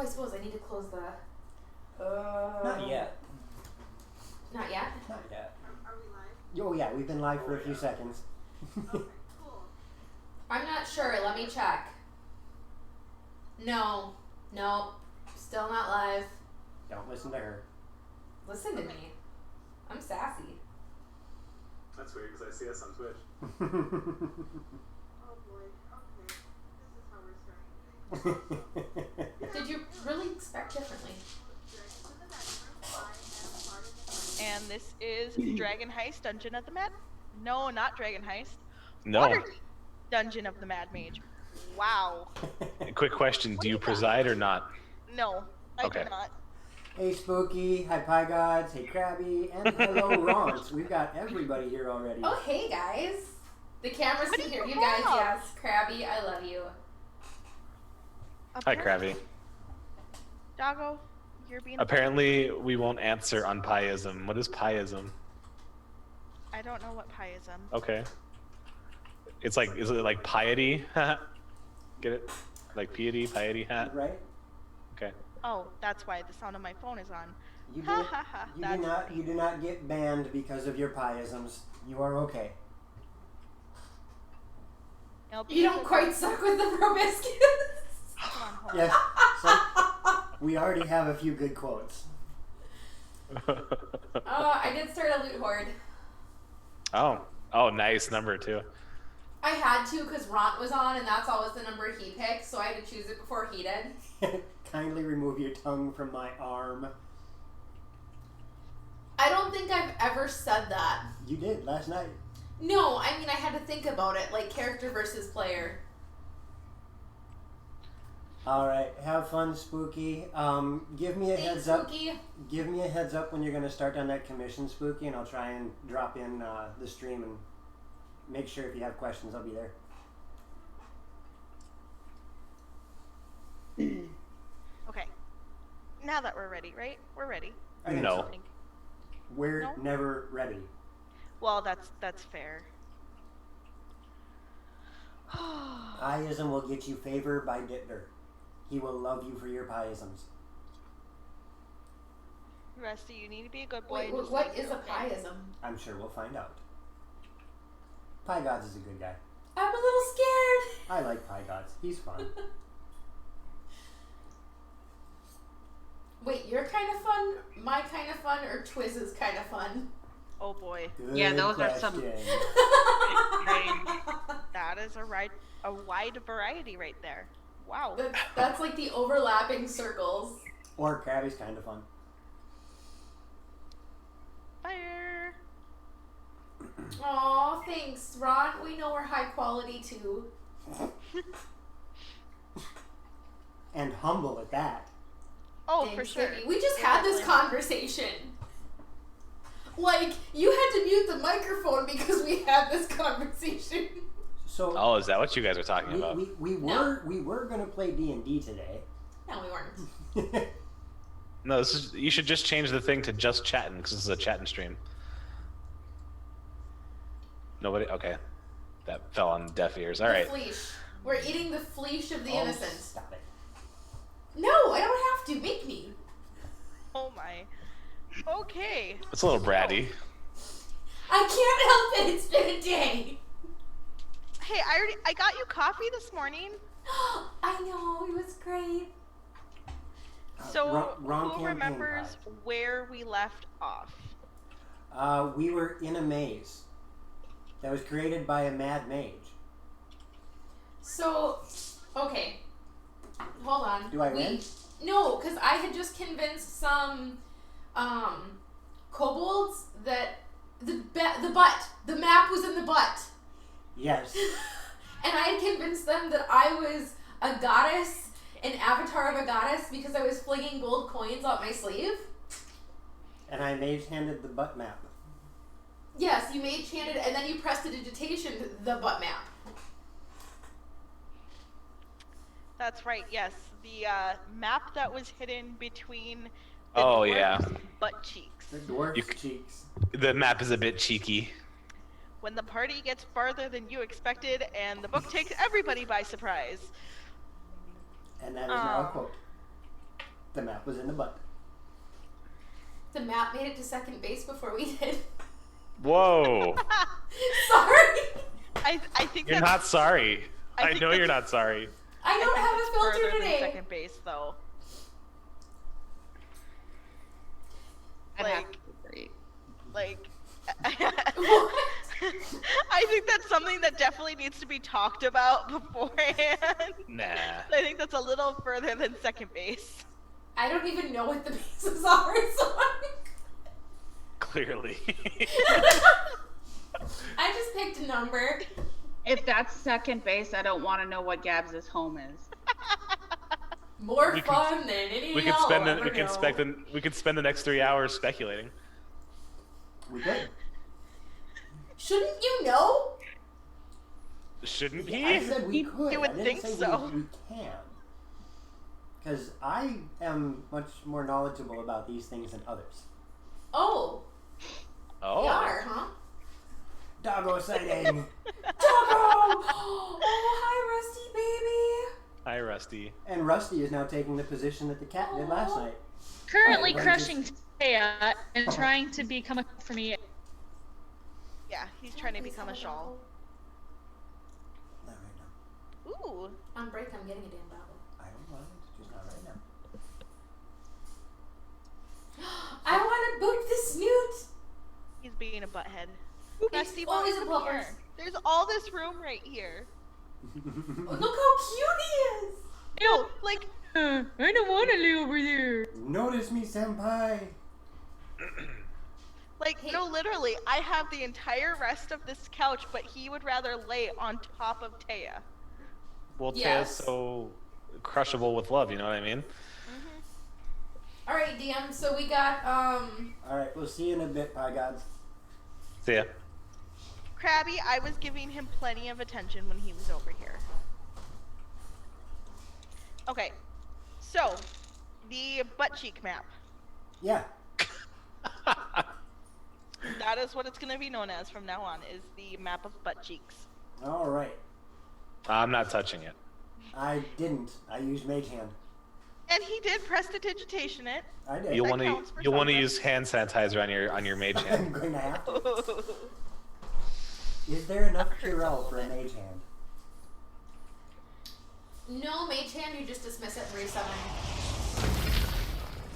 suppose I need to close the... Not yet. Not yet? Not yet. Are we live? Oh yeah, we've been live for a few seconds. Okay, cool. I'm not sure. Let me check. No. Nope. Still not live. Don't listen to her. Listen to me. I'm sassy. That's weird because I see us on Twitch. Oh boy. Okay. This is how we're starting. Did you really expect differently? And this is Dragon Heist, Dungeon of the Mad... No, not Dragon Heist. No. Waterdeep, Dungeon of the Mad Mage. Wow. Quick question, do you preside or not? No, I Okay. do not. Hey Spooky, hi Pie Gods, hey Krabby, and hello Rons. We've got everybody here already. Oh, hey, guys. The camera's What can do hear you you guys. have? Yes. Krabby, I love you. Hi, Krabby. Doggo, you're being... Apparently, we won't answer on pieism. What is pieism? I don't know what pieism. Okay. It's like, is it like piety? Get it? Like piety, hat? Right? Okay. Oh, that's why the sound of my phone is on. You Ha do, ha ha. you, That's do not, funny. you do not get banned because of your pieisms. You are okay. Nope, You don't quite suck with the proboscis. Come on, hold on. Yes, we already have a few good quotes. I did start a loot horde. Oh, nice number too. I had to because Ront was on, and that's always the number he picked, so I had to choose it before he did. Kindly remove your tongue from my arm. I don't think I've ever said that. You did last night. No, I mean, I had to think about it, like character versus player. Alright, have fun, Spooky. Give me a Thanks, heads up. Spooky. Give me a heads up when you're going to start on that commission, Spooky, and I'll try and drop in the stream and make sure if you have questions, I'll be there. Okay. Now that we're ready, right? We're ready. I think No. so. We're No? never ready. Well, that's fair. Pieism will get you favor by Dittler. He will love you for your pieisms. Rusty, you need to be a good boy. Wait, and just what leave is it, a okay? pieism? I'm sure we'll find out. Pie Gods is a good guy. I'm a little scared. I like Pie Gods. He's fun. Wait, you're kind of fun, my kind of fun, or Twizz's kind of fun? Oh boy. Good Yeah, those are some- question. That is a wide variety right there. Wow. That's like the overlapping circles. Or Krabby's kind of fun. Fire. Aw, thanks, Ron. We know we're high quality too. And humble at that. Oh, Thanks, for sure. baby. We just We're had this definitely- conversation. Like, you had to mute the microphone because we had this conversation. So Oh, is that what you guys are talking about? we were gonna play D&D today. No, we weren't. No, you should just change the thing to just chatting because this is a chatting stream. Nobody? Okay. That fell on deaf ears. All right. The fleesh. We're eating the fleesh of the Oh, innocent. Stop it. No, I don't have to. Make me. Oh my. Okay. It's a little bratty. I can't help it. It's been a day. Hey, I got you coffee this morning. I know. It was great. So wrong who campaign remembers where we left off? We were in a maze that was created by a Mad Mage. So, okay. Hold on. Do I win? No, because I had just convinced some kobolds that the map was in the butt. Yes. And I had convinced them that I was a goddess, an avatar of a goddess, because I was flinging gold coins up my sleeve. And I mage-handed the butt map. Yes, you mage handed, and then you prestidigitation the butt map. That's right, yes. The map that was hidden between the Oh, dwarf's yeah. butt cheeks. The dwarf's You cheeks. The map is a bit cheeky. When the party gets farther than you expected and the book takes everybody by surprise. And that is now a Oh. quote. The map was in the butt. The map made it to second base before we did. Whoa. Sorry. I think You're that's, not sorry. I think know you're that's- not sorry. I don't think have it's a filter further than today. second base, though. I'd have Like, to agree. like. What? I think that's something that definitely needs to be talked about beforehand. Nah. I think that's a little further than second base. I don't even know what the bases are, so Clearly. I just picked a number. If that's second base, I don't want to know what Gabs' home is. More We could- fun than anything We could else. spend we could spend the next 3 hours speculating. We did. Shouldn't you know? Shouldn't I he? said we could. You would I didn't think say so. we can. Because I am much more knowledgeable about these things than others. Oh, Oh. you are, huh? Doggo sighting! Doggo! Oh, hi, Rusty baby. Hi, Rusty. And Rusty is now taking the position that the cat did last night. Currently Alright, crushing Taya and trying to become a for me. Yeah, he's trying to become a shawl. Not right now. Ooh. On break, I'm getting a damn doggo. I don't mind. Just not right now. I want to boot the snoot. He's being a butthead. He's Rusty, always come a blubber. here. There's all this room right here. Look how cute he is. No, like, I don't want to lay over there. Notice me, senpai! Hey. no, literally, I have the entire rest of this couch, but he would rather lay on top of Taya. Well, Yes. Taya's so crushable with love, you know what I mean? All right, DM. So we got Alright, we'll see you in a bit, Pie Gods. See ya. Krabby, I was giving him plenty of attention when he was over here. Okay, so, the butt cheek map. Yeah. That is what it's going to be known as from now on, is the map of butt cheeks. Alright. I'm not touching it. I didn't. I used Mage Hand. And he did prestidigitation it. I did. You'll That want to counts for you'll want to something. use hand sanitizer on your mage hand. I'm going to have to. Is there enough That hurts a Purell little for a bit. Mage Hand? no mage hand. You just dismiss it and resummon.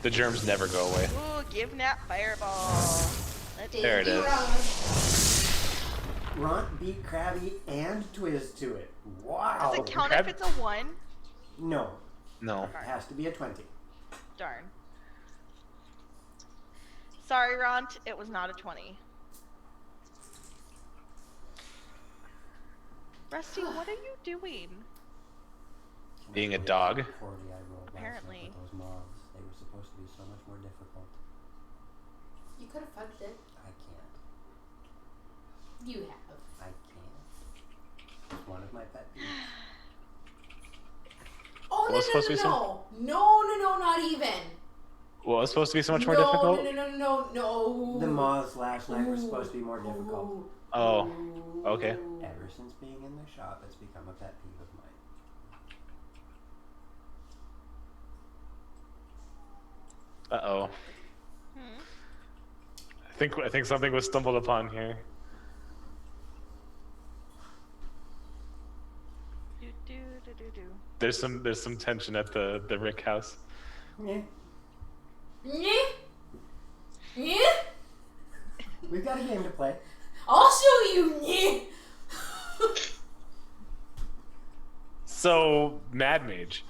The germs never go away. Ooh, give Nat fireball. Let's There it is. Ront beat Krabby and Twiz to it. Wow. Does it count Crab- if it's a 1? No. No. It has to be a 20. Darn. Sorry, Ront, it was not a 20. Rusty, what are you doing? Being a dog. 40 I rolled last night Apparently. with those mobs. They were supposed to be so much more difficult. You could have fudged it. I can't. You have. I can't. It's one of my pet peeves. Oh Well, it's supposed to be no, not even. Well, it's supposed to be so much more no, difficult. No. The moths last night were supposed to be more difficult. Oh, okay. Ever since being in the shop, it's become a pet peeve of mine. Uh-oh. I think something was stumbled upon here. Do, do, do, do, do. There's some tension at the Rick house. Yeah. Nyeh. Nyeh. We've got a game to play. I'll show you. Nyeh. So, Mad Mage.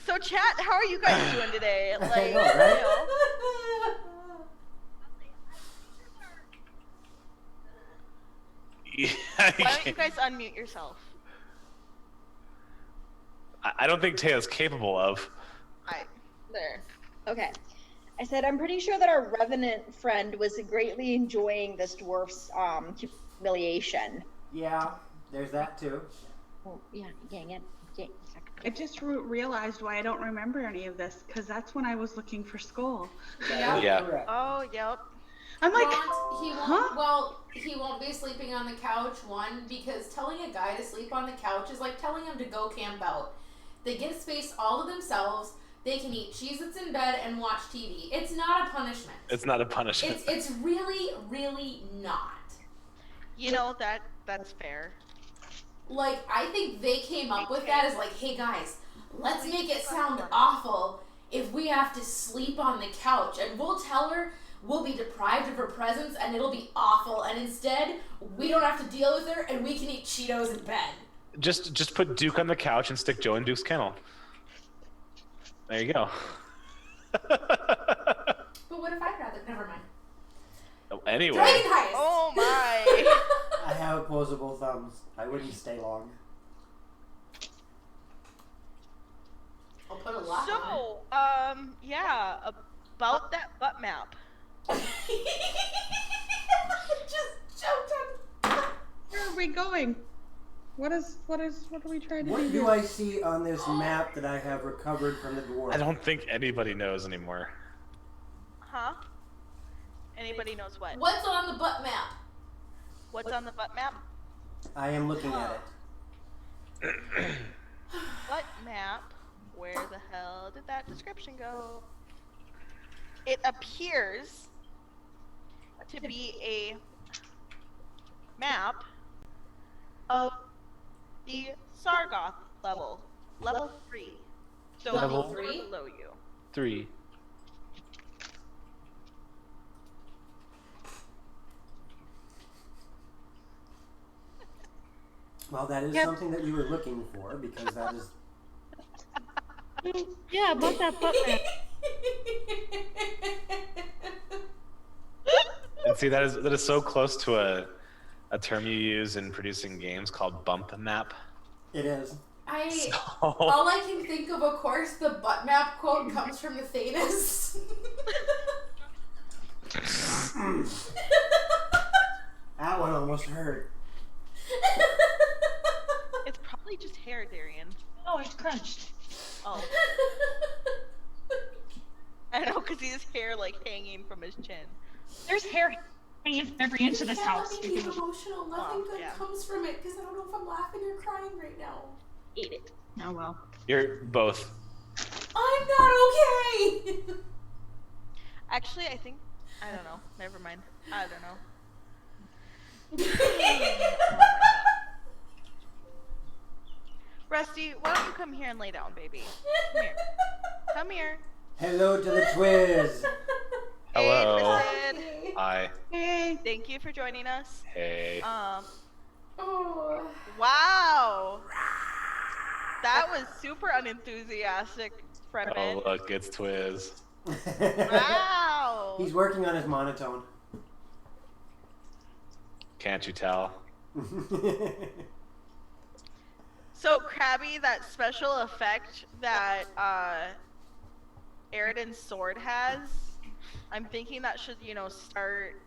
So, chat, how are you guys doing today? Like, I know, right? why don't you guys unmute yourself? I don't think Taya's capable of. There. Okay. I said, I'm pretty sure that our revenant friend was greatly enjoying this dwarf's humiliation. Yeah, there's that too. Oh, yeah. I just realized why I don't remember any of this, because that's when I was looking for Skull. Yeah. Correct. Oh, yep. I'm like, He won't. huh? Well, he won't be sleeping on the couch. One, because telling a guy to sleep on the couch is like telling him to go camp out. They get a space all to themselves. They can eat Cheez-Its in bed and watch TV. It's not a punishment. It's not a punishment. It's really, really not. You know, that's fair. Like, I think they came up with that as like, hey guys, let's make it sound awful if we have to sleep on the couch, and we'll tell her we'll be deprived of her presence and it'll be awful, and instead we don't have to deal with her and we can eat Cheetos in bed. Just put Duke on the couch and stick Joe in Duke's kennel. There you go. But what if I'd rather? Never mind. Oh, anyway. Dragon Heist! Oh my! I have opposable thumbs. I wouldn't stay long. I'll put a lock on So, yeah, about that butt map. it. Just jumped on. Where are we going? What are we trying to do? What do here? I see on this map that I have recovered from the dwarf? I don't think anybody knows anymore. Huh? Anybody knows what? What's on the butt map? What's on the butt map? I am looking at it. Butt map. Where the hell did that description go? It appears to be a map of the Sargoth level. Level 3. So Level the 3? below you. 3. Well, that is Yep. something that you were looking for, because that is... Yeah, about that butt map. And see, that is so close to a term you use in producing games called bump map. It is. All I can think of course, the butt map quote comes from the Thanos. That one almost hurt. It's probably just hair, Darian. Oh, it's crunched. Oh. I know, because he has hair like hanging from his chin. There's hair hanging from every inch of this house. That make me emotional. Nothing good yeah. comes from it because I don't know if I'm laughing or crying right now. Eat it. Oh well. You're both. I'm not okay. Actually, I think... I don't know. Never mind. I don't know. Rusty, why don't you come here and lay down, baby? Come here. Come here. Hello to the Twiz. Hello. Hey, Twisted. Hi. Hey. Thank you for joining us. Hey. Oh. Wow. That was super unenthusiastic, Fredman. Oh, look, it's Twiz. Wow. He's working on his monotone. Can't you tell? So, Krabby, that special effect that Eridan's sword has, I'm thinking that should, start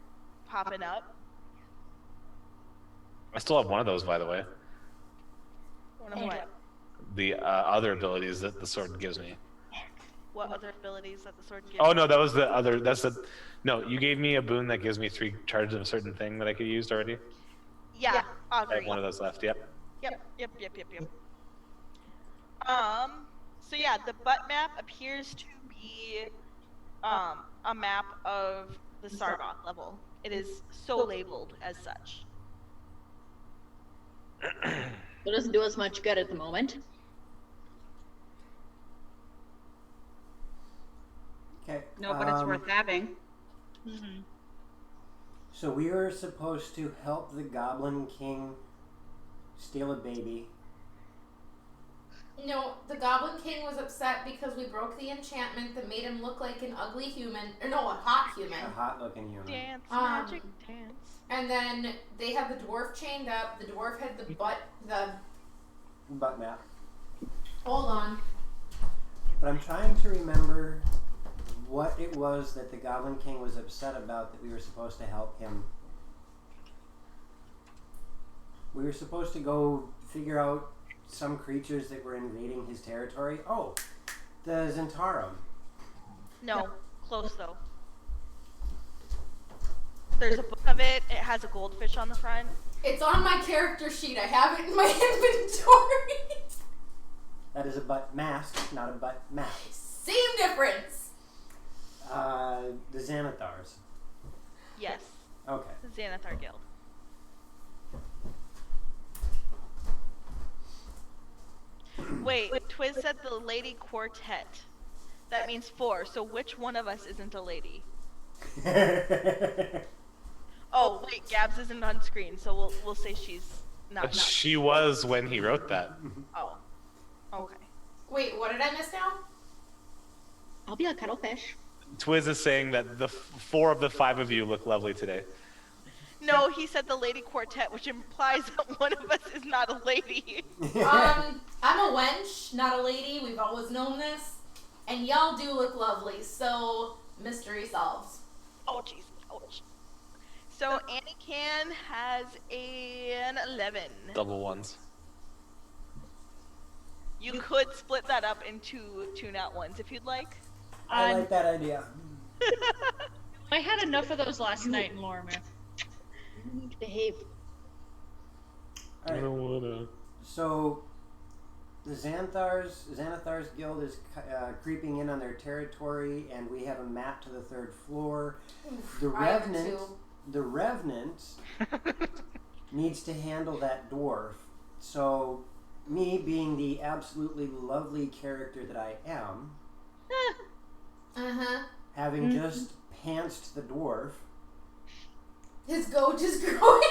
popping up. I still have one of those, by the way. One of what? The other abilities that the sword gives me. What other abilities that the sword gives? Oh no, that was the other. That's the. No, you gave me a boon that gives me 3 charges of a certain thing that I could use already. Yeah, I agree. have one of those left. Yep. Yep. So yeah, the butt map appears to be a map of the Sargoth level. It is so labeled as such. It doesn't do us much good at the moment. Okay. No, but it's worth having. Mm-hmm. So we were supposed to help the Goblin King steal a baby. No, the Goblin King was upset because we broke the enchantment that made him look like an ugly human. Or no, a hot human. A hot-looking human. Dance, magic, dance. And then they had the dwarf chained up. The dwarf had the Butt map. Hold on. But I'm trying to remember what it was that the Goblin King was upset about that we were supposed to help him. We were supposed to go figure out some creatures that were invading his territory. Oh, the Zentarum. No, close though. There's a book of it. It has a goldfish on the front. It's on my character sheet. I have it in my inventory. That is a butt mask, not a butt map. Same difference. The Xanathars. Yes, Okay. the Xanathar Guild. Wait, Twiz said the lady quartet. That means 4, so which one of us isn't a lady? Oh, wait, Gabs isn't on screen, so we'll say she's not. But she was when he wrote that. Oh, okay. Wait, what did I miss now? I'll be a cuttlefish. Twiz is saying that the 4 of the 5 of you look lovely today. No, he said the lady quartet, which implies that one of us is not a lady. I'm a wench, not a lady. We've always known this. And y'all do look lovely, so mystery solved. Oh, jeez. Ouch. So Anakin has an 11. Double ones. You could split that up into 2 nat ones if you'd like. I like that idea. I had enough of those last night in Lorimer. You need to behave. All right. I don't wanna. So, the Xanathar's guild is creeping in on their territory, and we have a map to the 3rd floor. The I have Revenant, two. the Revenant needs to handle that dwarf. So, me being the absolutely lovely character that I am, having just pantsed the dwarf. His goat is growing.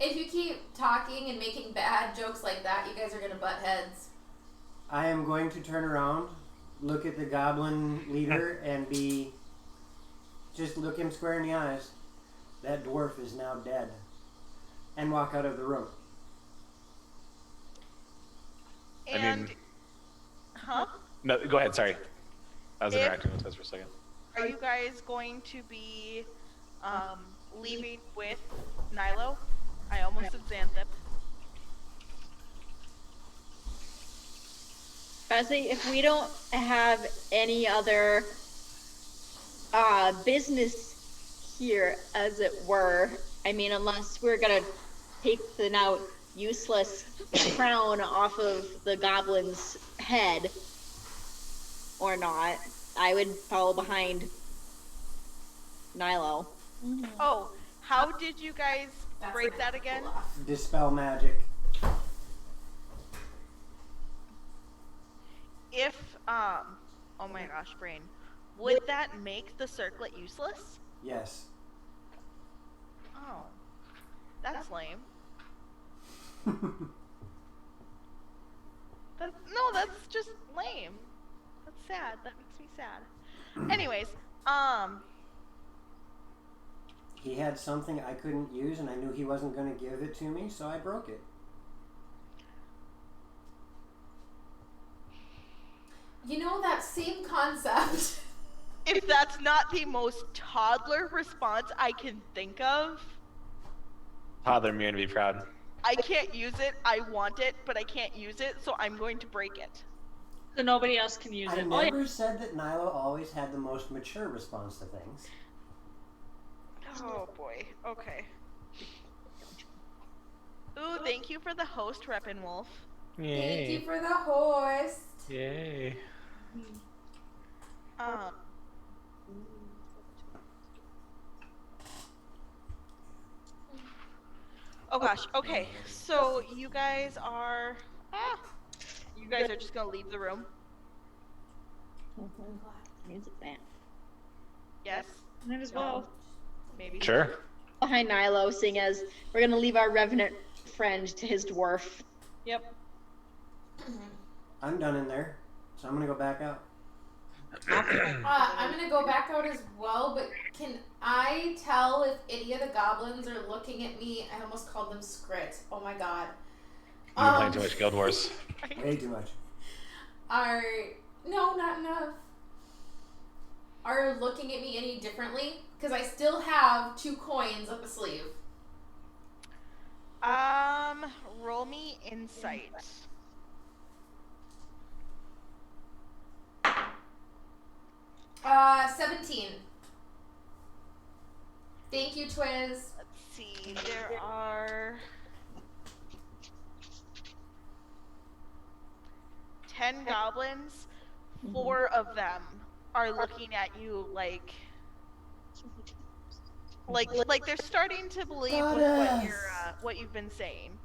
If you keep talking and making bad jokes like that, you guys are gonna butt heads. I am going to turn around, look at the goblin leader, and just look him square in the eyes. That dwarf is now dead. And walk out of the room. And, huh? No, go ahead, sorry. I was interacting with Twiz for a second. Are you guys going to be leaving with Nilo? I almost said Xanthip. Honestly, if we don't have any other business here, as it were, I mean, unless we're gonna take the now useless crown off of the goblin's head or not, I would follow behind Nilo. Oh, how did you guys break that again? Dispel magic. If, oh my gosh, brain. Would that make the circlet useless? Yes. Oh. That's lame. No, that's just lame. That's sad. That makes me sad. Anyways, He had something I couldn't use, and I knew he wasn't going to give it to me, so I broke it. You know, that same concept. if that's not the most toddler response I can think of, Toddler me and be proud. I can't use it. I want it, but I can't use it, so I'm going to break it. So nobody else can use I it. never said that Nilo always had the most mature response to things. Oh boy. Okay. Ooh, thank you for the host, Reppin' Wolf. Thank you for the host. Yay. Oh gosh. Okay. So you guys are. You guys are just gonna leave the room. Music band. Yes. Might as well. Maybe. Sure. Behind Nilo, seeing as we're gonna leave our revenant friend to his dwarf. Yep. I'm done in there, so I'm going to go back out. I'm gonna go back out as well, but can I tell if any of the goblins are looking at me? I almost called them Scrit. Oh my god. You've been playing too much Guild Wars. Way too much. No, not enough. Are looking at me any differently? Because I still have 2 coins up a sleeve. Roll me insight. Uh, 17. Thank you, Twiz. Let's see. There are 10 goblins, 4 of them are looking at you like they're starting to believe what you've been saying.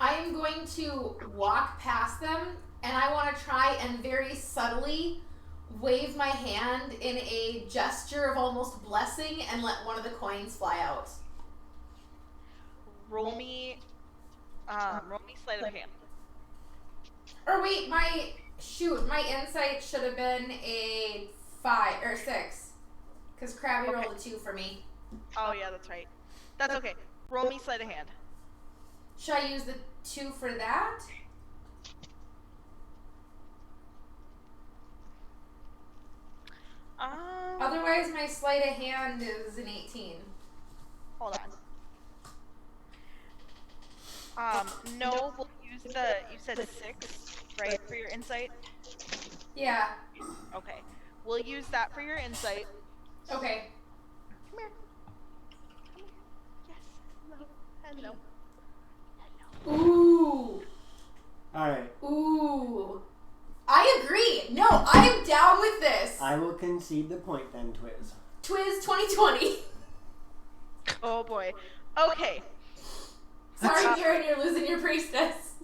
I am going to walk past them, and I want to try and very subtly wave my hand in a gesture of almost blessing and let one of the coins fly out. Roll me sleight of hand. Or wait, my insight should have been a 5 or 6, because Krabby rolled a 2 for me. Oh yeah, that's right. That's okay. Roll me sleight of hand. Should I use the 2 for that? Otherwise, my sleight of hand is an 18. Hold on. No, we'll use you said 6, right, for your insight? Yeah. Okay. We'll use that for your insight. Okay. Come here. Yes. Hello. Ooh. Alright. Ooh. I agree. No, I am down with this. I will concede the point then, Twiz. Twiz 2020. Oh boy. Okay. Sorry, Jared, you're losing your priestess.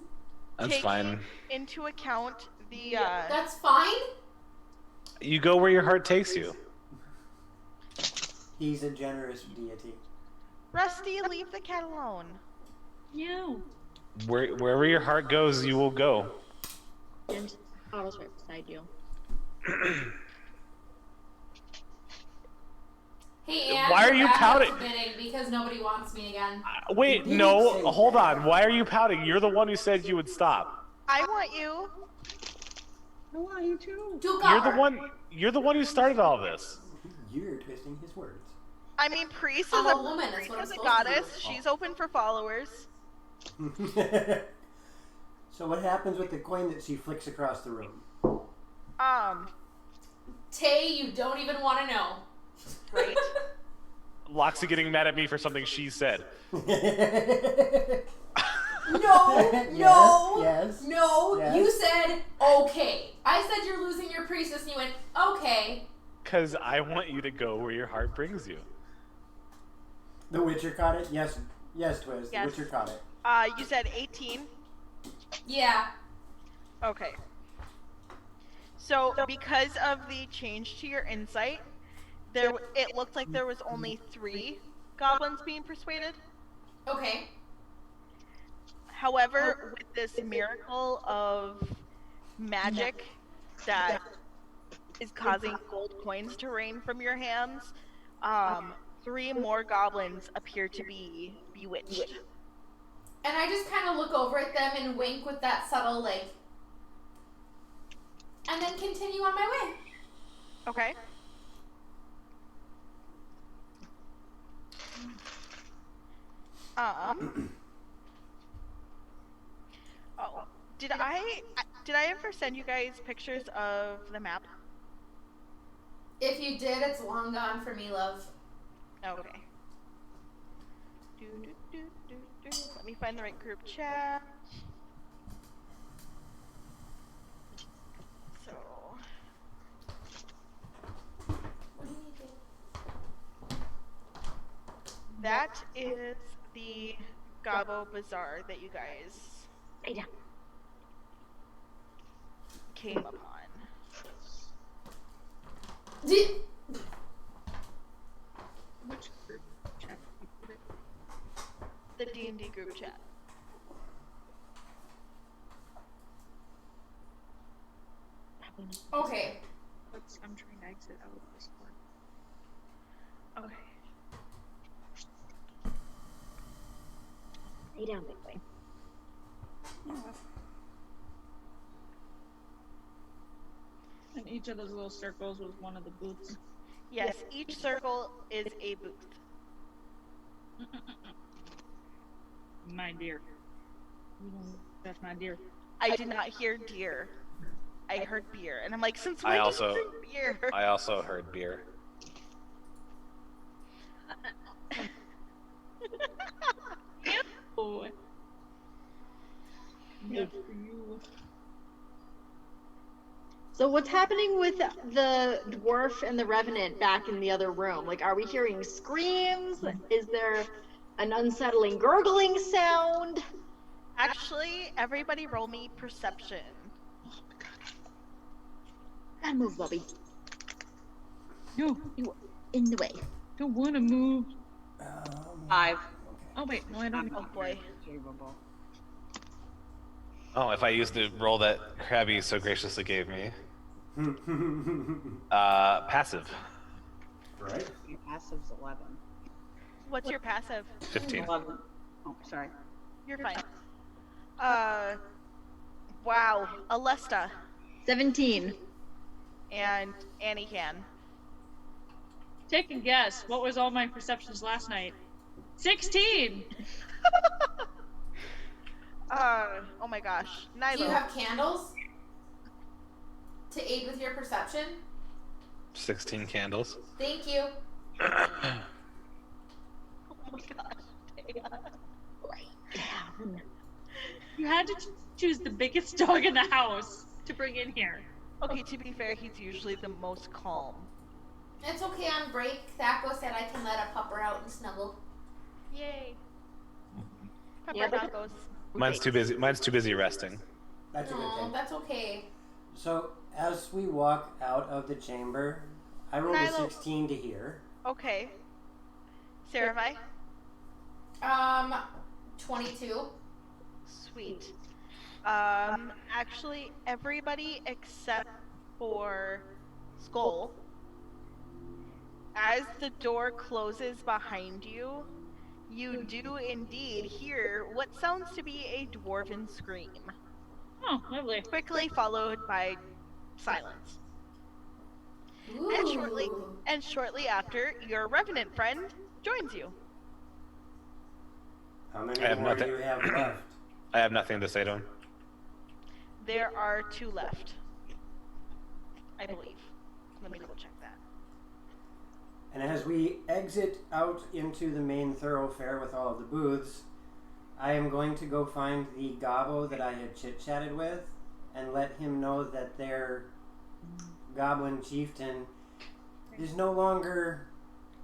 That's Taking fine. into account the That's fine? You go where your heart takes you. He's a generous deity. Rusty, leave the cat alone. You. Wherever your heart goes, you will go. Jim's bottle's right beside you. Hey, Anne, Why are you pouting? Bidding because nobody wants me again. Wait, You no, didn't say hold that. on. Why are you pouting? You're the one who said you would stop. I want you. I want you too. You're the one who started all this. You're twisting his words. I mean, Priest I'm is a woman, that's what I'm Priest is a supposed to do. goddess. She's open for followers. So what happens with the coin that she flicks across the room? Tay, you don't even want to know. Right? Loxy getting mad at me for something she said. No, Yes. no. Yes. You said, okay. I said you're losing your priestess, and you went, okay. Because I want you to go where your heart brings you. The Witcher caught it? Yes, Twiz. Yes. The Witcher caught it. You said 18. Yeah. Okay. So because of the change to your insight, it looked like there was only 3 goblins being persuaded. Okay. However, with this miracle of magic that is causing gold coins to rain from your hands, 3 more goblins appear to be bewitched. And I just kind of look over at them and wink with that subtle, like, and then continue on my way. Okay. Oh, did I ever send you guys pictures of the map? If you did, it's long gone for me, love. Okay. Let me find the right group chat. So. That is the Gabo Bazaar that you guys came upon. Which group chat? The D&D group chat. Okay. I'm trying to exit out of this one. Okay. Lay down, big boy. And each of those little circles was one of the booths. Yes, each circle is a booth. My dear. That's my dear. I did not hear deer. I heard beer, and I'm like, since when I did also you drink beer? I also heard beer. Oh. Good for you. So what's happening with the dwarf and the revenant back in the other room? Like, are we hearing screams? Is there an unsettling gurgling sound? Actually, everybody roll me perception. Gotta move, Bobby. No, You are in the way. don't want to move. 5. Oh wait, no, I don't. Oh boy. Achievable. Oh, if I used the roll that Krabby so graciously gave me. Passive. Right? Your passive's 11. What's your passive? 15. 11. Oh, sorry. You're fine. Wow, Alesta 17. and Annie can. Take a guess. What was all my perceptions last night? 16. Oh my gosh, Do you Nilo. have candles to aid with your perception? 16 candles. Thank you. Oh my gosh. Down. You had to choose the biggest dog in the house to bring in here. Okay, to be fair, he's usually the most calm. It's okay on break. Thaco said I can let a pupper out and snuggle. Yay. Pepper Yeah, but- tacos. Mine's too busy. Mine's too busy resting. That's a good No, thing. that's okay. So, as we walk out of the chamber, I rolled a Nilo. 16 to hear. Okay. Saravai? 22. Sweet. Actually, everybody except for Skull. As the door closes behind you, you do indeed hear what sounds to be a dwarven scream, Oh, lovely. quickly followed by silence. Ooh. And shortly after, your revenant friend joins you. How many I have more nothing. do you have left? I have nothing to say to him. There are 2 left, I believe. Let me double check that. And as we exit out into the main thoroughfare with all of the booths, I am going to go find the gobbo that I had chit-chatted with and let him know that their goblin chieftain is no longer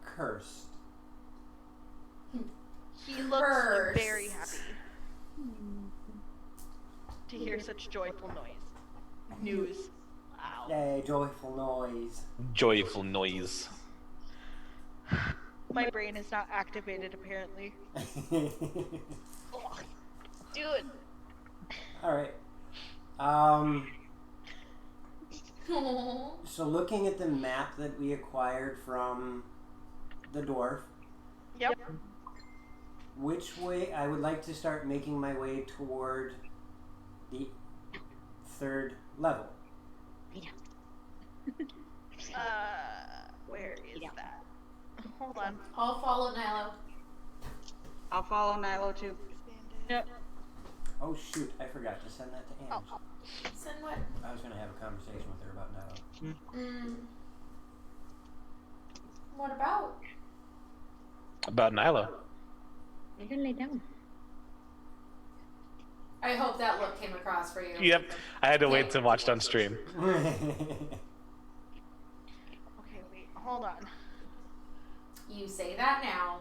cursed. He looks Curse. very happy to hear such joyful news. Wow. Yay, joyful noise. Joyful noise. My brain is not activated apparently. Dude. Alright. So looking at the map that we acquired from the dwarf, Yep. which way I would like to start making my way toward the 3rd level. Where is that? Hold on. I'll follow Nilo. I'll follow Nilo too. Yep. Oh shoot, I forgot to send that to Ange. Oh. Send what? I was going to have a conversation with her about Nilo. What about? About Nyla. You're gonna lay down. I hope that look came across for you. Yep. I had to wait to watch it on stream. Okay, wait. Hold on. You say that now.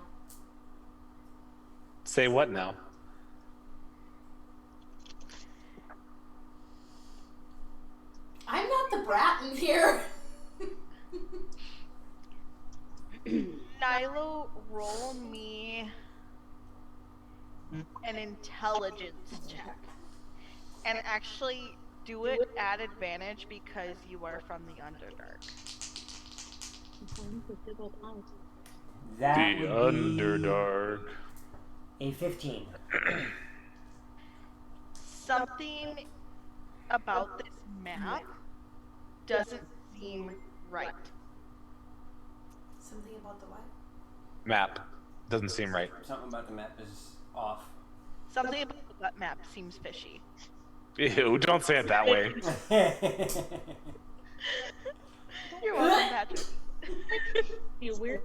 Say what now? I'm not the brat in here. Nilo, roll me an intelligence check. And actually do it at advantage because you are from the Underdark. That The would be Underdark. a 15. Something about this map doesn't seem right. Something about the what? Map. Doesn't seem right. Something about the map is off. Something about that map seems fishy. Ew, don't say it that way. You're welcome, Patrick. You weird.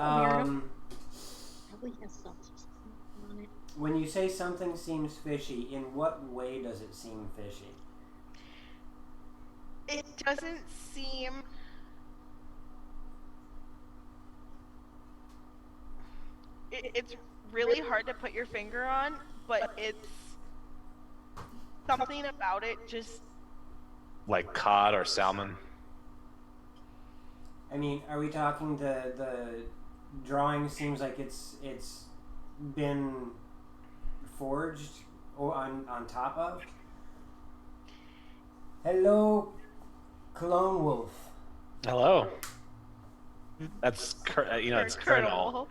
um, Probably has salt on it. when you say something seems fishy, in what way does it seem fishy? It doesn't seem. It's really hard to put your finger on, but it's something about it just. Like cod or salmon. I mean, are we talking the drawing seems like it's been forged or on top of? Hello, Clone Wolf. Hello. That's it's Colonel.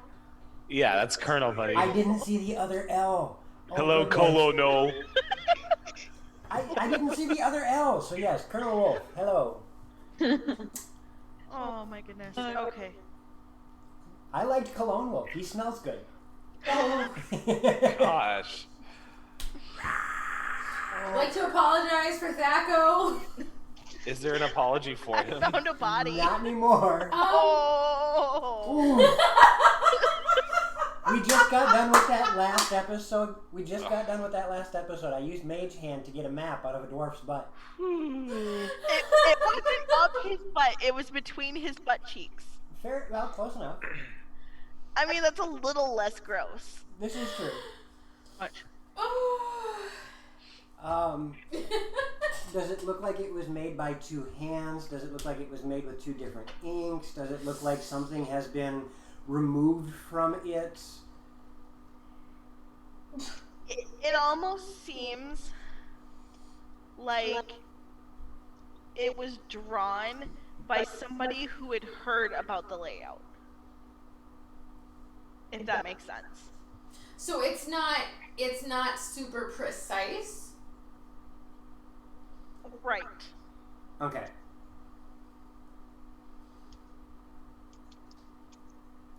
Yeah, that's Colonel, buddy. I didn't see the other L. Oh, Hello, goodness. Colo. No. I didn't see the other L. So yes, Colonel Wolf. Hello. Oh my goodness. Okay. I liked Cologne Wolf. He smells good. Gosh. I'd like to apologize for Thaco. Is there an apology for I him? found a body. Not anymore. Oh. We just got done with that last episode. I used Mage Hand to get a map out of a dwarf's butt. It wasn't up his butt. It was between his butt cheeks. Fair, well, close enough. I mean, that's a little less gross. This is true. Much. Does it look like it was made by two hands? Does it look like it was made with two different inks? Does it look like something has been removed from it? It almost seems like it was drawn by somebody who had heard about the layout. If that makes sense. So it's not super precise. Right. Okay.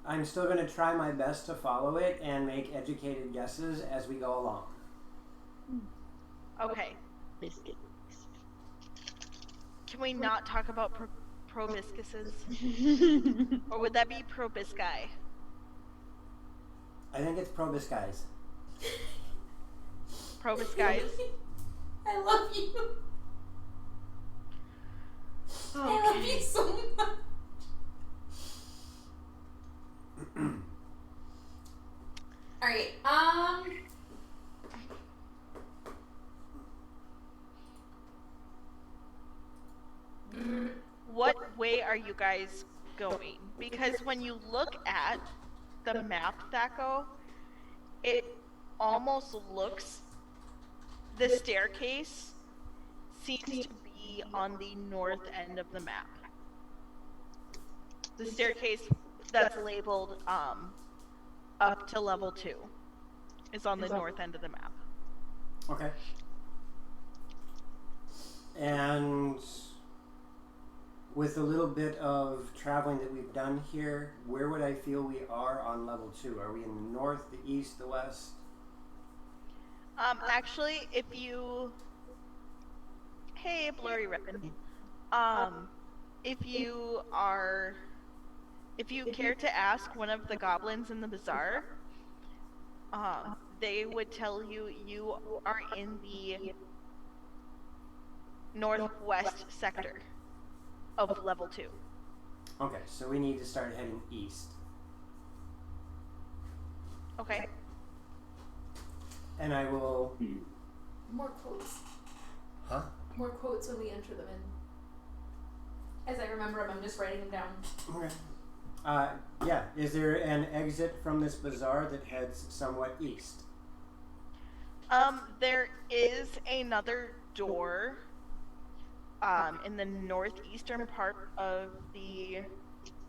I'm still going to try my best to follow it and make educated guesses as we go along. Okay. Can we not talk about proboscises? Or would that be probosci? I think it's proboscis. Proboscis? I love you. Okay. I love you so much. Alright, What way are you guys going? Because when you look at the map, Thaco, it almost looks, the staircase seems to be on the north end of the map. The staircase that's labeled up to level 2 is on the north end of the map. Okay. And with a little bit of traveling that we've done here, where would I feel we are on level 2? Are we in the north, the east, the west? Actually, if you... Hey, Blurry Ribbon. If you care to ask one of the goblins in the bazaar, they would tell you you are in the northwest sector of level 2. Okay, so we need to start heading east. Okay. And I will... more quotes. Huh? More quotes when we enter them in. As I remember them, I'm just writing them down. Okay. Yeah, is there an exit from this bazaar that heads somewhat east? There is another door in the northeastern part of the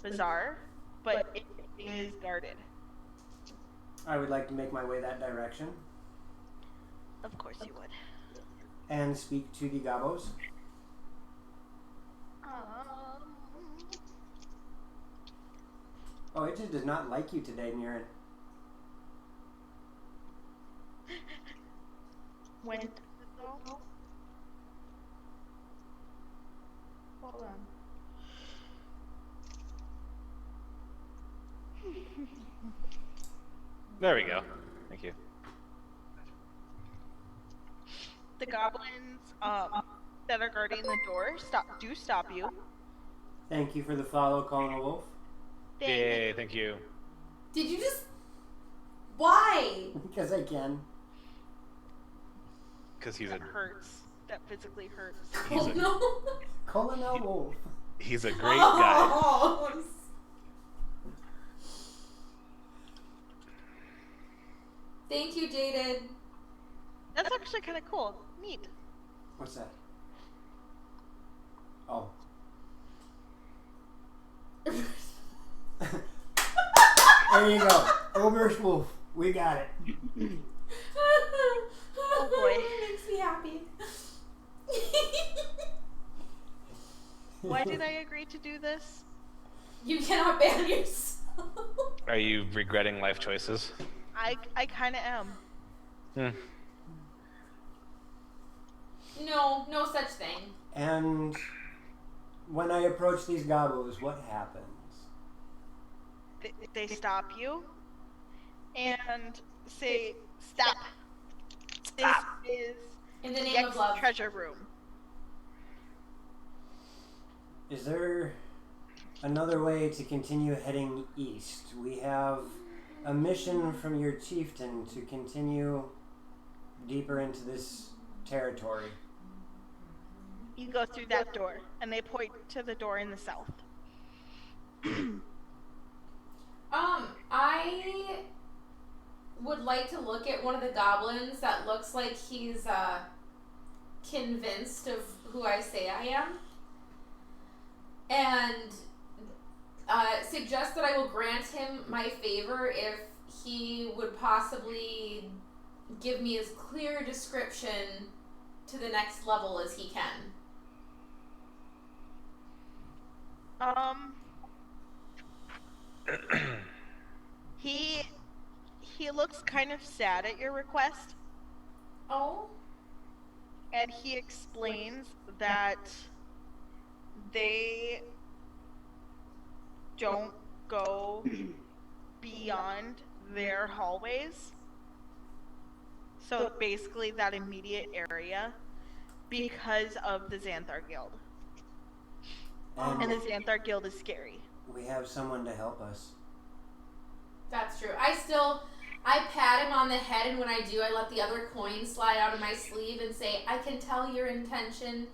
bazaar, but it is guarded. I would like to make my way that direction. Of course you would. And speak to the gobos. Oh, it just does not like you today, Mirren. When did it go? Hold on. There we go. Thank you. The goblins that are guarding the door stop you. Thank you for the follow, Colin Wolf. Yay, thank you. Did you just... Why? Because I can. Because he's That a hurts. That physically hurts. Oh, no. Colin L. Wolf. he's a great guy. Oh, thank you, Jaden. That's actually kind of cool. Neat. What's that? Oh. There you go. Oberschwolf. We got it. Oh boy. Makes me happy. Why did I agree to do this? You cannot ban yourself. Are you regretting life choices? I kind of am. No, no such thing. And when I approach these gobos, what happens? They stop you and say, "Stop! Stop. This is In the name Yex's of love. treasure room." Is there another way to continue heading east? We have a mission from your chieftain to continue deeper into this territory. You go through that door, and they point to the door in the south. I would like to look at one of the goblins that looks like he's convinced of who I say I am, and suggest that I will grant him my favor if he would possibly give me as clear a description to the next level as he can. He looks kind of sad at your request, Oh? and he explains that they don't go beyond their hallways. So basically that immediate area, because of the Xanthar Guild. And the Xanthar Guild is scary. We have someone to help us. That's true. I pat him on the head, and when I do, I let the other coin slide out of my sleeve and say, I can tell your intention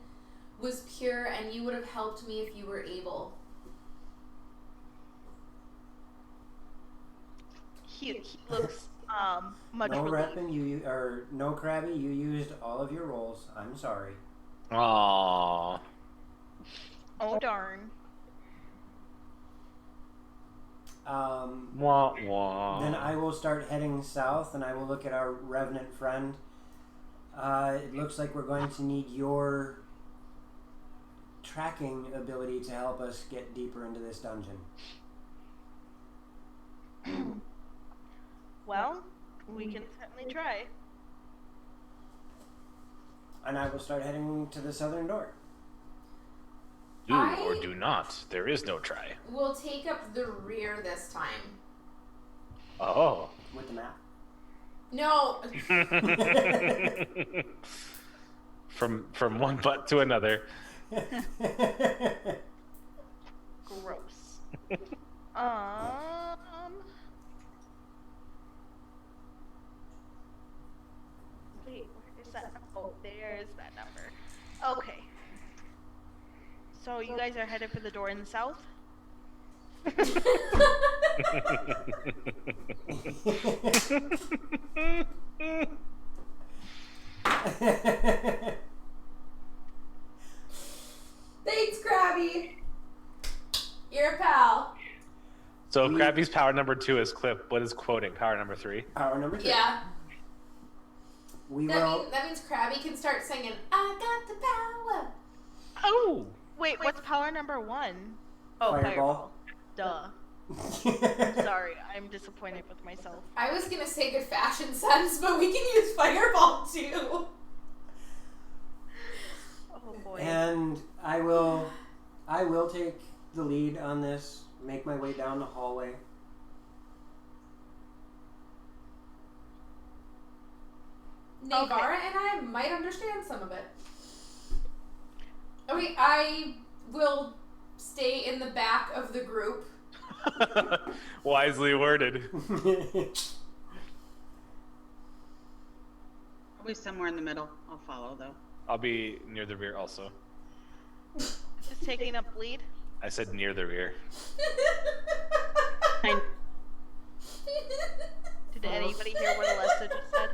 was pure, and you would have helped me if you were able. He looks much No relieved. reppin', no Krabby, you used all of your rolls. I'm sorry. Aww. Oh darn. Wah, wah. Then I will start heading south, and I will look at our revenant friend. It looks like we're going to need your tracking ability to help us get deeper into this dungeon. Well, we can certainly try. And I will start heading to the southern door. Do or do not. There is no try. We'll take up the rear this time. Oh. With the map. No. From one butt to another. Gross. Wait, where is that? Oh, there's that number. Okay. So you guys are headed for the door in the south? Thanks, Krabby. You're a pal. So if Krabby's power number 2 is clip, what is quoting? Power number 3? Power number 3. Yeah. We That, will. that means Krabby can start singing, I got the power. Oh! Wait, what's power number 1? Oh, Fireball. Duh. Sorry, I'm disappointed with myself. I was going to say good fashion sense, but we can use Fireball too. Oh boy. And I will take the lead on this. Make my way down the hallway. Navara and I might understand some of it. Okay, I will stay in the back of the group. Wisely worded. I'll be somewhere in the middle. I'll follow though. I'll be near the rear also. Just taking up lead. I said near the rear. Did anybody hear what Alessa just said?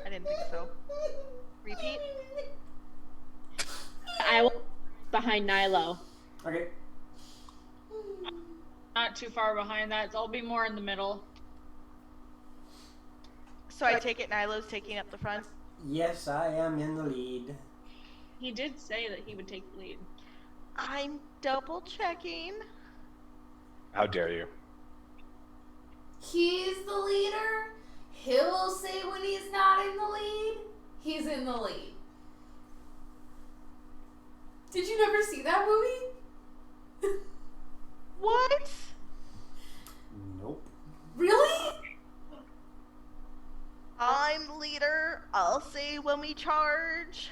I didn't think so. Repeat. I will behind Nilo. Okay. Not too far behind that. I'll be more in the middle. So I take it Nilo's taking up the front. Yes, I am in the lead. He did say that he would take the lead. I'm double checking. How dare you? He's the leader. He'll say when he's not in the lead. He's in the lead. Did you never see that movie? What? Nope. Really? I'm the leader. I'll say when we charge.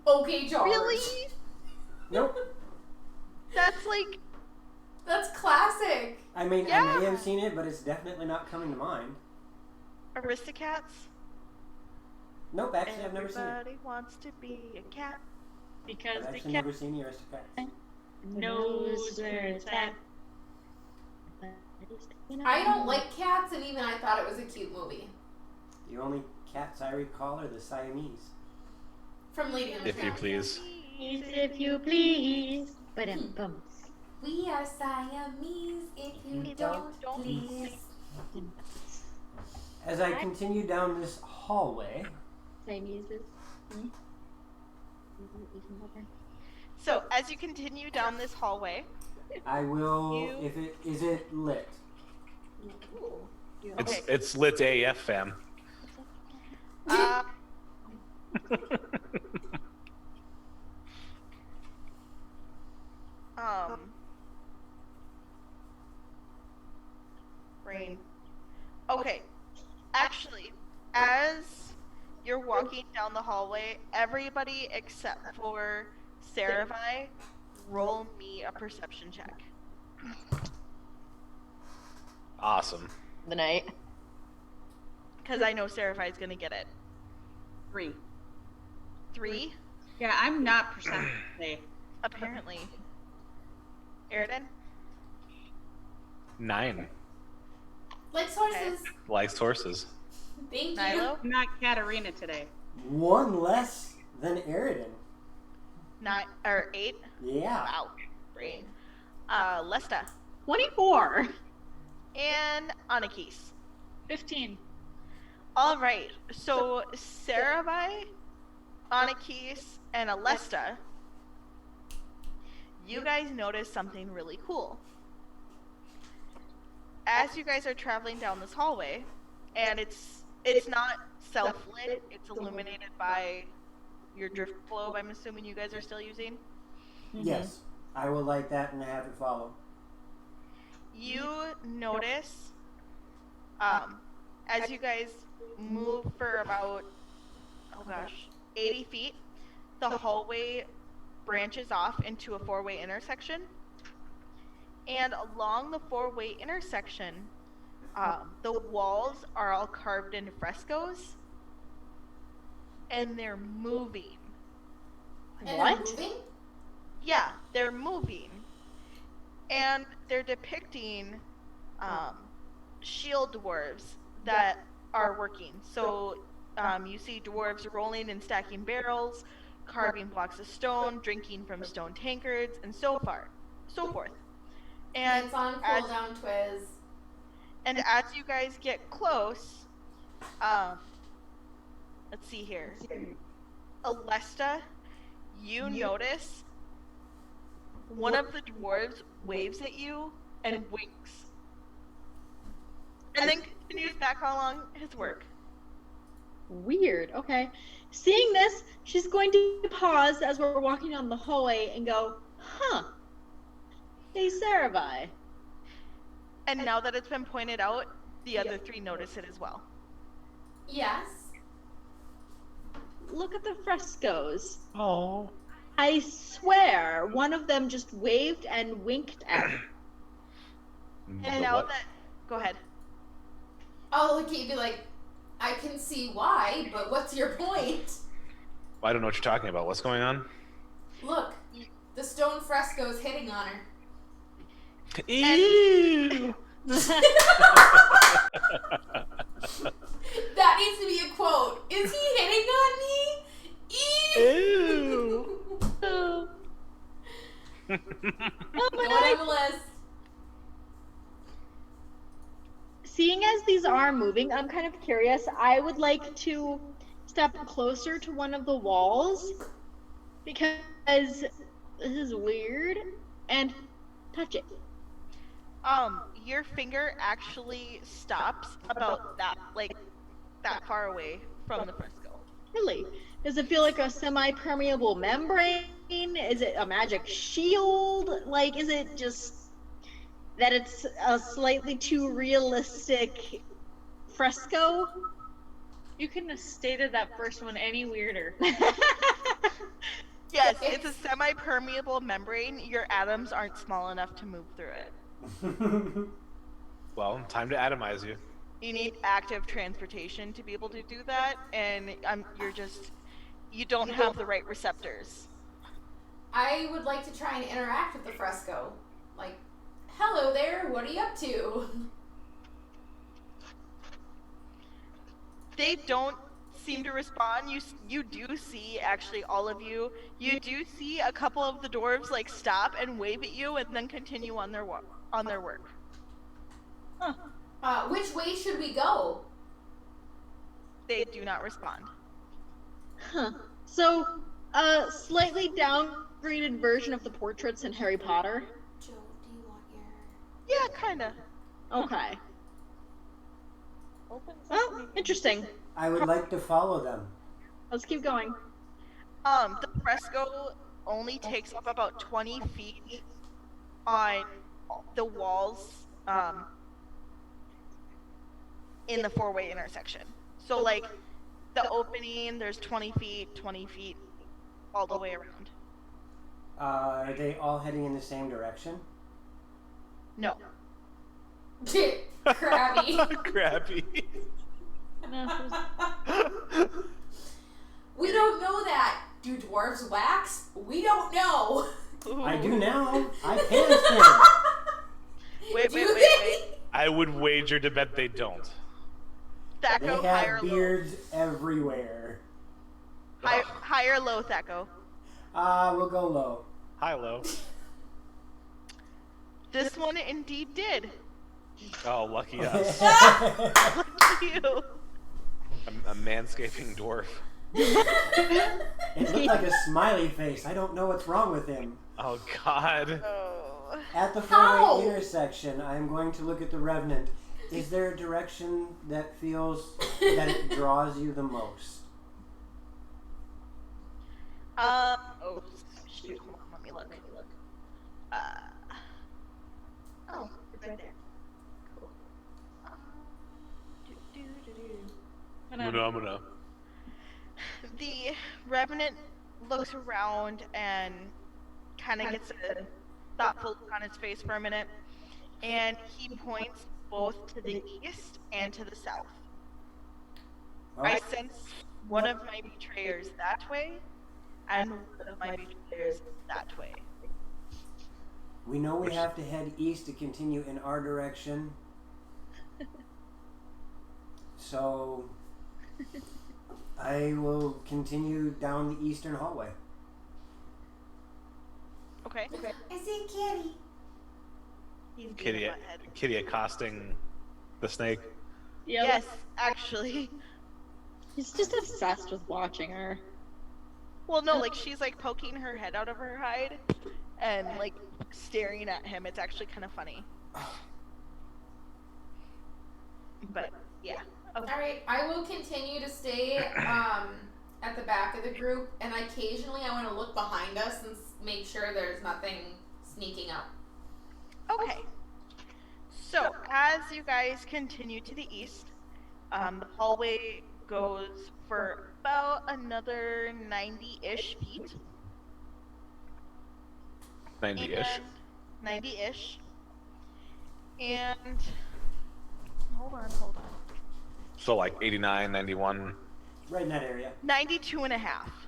Okay, George. Really? Nope. That's like. That's classic. I mean, I Yeah. may have seen it, but it's definitely not coming to mind. Aristocats? Nope, actually, I've never seen it. Everybody wants to be a cat. Because I've the actually cat never seen the Aristocrats. knows where it's at. I don't like cats, and even I thought it was a cute movie. The only cats I recall are the Siamese. From Lady and the If you Tramp. please. If you please. Ba-dum-bum. We are Siamese, if you don't please. As I continue down this hallway, Same uses. So, as you continue down this hallway, I will. You- If it is it lit. It's lit AF, fam. uh, brain. Okay, actually, as you're walking down the hallway, everybody except for Saravai, roll me a perception check. Awesome. The night. Because I know Saravai's gonna get it. 3. 3? Yeah, I'm not perceptive today. Apparently. Airden? 9. Like sources. Likes horses. Thank you. Nilo? I'm not Katarina today. One less than Eridan. 9 or 8? Yeah. Wow. Brain. Lesta. 24. And Anakis. 15. Alright, so Saravai, Anakis, and Alesta, you guys notice something really cool. As you guys are traveling down this hallway, and it's not self-lit, it's illuminated by your drift globe, I'm assuming you guys are still using. Yes. I will light that and have it follow. You notice, as you guys move for about, 80 feet, the hallway branches off into a 4-way intersection. And along the 4-way intersection, the walls are all carved into frescoes. And they're moving. And What? I'm moving? Yeah, they're moving. And they're depicting shield dwarves that are working. So you see dwarves rolling and stacking barrels, carving blocks of stone, drinking from stone tankards, and so forth. And It's on as, cooldown, Twiz. and as you guys get close, let's see here. Alesta, you notice one of the dwarves waves at you and winks. And then continues back along his work. Weird. Okay. Seeing this, she's going to pause as we're walking down the hallway and go, huh. Hey, Saravai. And now that it's been pointed out, the other 3 notice it as well. Yes. look at the frescoes. Oh. I swear, one of them just waved and winked at me. And now that, go ahead. I'll look at you and be like, I can see why, but what's your point? Well, I don't know what you're talking about. What's going on? Look, the stone fresco's hitting on her. Ew. That needs to be a quote. Is he hitting on me? Ew. Oh. Go down the list. Seeing as these are moving, I'm kind of curious. I would like to step closer to one of the walls because this is weird and touch it. Your finger actually stops about that far away from the fresco. Really? Does it feel like a semi-permeable membrane? Is it a magic shield? Like, is it just that it's a slightly too realistic fresco? You couldn't have stated that first one any weirder. Yes, it's a semi-permeable membrane. Your atoms aren't small enough to move through it. Well, time to atomize you. You need active transportation to be able to do that, and you don't have the right receptors. I would like to try and interact with the fresco. Like, hello there, what are you up to? They don't seem to respond. You do see, actually, all of you. You do see a couple of the dwarves stop and wave at you, and then continue on their work. Huh. Which way should we go? They do not respond. Huh. So, a slightly downgraded version of the portraits in Harry Potter. Joe, do you want your... Yeah, kinda. Okay. Well, interesting. I would like to follow them. Let's keep going. The fresco only takes up about 20 feet on the walls, in the four-way intersection. So, the opening, there's 20 feet, all the way around. Are they all heading in the same direction? No. Crabby. Crabby. We don't know that. Do dwarves wax? We don't know. Ooh. I do now. I can Wait. I would wager to bet they don't. Thaco, They high or have low? beards everywhere. High or low, Thaco? We'll go low. Hi, low. This one indeed did. Oh, lucky us. Lucky you. A manscaping dwarf. It looked like a smiley face. I don't know what's wrong with him. Oh, God. Oh. At the How? four-way intersection, I'm going to look at the Revenant. Is there a direction that feels that it draws you the most? Oh, shoot. Hold on, let me look. Oh, it's right there. Cool. Phenomena. The Revenant looks around and kind of gets a thoughtful look on his face for a minute, and he points both to the east and to the south. Well, I sense one of my betrayers that way, and one of my betrayers that way. we know we have to head east to continue in our direction. So I will continue down the eastern hallway. Okay. I see Kitty. He's being Kitty, a butthead. Kitty accosting the snake. Yep. Yes, actually. He's just obsessed with watching her. Well, no, she's poking her head out of her hide and staring at him. It's actually kind of funny. But yeah. Okay. Alright, I will continue to stay at the back of the group, and occasionally I want to look behind us and make sure there's nothing sneaking up. Okay. So, as you guys continue to the east, the hallway goes for about another 90-ish feet. 90-ish. And 90-ish. And hold on. So like 89, 91. Right in that area. 92 and a half.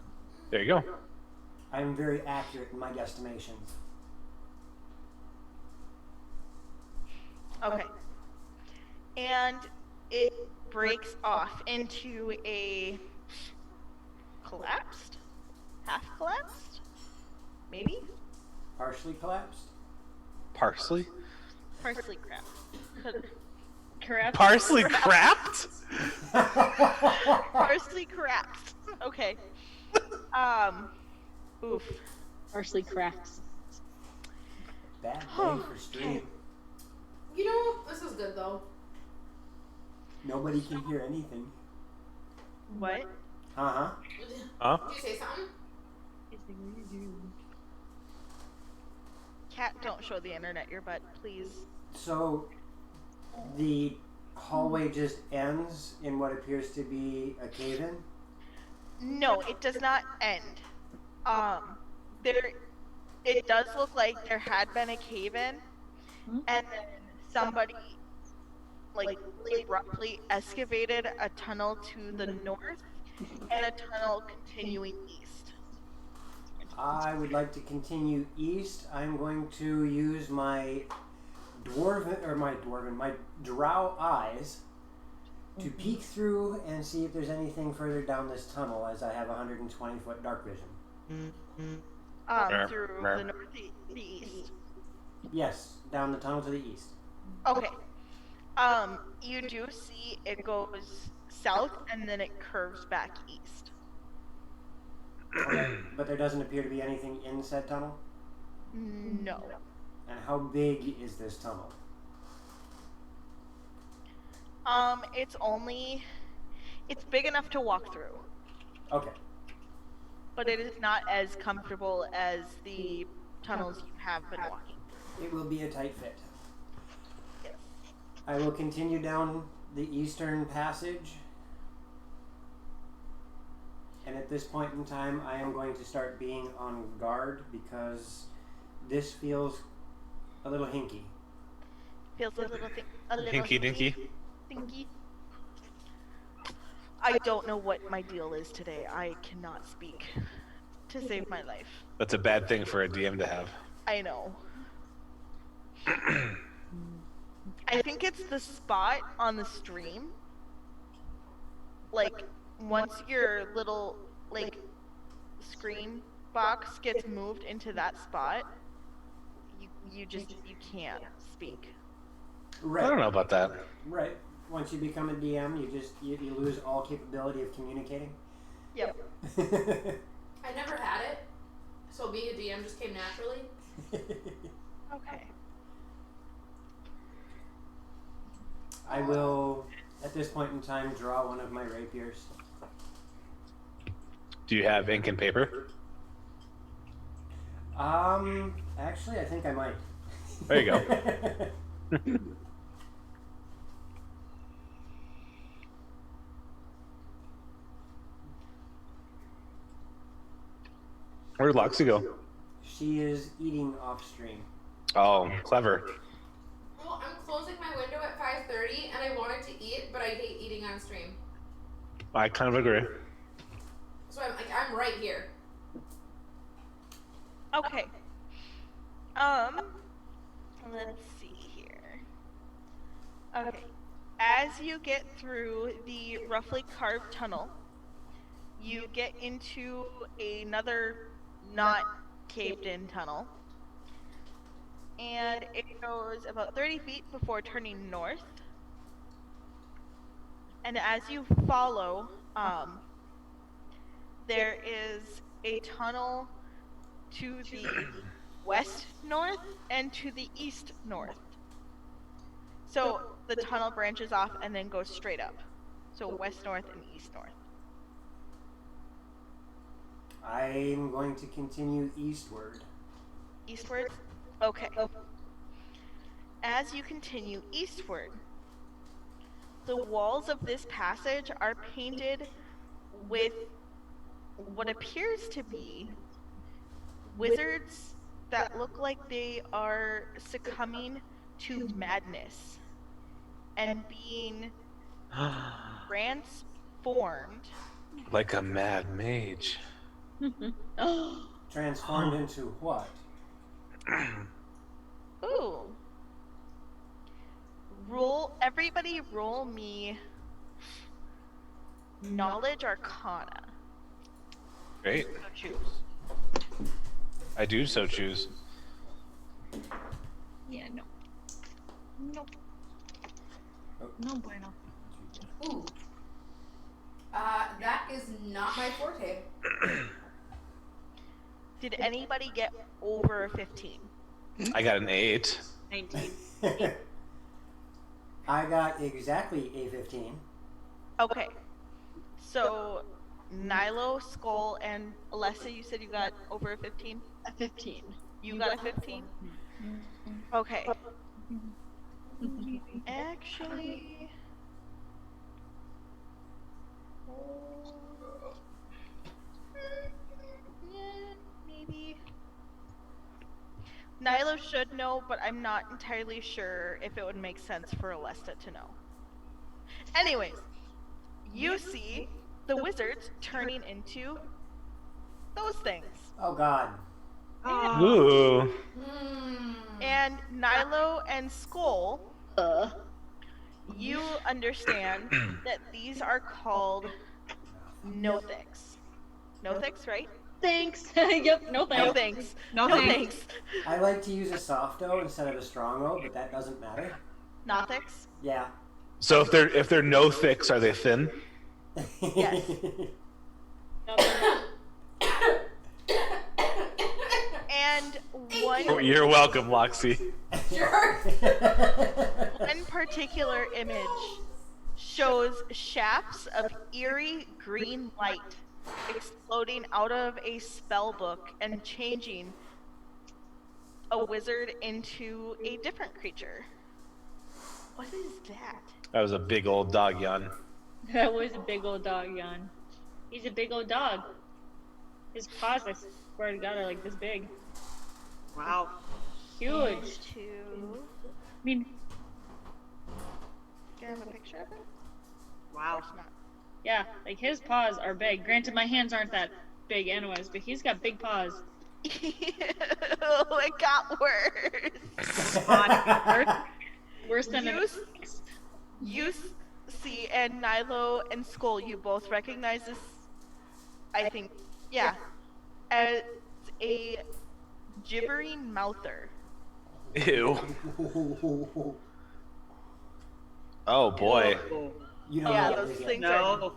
There you go. I'm very accurate in my guesstimations. Okay. And it breaks off into a collapsed? Half collapsed? Maybe? Partially collapsed? Parsley? Parsley crap. Correct. Parsley crapped? Parsley craps. Okay. Oof. Parsley cracks. Bad day for stream. You know, this is good though. Nobody can hear anything. What? Huh? Did you say something? Cat, don't show the internet your butt, please. So, the hallway just ends in what appears to be a cave-in? No, it does not end. It does look like there had been a cave-in, and then somebody, like, really roughly excavated a tunnel to the north, and a tunnel continuing east. I would like to continue east. I'm going to use my my drow eyes to peek through and see if there's anything further down this tunnel, as I have 120-foot dark vision. Through the northeast, the east. Yes, down the tunnel to the east. Okay. You do see it goes south and then it curves back east. Okay, but there doesn't appear to be anything in said tunnel? No. And how big is this tunnel? It's big enough to walk through, Okay. but it is not as comfortable as the tunnels you have been walking. It will be a tight fit. Yes. I will continue down the eastern passage. And at this point in time, I am going to start being on guard because this feels a little hinky. Feels a little Hinky dinky. Thinky. I don't know what my deal is today. I cannot speak to save my life. That's a bad thing for a DM to have. I know. I think it's the spot on the stream. Like, once your little, like, screen box gets moved into that spot, you can't speak. Right. I don't know about that. Right. Once you become a DM, you lose all capability of communicating. Yep. I never had it, so being a DM just came naturally. Okay. I will, at this point in time, draw one of my rapiers. Do you have ink and paper? Actually, I think I might. There you go. Where'd Loxy go? She is eating off stream. Oh, clever. Well, I'm closing my window at 5:30, and I wanted to eat, but I hate eating on stream. I kind of agree. So I'm right here. Okay. Let's see here. Okay. As you get through the roughly carved tunnel, you get into another not caved in tunnel. And it goes about 30 feet before turning north. And as you follow, there is a tunnel to the west north and to the east north. So the tunnel branches off and then goes straight up. So west north and east north. I'm going to continue eastward. Eastward? Okay. As you continue eastward, the walls of this passage are painted with what appears to be wizards that look like they are succumbing to madness and being transformed. Like a mad mage. Oh, Transformed into what? Ooh. Everybody roll me knowledge arcana. Great. So choose. I do so choose. Yeah, no. Nope. No bueno. Ooh. That is not my forte. Did anybody get over 15? I got an 8. 19. I got exactly a 15. Okay. So, Nilo, Skull, and Alessa, you said you got over a 15? a 15. You got a 15? Okay. Actually... yeah, maybe. Nilo should know, but I'm not entirely sure if it would make sense for Alesta to know. Anyways, you see the wizards turning into those things. Oh God. Ooh. And Nilo and Skull, Uh, you understand that these are called Nothics. Nothics, right? thanks. Yep, no No thanks. thanks. No No thanks. thanks. I like to use a soft O instead of a strong O, but that doesn't matter. Nothics? Yeah. So if they're no thicks, are they thin? Yes. And one You're welcome, Loxy. Sure. one particular image shows shafts of eerie green light exploding out of a spell book and changing a wizard into a different creature. What is that? That was a big old dog yawn. That was a big old dog yawn. He's a big old dog. His paws, I swear to God, are like this big. Wow. Huge. To... I mean, Do you have a picture of it? Wow. Of course not. yeah, like his paws are big. Granted, my hands aren't that big anyways, but he's got big paws. It got worse. Worse than You, you see, and Nilo and Skull, you both recognize this, I think, yeah, as a gibbering mouther. Ew. Oh boy. You know Yeah, what those it is. things are No.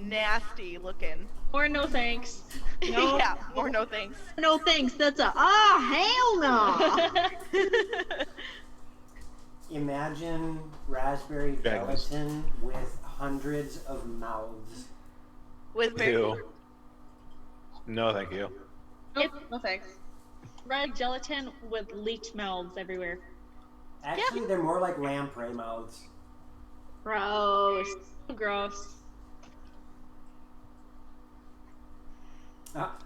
nasty looking. Or no thanks. No. Yeah, more no thanks. No thanks. That's a hell no. Imagine raspberry Dragons. gelatin with hundreds of mouths. With very Ew. No, thank you. It's No thanks. red gelatin with leech mouths everywhere. Actually, they're more like lamprey mouths. Gross. Gross. Ah,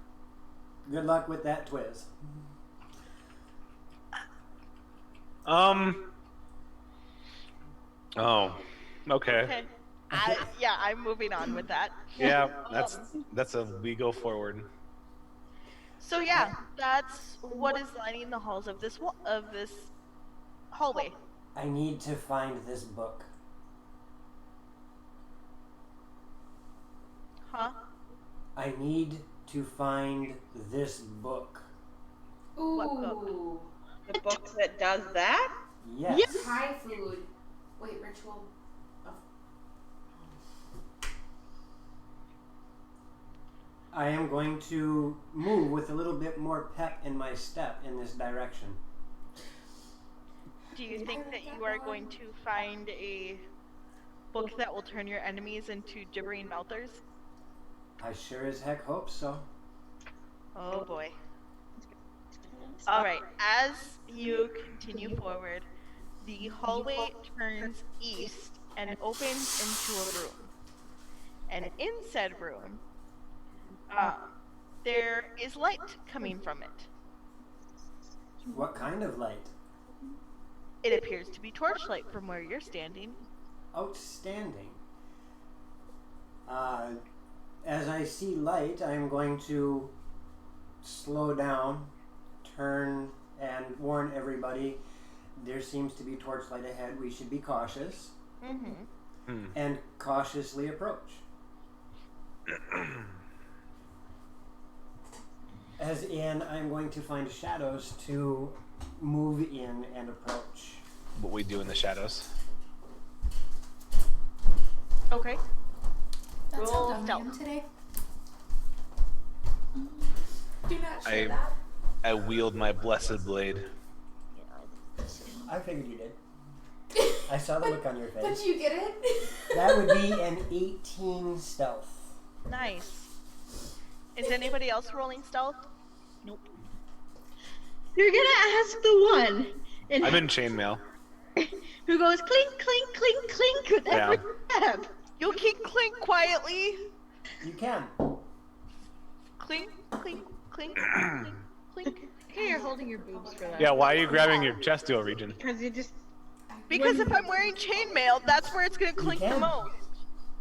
good luck with that Twiz. Oh. Okay. Okay. I'm moving on with that. Yeah, that's a we go forward. So yeah, that's what is lining the halls of this hallway. I need to find this book. Huh? I need to find this book. Ooh. What book? The book that does that? Yes. Thai food. Wait, ritual. Oh. I am going to move with a little bit more pep in my step in this direction. Do you think that you are going to find a book that will turn your enemies into gibbering mouthers? I sure as heck hope so. Oh boy. Alright, as you continue forward, the hallway turns east and opens into a room. And in said room, there is light coming from it. What kind of light? It appears to be torchlight from where you're standing. Outstanding. As I see light, I'm going to slow down, turn, and warn everybody there seems to be torchlight ahead. We should be cautious. And cautiously approach. As in, I'm going to find shadows to move in and approach. What we do in the shadows. Okay. That's Roll how dumb I am stealth. today. Do not share that. I wield my blessed blade. I figured you did. I saw the look on your But face. you get it? That would be an 18 stealth. Nice. Is anybody else rolling stealth? Nope. You're gonna ask the one I'm in chainmail. who goes clink, clink, clink, clink with every step. You can clink quietly. You can. Clink, clink, clink, clink, clink. Okay, you're holding your boobs for that. Yeah, why are you grabbing your chest-deal region? Because you just. Because if I'm wearing chainmail, that's where it's gonna clink the can. most.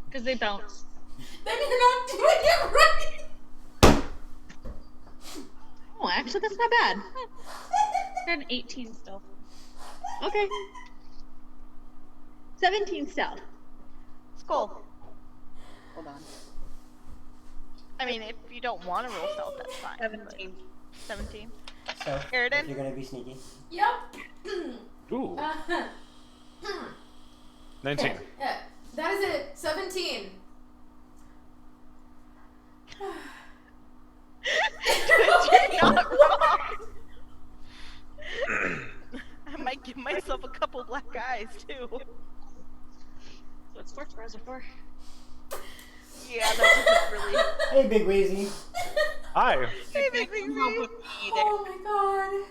Because they bounce. Then you're not doing it right. Oh, actually, that's not bad. Got an 18 still. Okay. 17 stealth. Skull. Hold on. I mean, if you don't want to roll stealth, that's fine. 17. 17. So, Aridin? if you're going to be sneaky. Yep. Ooh, 19. Yeah, that is it. 17. You're not wrong. I might give myself a couple black eyes too. So it's sports bras are for. Yeah, that doesn't really. Hey, Big Wheezy. Hi. Hey, Big Wee Wee. Oh my god.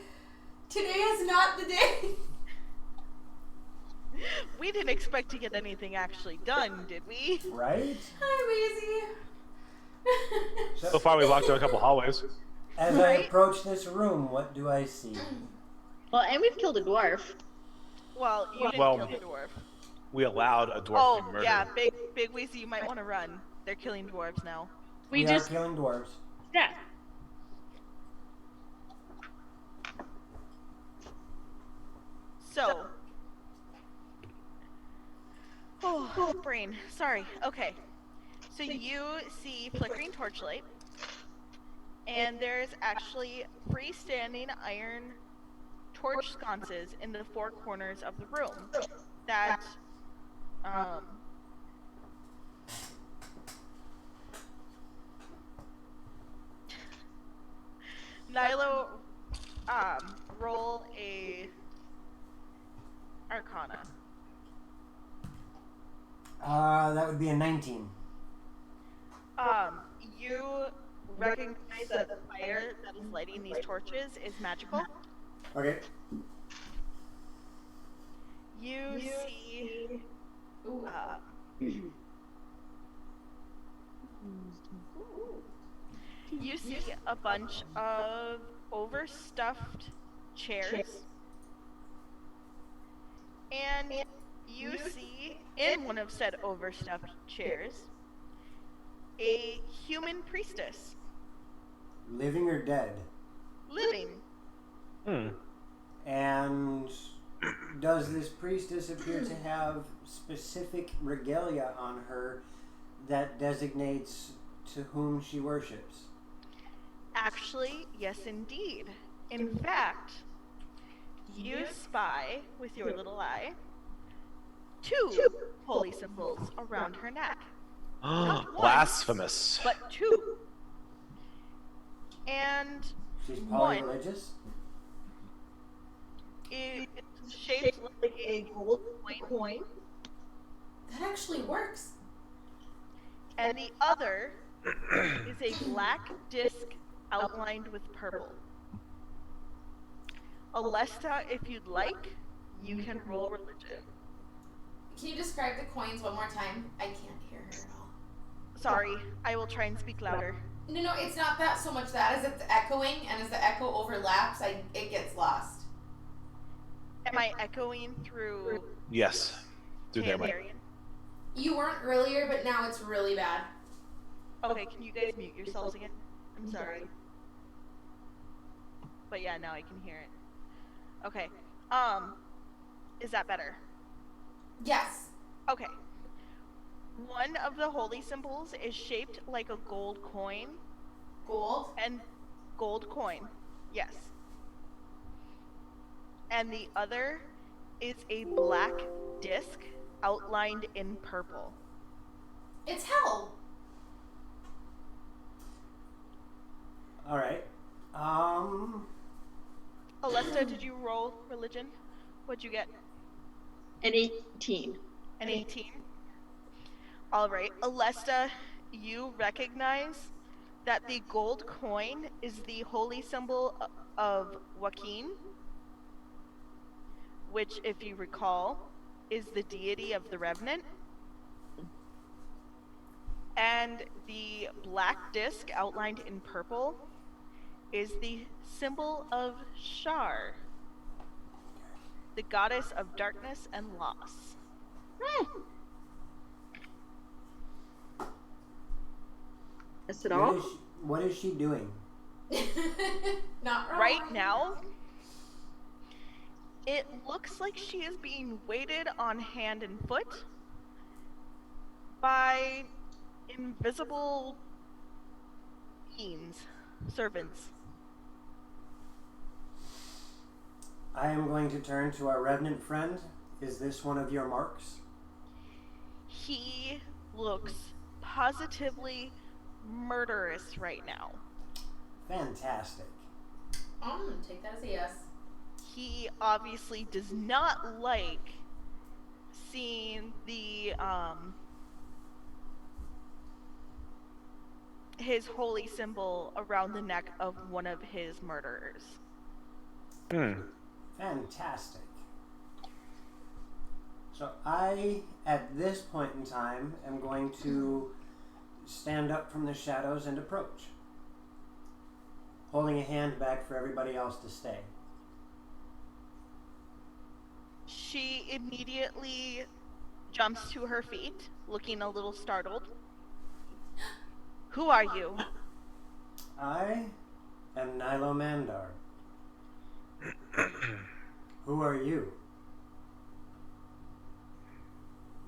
Today is not the day. We didn't expect to get anything actually done, did we? Right? Hi, Wheezy. So far, we've walked through a couple hallways. As I approach this room, what do I see? Well, and we've killed a dwarf. Well, you didn't Well, kill the dwarf. We allowed a dwarf to be Oh, murdered. yeah, Big Weezy, you might want to run. They're killing dwarves now. We are just. killing dwarves. Yeah. So. Oh, brain. Sorry. Okay. So you see flickering torchlight, and there's actually freestanding iron torch sconces in the four corners of the room that Nilo, roll a Arcana. That would be a 19. You recognize that the fire that is lighting these torches is magical. Okay. You see you see a bunch of overstuffed chairs, and you see in one of said overstuffed chairs a human priestess, Living or dead? living. And does this priestess appear to have specific regalia on her that designates to whom she worships? Actually, yes indeed. In fact, you spy with your little eye two holy symbols around her neck. Not one, Blasphemous. but two. And She's one polyreligious? is shaped like a gold coin, That actually works. and the other is a black disc outlined with purple. Alesta, if you'd like, you can roll religion. Can you describe the coins one more time? I can't hear her at all. Sorry, I will try and speak louder. No, it's not that so much that as it's echoing, and as the echo overlaps, it gets lost. Am I echoing through Yes. Through there, Mike. Kandarian? You weren't earlier, but now it's really bad. Okay, can you guys mute yourselves again? I'm sorry. But yeah, now I can hear it. Okay. Is that better? Yes. Okay. One of the holy symbols is shaped like a gold coin. Gold? And gold coin. Yes. And the other is a black disc outlined in purple. It's hell. All right. Alesta, did you roll religion? What'd you get? An 18. An 18? Alright, Alesta, you recognize that the gold coin is the holy symbol of Joaquin, which, if you recall, is the deity of the Revenant. And the black disc outlined in purple is the symbol of Shar, the goddess of darkness and loss. Is it all? What is she doing? Not wrong. Right now, it looks like she is being weighted on hand and foot by invisible beings, servants. I am going to turn to our revenant friend. Is this one of your marks? He looks positively murderous right now. Fantastic. I'm gonna take that as a yes. He obviously does not like seeing the his holy symbol around the neck of one of his murderers. Fantastic. So I, at this point in time, am going to stand up from the shadows and approach, holding a hand back for everybody else to stay. She immediately jumps to her feet, looking a little startled. Who are you? I am Nilo Mandar. Who are you?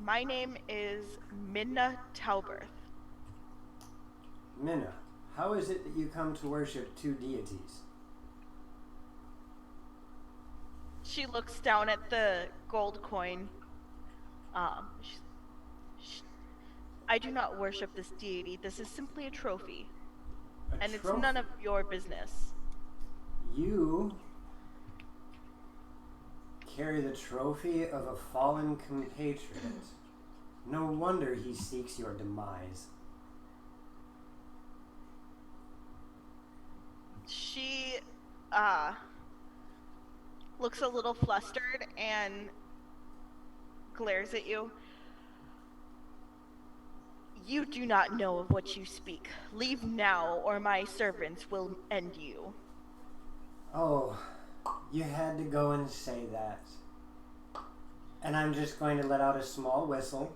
My name is Minna Talberth. Minna, how is it that you come to worship two deities? She looks down at the gold coin. I do not worship this deity. This is simply a trophy. And it's none of your business. You carry the trophy of a fallen compatriot. No wonder he seeks your demise. She looks a little flustered and glares at you. You do not know of what you speak. Leave now, or my servants will end you. Oh, you had to go and say that. And I'm just going to let out a small whistle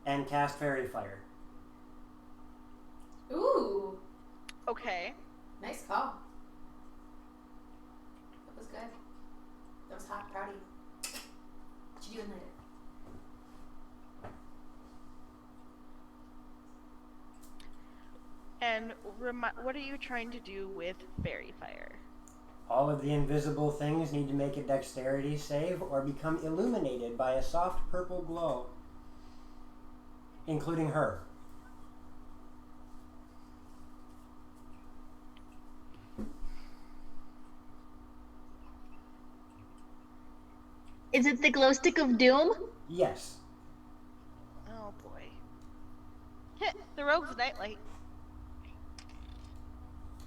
and cast Fairy Fire. Ooh. Okay. Nice call. That was good. That was hot. Proud of you. What you doing later? And what are you trying to do with Fairy Fire? All of the invisible things need to make a dexterity save or become illuminated by a soft purple glow, including her. Is it the glow stick of doom? Yes. Oh boy. Hit the rogue's nightlight.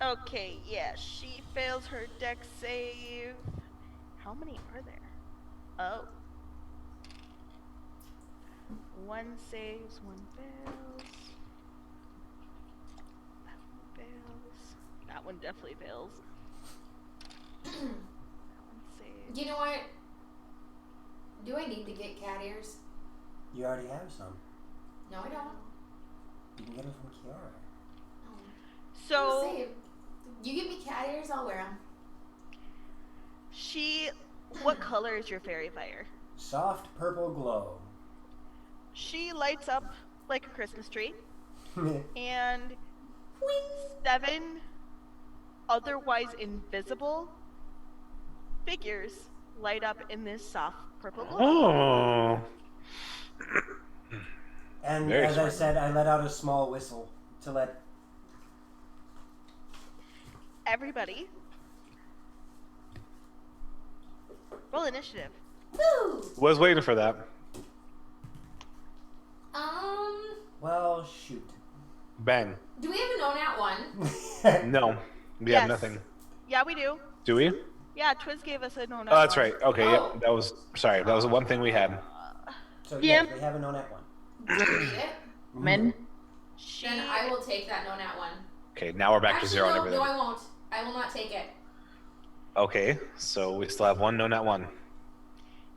Okay, yeah, she fails her dex save. How many are there? Oh. One saves, one fails. That one definitely fails. That one saves. You know what? Do I need to get cat ears? You already have some. No, I don't. You can get them from Kiara. So Say, you give me cat ears, I'll wear them. what color is your fairy fire? Soft purple glow. She lights up like a Christmas tree, and 7 otherwise invisible figures light up in this soft purple glow. Oh. And Very as smart. I said, I let out a small whistle to let. Everybody, roll initiative. Woo! Was waiting for that. Well, shoot. Bang. Do we have a no nat 1? No, we Yes. have nothing. Yeah, we do. Do we? Yeah, Twiz gave us a no. Oh, that's right. Okay, Oh. yep. That was sorry. That was the one thing we had. So Yeah. yes, we have a no net one. Do you need it? Men. Then I will take that no nat 1. Okay, now we're back to Actually, zero and no, everything. no, I won't. I will not take it. Okay, so we still have one, no, not one.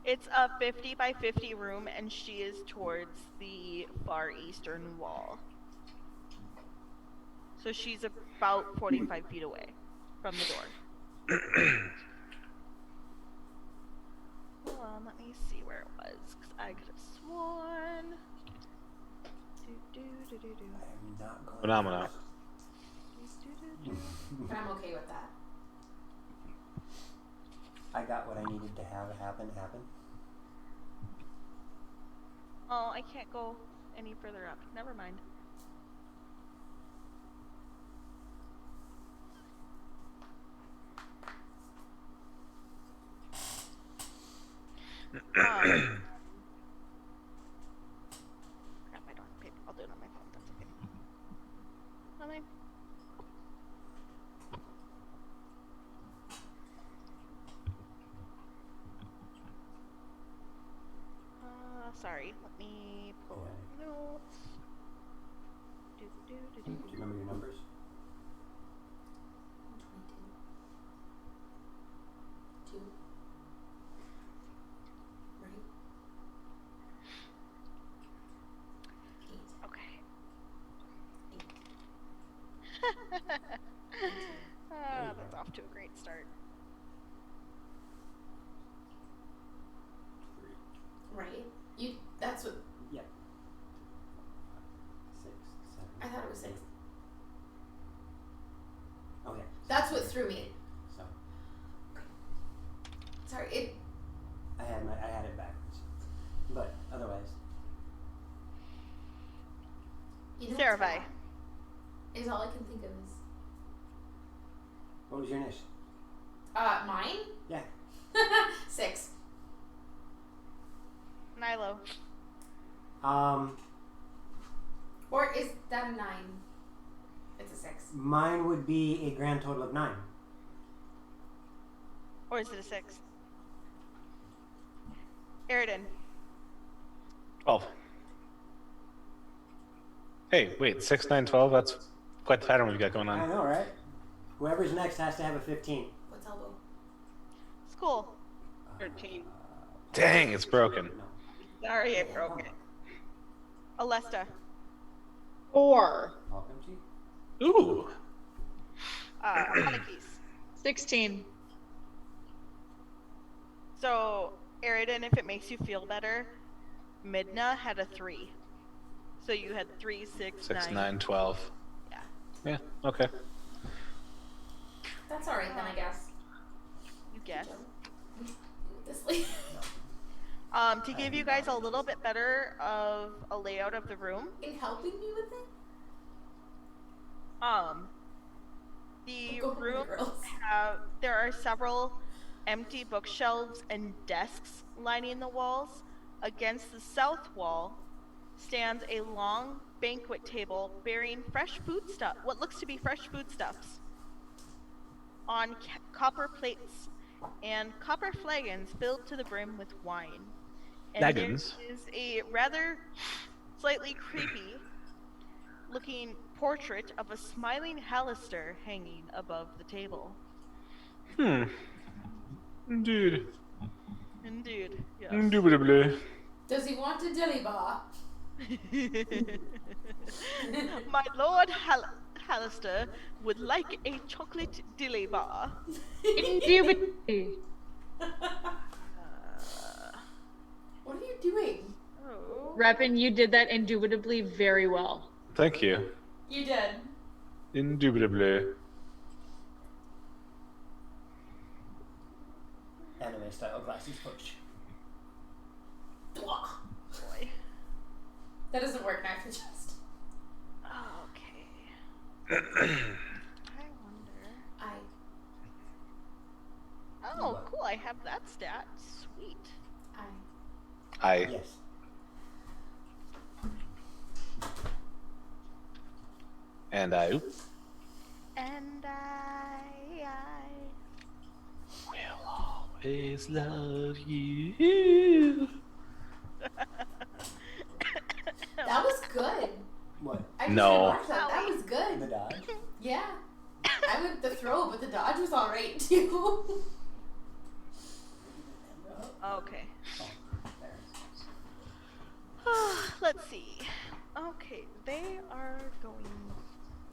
It's a 50 by 50 room, and she is towards the far eastern wall. So she's about 45 feet away from the door. Hold on, let me see where it was, because I could have sworn. I'm not going. Phenomena. But I'm okay with that. I got what I needed to have happen. Oh, I can't go any further up. Never mind. Crap, I don't have paper. I'll do it on my phone. That's okay. Nothing. Sorry. Let me pull up notes. Do you remember your numbers? 22. 2. Right? 8. Okay. 8. That's off to a great start. Right? That's what, Yep. 6, 7. I thought it was 6. Okay. That's what threw me. So Sorry, I had it backwards, but otherwise. you know Sarah what's Vi. bad is all I can think of is, What was your initial? mine? Yeah. 6. Nilo. Or is that a 9? It's a 6. Mine would be a grand total of 9. Or is it a 6? Aridin. 12. Hey, wait, 6, 9, 12? That's quite the pattern we've got going I on. know, right? Whoever's next has to have a 15. What's elbow? School. 13. Dang, it's broken. No. Sorry, I broke it. Alesta. 4. I'll come to you. Ooh. Honeykeys. 16. So, Aridin, if it makes you feel better, Midna had a 3. So you had 3, 6, 6, 9, 12. Yeah. Yeah, okay. That's alright then, I guess. You guess. This lead. To give you guys a little bit better of a layout of the room, In helping me with it? the Go for the room girls. there are several empty bookshelves and desks lining the walls. Against the south wall stands a long banquet table bearing what looks to be fresh foodstuffs on copper plates and copper flagons filled to the brim with wine. And Flagons? there is a rather slightly creepy looking portrait of a smiling Hallister hanging above the table. Indeed. Indeed, yes. Indubitably. Does he want a dilly bar? My Lord Hallister would like a chocolate dilly bar. Indubitably. What are you doing? Oh. Reppin, you did that indubitably very well. Thank you. You did. Indubitably. Anime style glasses push. Dwah. Boy. That doesn't work knife to chest. Okay. I wonder. Oh, cool! I have that stat. Sweet. I. Yes. And I. And I will always love you. That was good. What? I just No. remarked that was The good. dodge? Yeah. I went the throw, but the dodge was alright too. Okay. Oh, Let's see. Okay, they are going.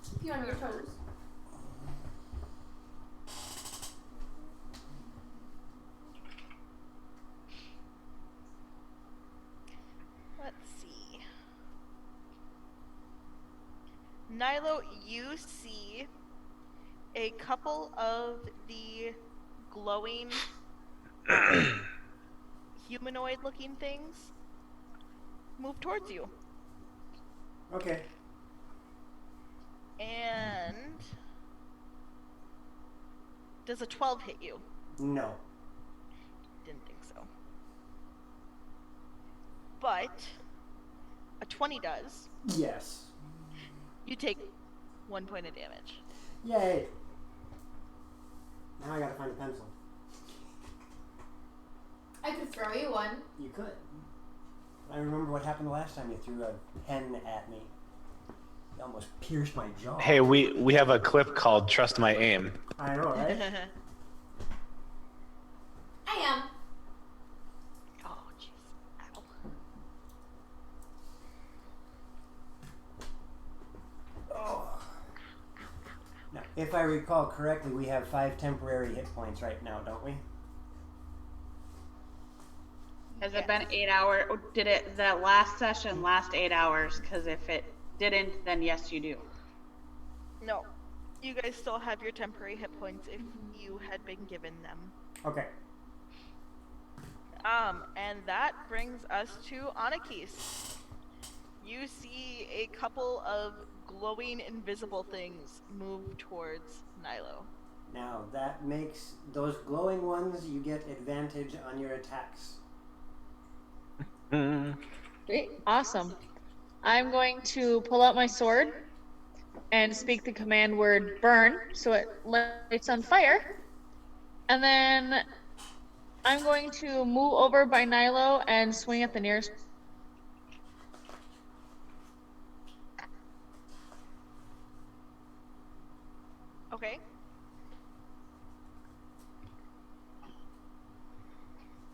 Keep you on your toes. Let's see. Nilo, you see a couple of the glowing humanoid-looking things move towards you. okay. And does a 12 hit you? No. Didn't think so. But a 20 does. Yes. You take 1 point of damage. Yay. Now I gotta find a pencil. I could throw you one. You could. I remember what happened the last time you threw a pen at me. You almost pierced my jaw. Hey, we have a clip called "Trust My Aim." I know, right? I am. Oh, jeez. Ow. Oh. Now, if I recall correctly, we have 5 temporary hit points right now, don't we? Has it been 8 hours? Or did it that last session last 8 hours? Because if it didn't, then yes, you do. No. You guys still have your temporary hit points if you had been given them. Okay. And that brings us to Anakis. You see a couple of glowing invisible things move towards Nilo. Now, that makes those glowing ones, you get advantage on your attacks. Great. Awesome. I'm going to pull out my sword and speak the command word burn so it lights on fire. And then I'm going to move over by Nilo and swing at the nearest. Okay.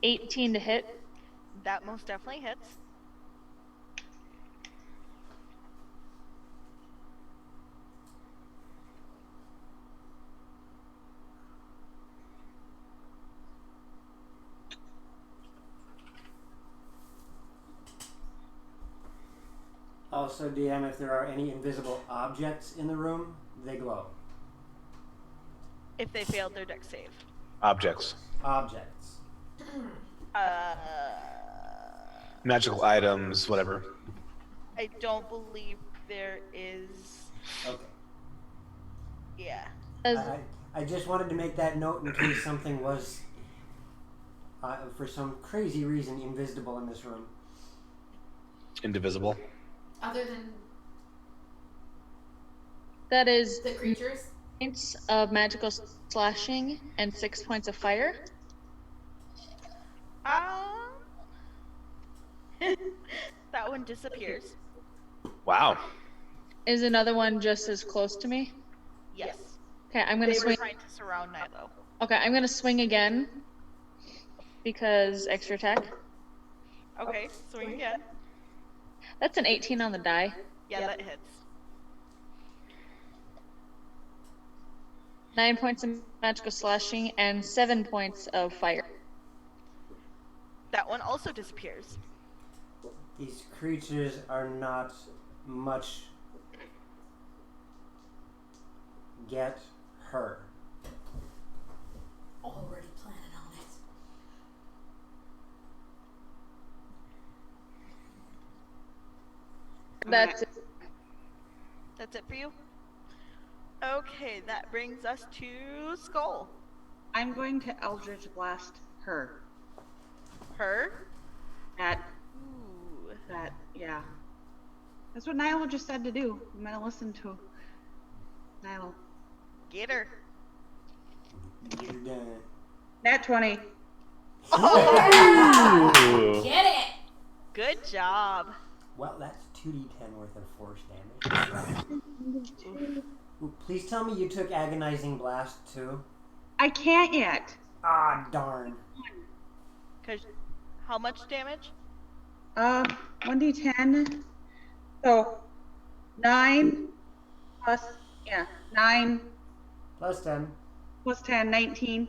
18 to hit. That most definitely hits. Also, DM, if there are any invisible objects in the room, they glow. If they failed their dex save. Objects, Objects. magical items, whatever. I don't believe there is. Okay. Yeah. I just wanted to make that note in case something was, for some crazy reason, invisible in this room. Indivisible. Other than That is the creatures. points of magical slashing and 6 points of fire. That one disappears. Wow. Is another one just as close to me? Yes. Okay, I'm gonna They were swing. trying to surround Nilo. Okay, I'm gonna swing again because extra attack. Okay, swing again. That's an 18 on the die. Yeah, that hits. 9 points of magical slashing and 7 points of fire. That one also disappears. These creatures are not much. Get her. Already planning on it. That's it. That's it for you? Okay, that brings us to Skull. I'm going to Eldritch Blast her. Her? Ooh. Yeah. That's what Niall just said to do. I'm gonna listen to Niall. Get her. You're done. Nat 20. Ooh. Get it! Good job. Well, that's 2d10 worth of force damage. Ooh, please tell me you took agonizing blast too. I can't yet. Ah, darn. Cause how much damage? 1d10. So 9 plus 9 Plus 10. plus 10, 19.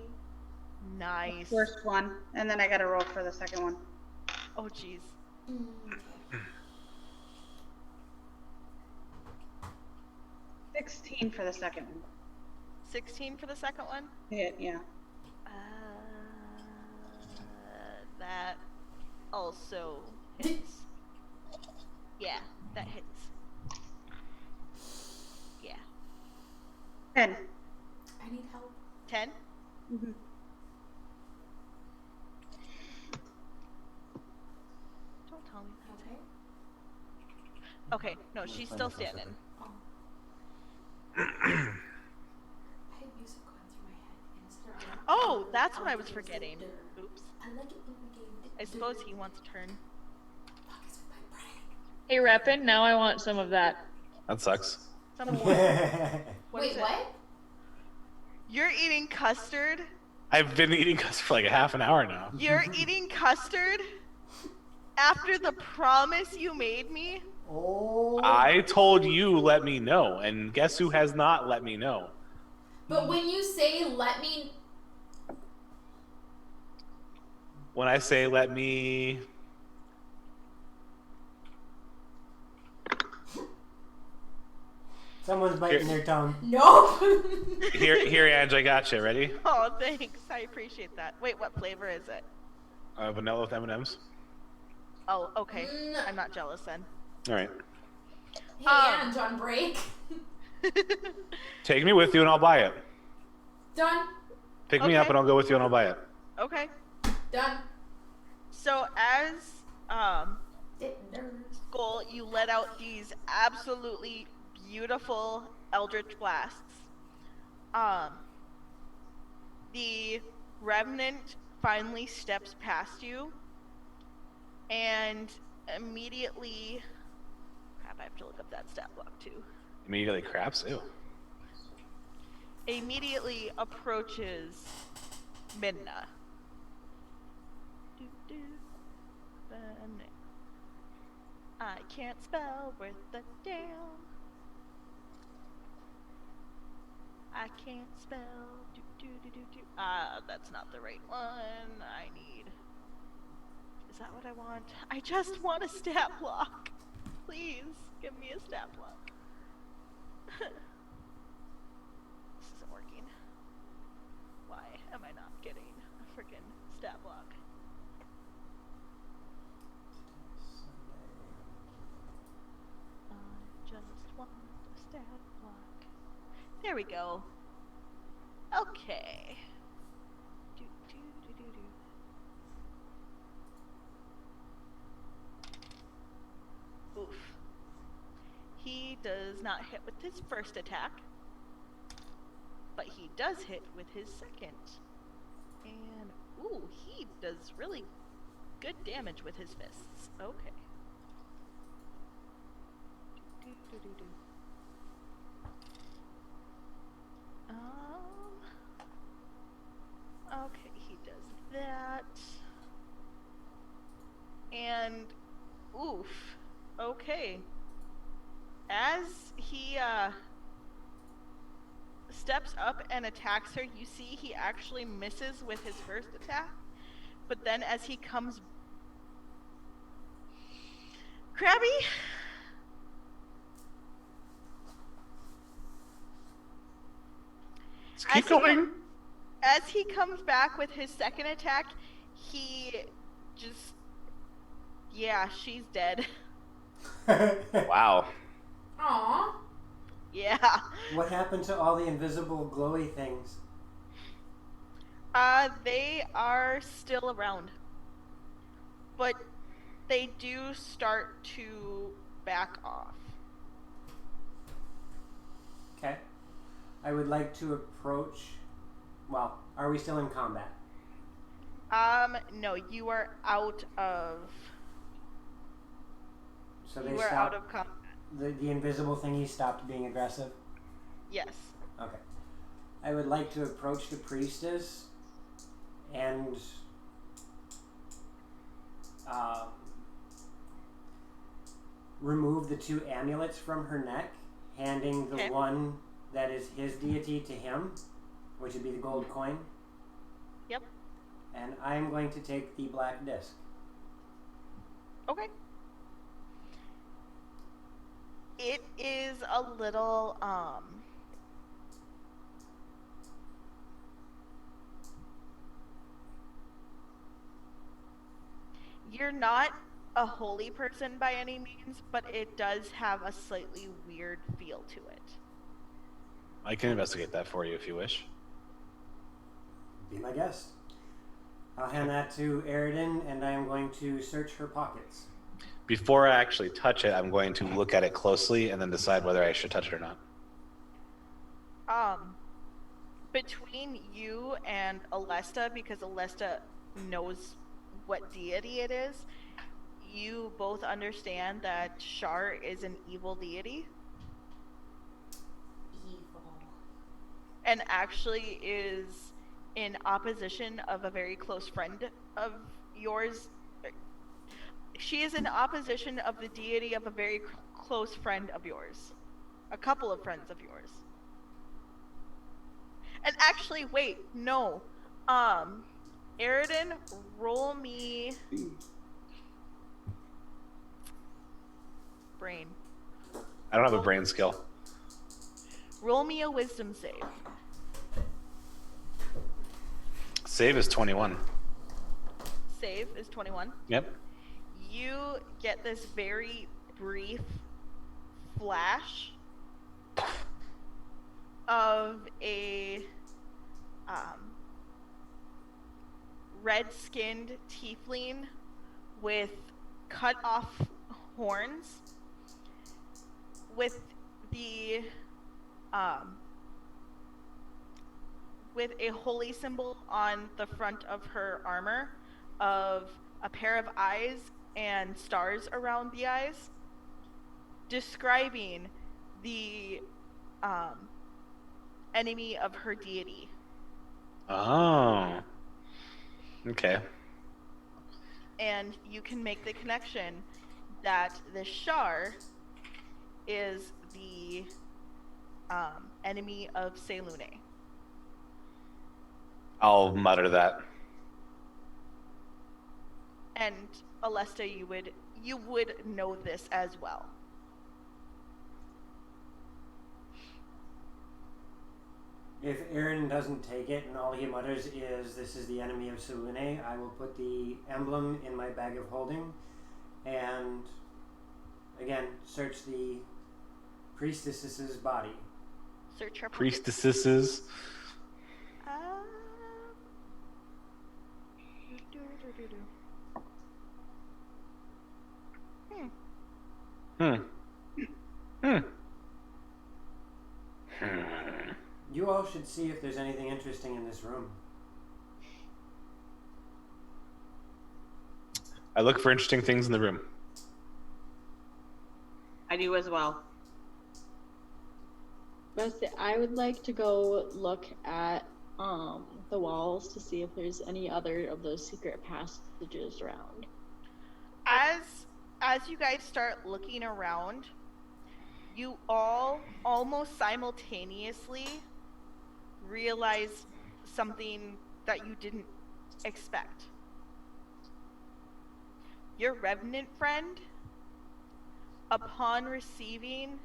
Nice. First one, and then I gotta roll for the second one. Oh jeez. 16 for the second one. 16 for the second one? Hit, yeah. That also hits. Yeah, that hits. Yeah. 10. I need help. 10? Mm-hmm. Don't tell me. Okay. Okay, no, she's still standing. Oh. I have music going through my head. Instead of Oh, that's what I was forgetting. Oops. I like it when we game. I suppose he wants a turn. Focus with my brain. Hey, Reppin, now I want some of that. That sucks. Some more. What Wait, is it? what? You're eating custard? I've been eating custard for like a half an hour now. You're eating custard? After the promise you made me? Oh. I told you let me know, and guess who has not let me know? But when you say let me, When I say let me, Someone's biting their tongue. no. here, Ange, I got you. Ready? Oh, thanks. I appreciate that. Wait, what flavor is it? Vanilla with M&Ms. Oh, okay. Mm. I'm not jealous then. All right. Hey, Ange, on break. Take me with you, and I'll buy it. Done. Pick me Okay. up, and I'll go with you, and I'll buy it. Okay. Done. So as Skull, you let out these absolutely beautiful Eldritch blasts. The Revenant finally steps past you and immediately, crap, I have to look up that stat block too. Immediately craps. Ew. Immediately approaches Midna. I can't spell worth the damn. I can't spell. That's not the right one. I need. Is that what I want? I just want a stat block. Please give me a stat block. This isn't working. Why am I not getting a freaking stat block? I just want a stat block. There we go. Okay. Oof. He does not hit with his first attack, but he does hit with his second. And, ooh, he does really good damage with his fists. Okay. Okay, he does that. And oof. Okay. As he steps up and attacks her, you see he actually misses with his first attack. But then as he comes Krabby, Let's keep going. As he comes back with his second attack, he just yeah, she's dead. Wow. Aww. Yeah. What happened to all the invisible glowy things? They are still around. But they do start to back off. Okay. I would like to approach. Well, are we still in combat? No, you are out of. So they You are stopped. out of combat. The invisible thingy stopped being aggressive? Yes. Okay. I would like to approach the priestess and remove the 2 amulets from her neck, handing the one that is his deity to him, which would be the gold coin. Yep. And I'm going to take the black disc. Okay. It is a little you're not a holy person by any means, but it does have a slightly weird feel to it. I can investigate that for you if you wish. Be my guest. I'll hand that to Eridan, and I am going to search her pockets. Before I actually touch it, I'm going to look at it closely and then decide whether I should touch it or not. Between you and Alesta, because Alesta knows what deity it is, you both understand that Shar is an evil deity. Evil. And actually is in opposition of a very close friend of yours. She is in opposition of the deity of a very close friend of yours. A couple of friends of yours. And actually, wait, no. Eridan, roll me... brain. I don't have a brain skill. Roll me a wisdom save. Save is 21. Save is 21. Yep. You get this very brief flash of a red-skinned tiefling with cut-off horns, with the with a holy symbol on the front of her armor of a pair of eyes and stars around the eyes, describing the enemy of her deity. Oh. Okay. And you can make the connection that the Shar is the enemy of Selune. I'll mutter that. And Alesta, you would know this as well. If Aaron doesn't take it and all he mutters is, "This is the enemy of Selune," I will put the emblem in my bag of holding and, again, search the priestess's body. Search her pocket. Priestesses. You all should see if there's anything interesting in this room. I look for interesting things in the room. I do as well. Bessie, I would like to go look at the walls to see if there's any other of those secret passages around. As you guys start looking around, you all almost simultaneously realize something that you didn't expect. Your revenant friend, upon receiving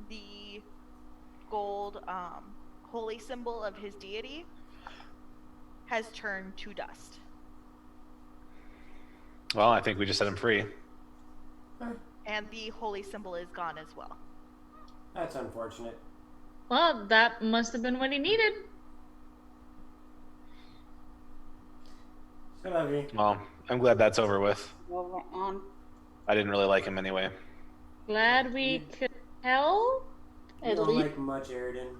the gold holy symbol of his deity, has turned to dust. Well, I think we just set him free. And the holy symbol is gone as well. That's unfortunate. Well, that must have been what he needed. So lovely. Well, I'm glad that's over with. Over on. I didn't really like him anyway. Glad we could help. You At don't least like much, Aridin.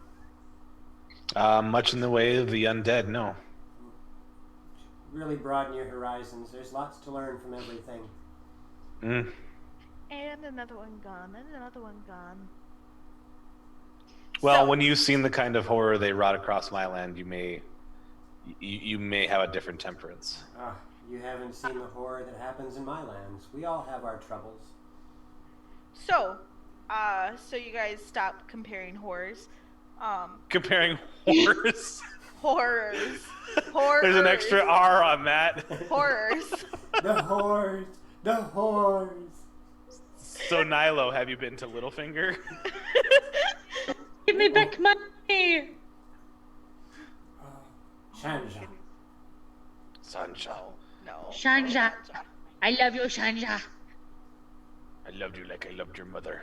Much in the way of the undead, no. Really broaden your horizons. There's lots to learn from everything. Mm. And another one gone, and another one gone. Well, So- when you've seen the kind of horror they wrought across my land, you may have a different temperance. Ah, you haven't seen the horror that happens in my lands. We all have our troubles. So you guys stop comparing horrors. Comparing horrors. Horrors. Horrors. There's an extra R on that. Horrors. The whores! The whores! So Nilo, have you been to Littlefinger? Give me back my money. Shanja. Sancho, No. Shanja. I love you, Shanja. I loved you like I loved your mother.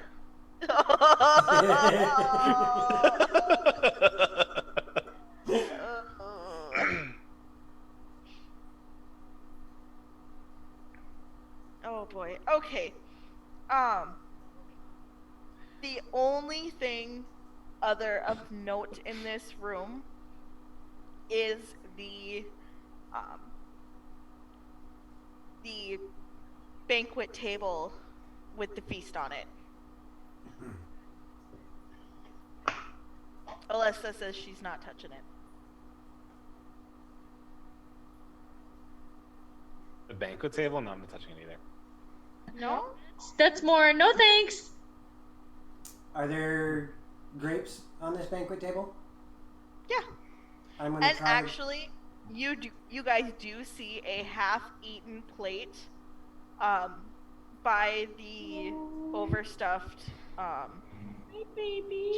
Oh boy. Okay. The only thing other of note in this room is the banquet table with the feast on it. Alyssa says she's not touching it. The banquet table? No, I'm not touching it either. No? That's more. No thanks. Are there grapes on this banquet table? Yeah. I'm gonna And try. actually, you guys do see a half-eaten plate by the overstuffed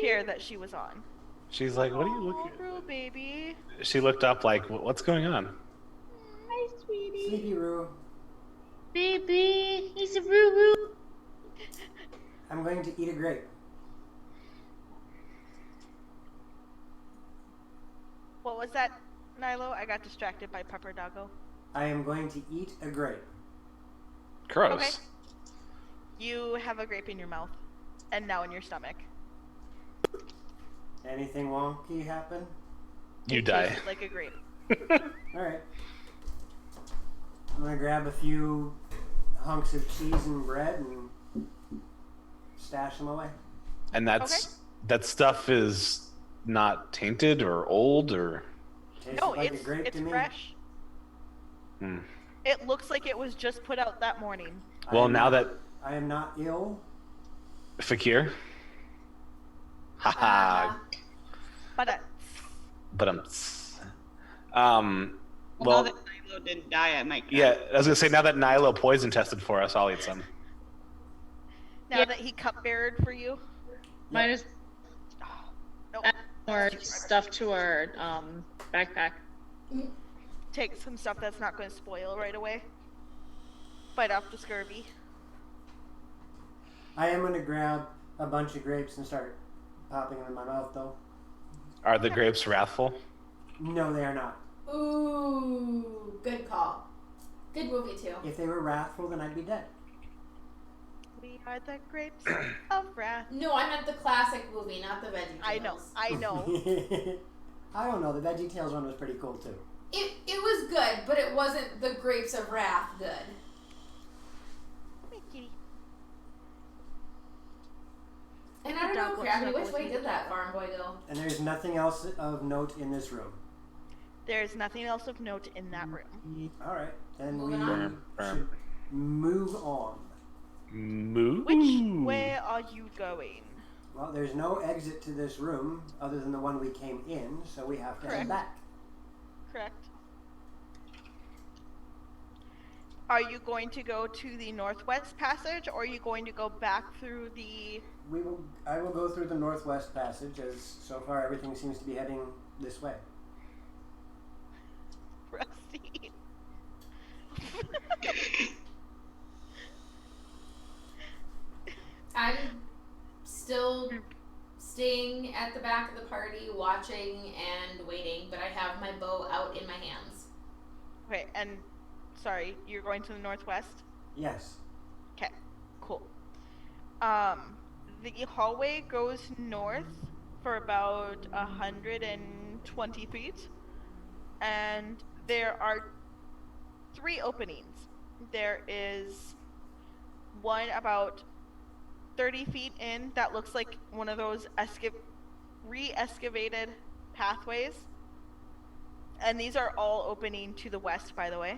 chair that she was on. She's like, what are you Oh, looking Rue, baby. She looked up like, what's going on? Hi, sweetie. Sleepy Roo. Baby, he's a roo-roo. I'm going to eat a grape. What was that, Nilo? I got distracted by Pepper Doggo. I am going to eat a grape. Gross. Okay. You have a grape in your mouth, and now in your stomach. Anything wonky happen? You It die. tasted like a grape. Alright. I'm gonna grab a few hunks of cheese and bread and stash them away. And that stuff is not tainted or old or... Tastes No, like a grape it's to me. fresh. Hmm. It looks like it was just put out that morning. Well, now that... I am not ill. Fakir? Haha. But But Well, well, now that Nilo didn't die, I might. yeah, I was gonna say, now that Nilo poison tested for us, I'll eat some. now that he cupbeared for you, Might as nope. add more stuff to our backpack. Take some stuff that's not going to spoil right away. Fight off the scurvy. I am gonna grab a bunch of grapes and start popping them in my mouth, though. Are the grapes wrathful? No, they are not. Ooh, good call. Good movie too. If they were wrathful, then I'd be dead. We are the grapes of wrath. No, I meant the classic movie, not the Veggie I know, Tales. I know. I don't know. The VeggieTales one was pretty cool too. It was good, but it wasn't the Grapes of Wrath good. Come here, kitty. And I don't dog know, wants Krabby, snuggle which with way you. did that farm boy go? And there's nothing else of note in this room. There's nothing else of note in that room. All right, then Moving we on. should move on. Move. Which way are you going? Well, there's no exit to this room other than the one we came in, so we have to head Correct. back. Correct. Are you going to go to the northwest passage, or are you going to go back through the... I will go through the northwest passage, as so far everything seems to be heading this way. Rusty? I'm still staying at the back of the party, watching and waiting, but I have my bow out in my hands. Okay, and sorry, you're going to the northwest? Yes. Okay, cool. The hallway goes north for about 120 feet, and there are 3 openings. There is one about 30 feet in that looks like one of those re-excavated pathways, and these are all opening to the west, by the way.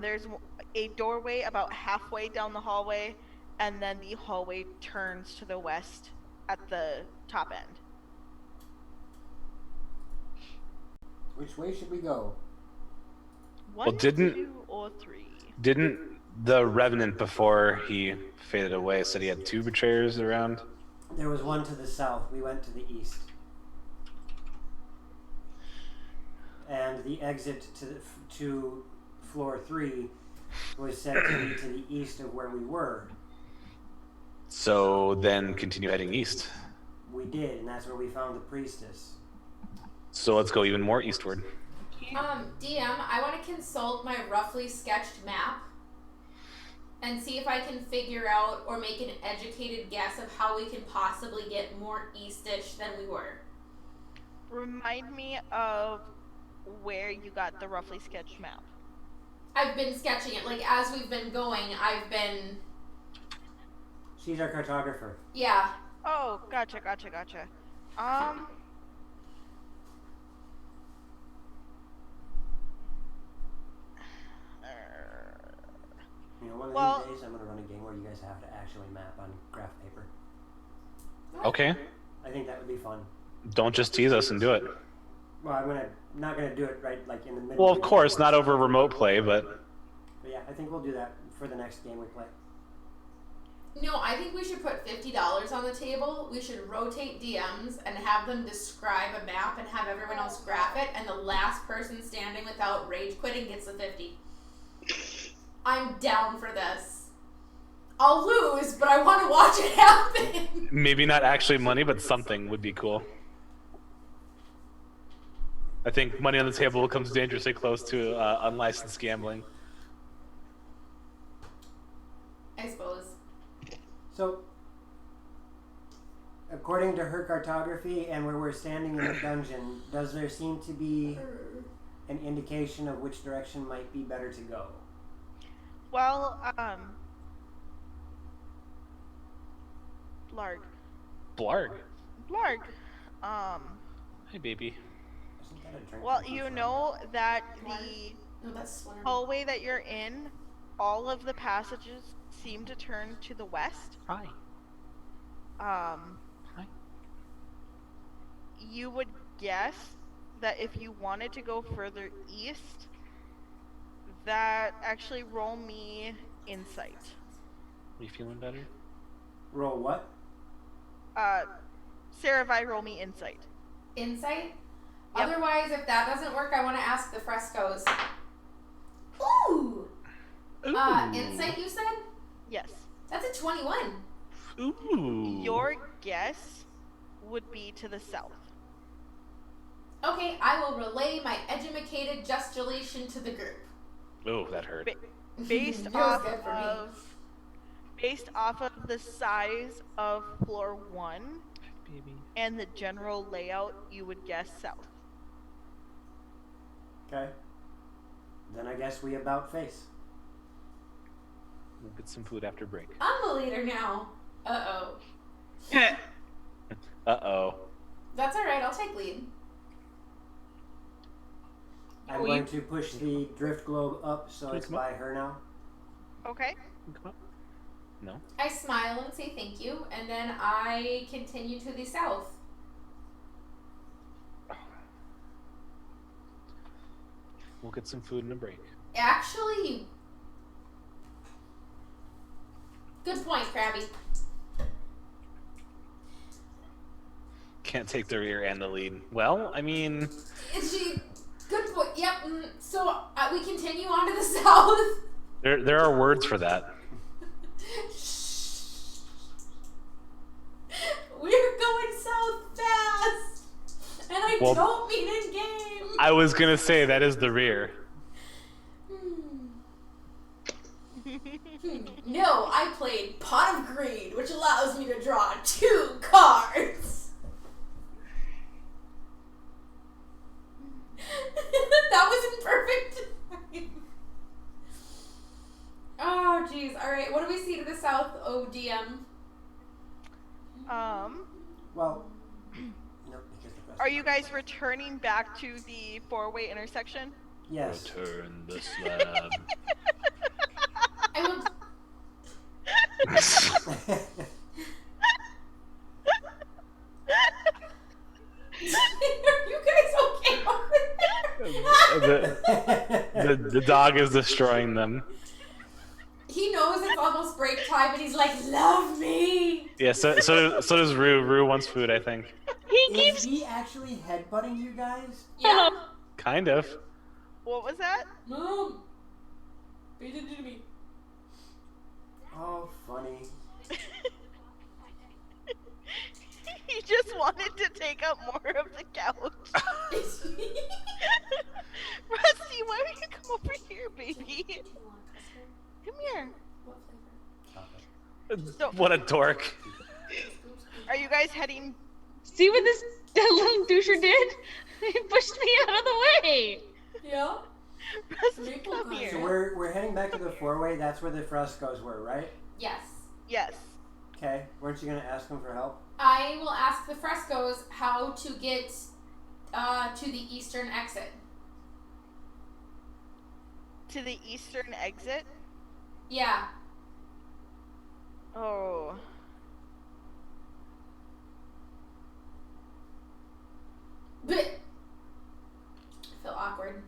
There's a doorway about halfway down the hallway, and then the hallway turns to the west at the top end. Which way should we go? One, didn't- 2, or 3. Didn't the Revenant, before he faded away, said he had 2 betrayers around? There was one to the south. We went to the east. And the exit to floor 3 was said to be to the east of where we were. So then continue heading east. We did, and that's where we found the priestess. So let's go even more eastward. DM, I want to consult my roughly sketched map and see if I can figure out or make an educated guess of how we can possibly get more eastish than we were. Remind me of where you got the roughly sketched map. I've been sketching it, like, as we've been going, I've been... She's our cartographer. Yeah. Oh, gotcha. You know, one of Well- these days I'm going to run a game where you guys have to actually map on graph paper. Okay. I think that would be fun. Don't just tease us and do it. Well, not gonna do it right like in the middle. Well, of course, not over remote play, but But yeah, I think we'll do that for the next game we play. No, I think we should put $50 on the table. We should rotate DMs and have them describe a map and have everyone else graph it, and the last person standing without rage quitting gets the 50. I'm down for this. I'll lose, but I want to watch it happen. maybe not actually money, but something would be cool. I think money on the table comes dangerously close to unlicensed gambling. I suppose. So, according to her cartography and where we're standing in the dungeon, does there seem to be an indication of which direction might be better to go? Well, Blarg. Blarg. Hey, baby. Isn't that a drink Well, from you Fun? know that the No, that's Slurm. hallway that you're in, all of the passages seem to turn to the west. Hi. Hi. You would guess that if you wanted to go further east, that actually roll me insight. Are you feeling better? Roll what? Saravi, roll me insight. Insight? Yep. Otherwise, if that doesn't work, I want to ask the frescoes. Ooh! Insight, you said? Yes. That's a 21. Ooh. Your guess would be to the south. Okay, I will relay my edumacated gesticulation to the group. Oh, that hurt. Based Feels off good for me. based off of the size of floor 1 Baby. and the general layout, you would guess south. Okay. Then I guess we about face. We'll get some food after break. I'm the leader now. Uh-oh. Uh-oh. That's alright, I'll take lead. I'm going to push the drift globe up so it's by her now. Okay. Come on. No. I smile and say thank you, and then I continue to the south. We'll get some food and a break. Actually, good point, Krabby. Can't take the rear and the lead. Well, I mean... Good point. Yep. So we continue on to the south. There are words for that. We're going south fast, and I don't mean in game. I was gonna say that is the rear. No, I played Pot of Greed, which allows me to draw 2 cards. That was in perfect time. Oh, jeez. All right, what do we see to the south, ODM? Well, no, because the rest Are you guys returning back to the 4-way intersection? Yes. Return the slab. I will... Are you guys okay over there? The dog is destroying them. He knows it's almost break time, and he's like, "Love me." Yeah, so does Rue. Rue wants food, I think. Is he actually headbutting you guys? Yeah. Kind of. What was that? Mom, beat it to me. Oh, funny. He just wanted to take up more of the couch. Rusty, why don't you come over here, baby? Come here. So, What a dork. are you guys heading? See what this little doucher did? He pushed me out of the way. Yeah. Rusty, come So here. So we're heading back to the 4-way. That's where the frescoes were, right? Yes. Yes. Okay. Weren't you gonna ask them for help? I will ask the frescoes how to get to the eastern exit. To the eastern exit? Yeah. Oh. But I feel awkward.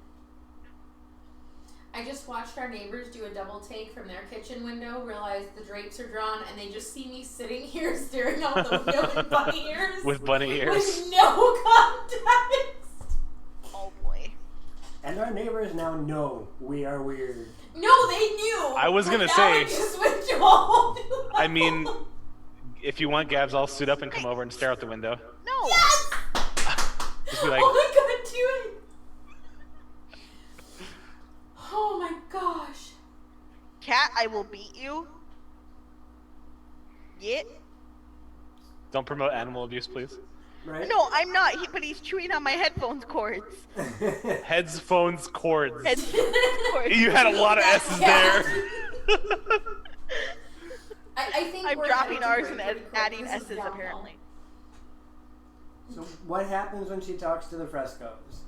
I just watched our neighbors do a double take from their kitchen window, realized the drapes are drawn, and they just see me sitting here staring out the window with bunny ears. With bunny ears. With no context. Oh boy. And our neighbors now know we are weird. No, they knew. I was gonna but now say- it just went to a whole new level. I mean, if you want, Gabs, I'll suit up and come over and stare out the window. No. Yes! Just be like, Oh my god, do it! Oh my gosh. Cat, I will beat you. Yeah. don't promote animal abuse, please. Right? No, I'm not. But he's chewing on my headphones cords. Heads, phones, cords. Cords. You had a lot of S's there. I think I'm we're dropping headed to ours and break pretty quick. adding This is S's downhill. apparently. So what happens when she talks to the frescoes?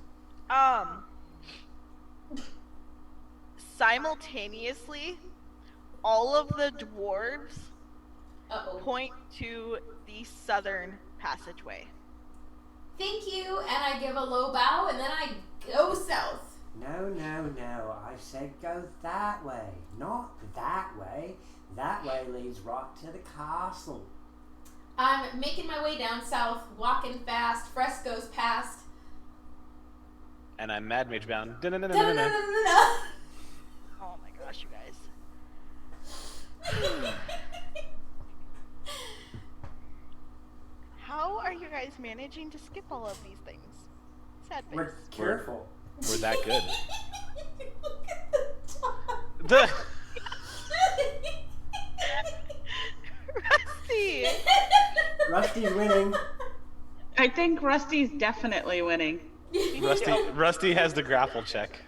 Simultaneously, all of the dwarves Uh-oh. point to the southern passageway. Thank you, and I give a low bow, and then I go south. No, no, no. I said go that way, not that way. That way leads right to the castle. I'm making my way down south, walking fast, frescoes past. And I'm Mad Mage bound. Da-na-na-na-na-na. Da-da-da-da-da-da. Oh my gosh, you guys. How are you guys managing to skip all of these things? Sad face. We're careful. We're that good. Look at the top. The- Rusty! Rusty's winning. I think Rusty's definitely winning. Rusty has the grapple check.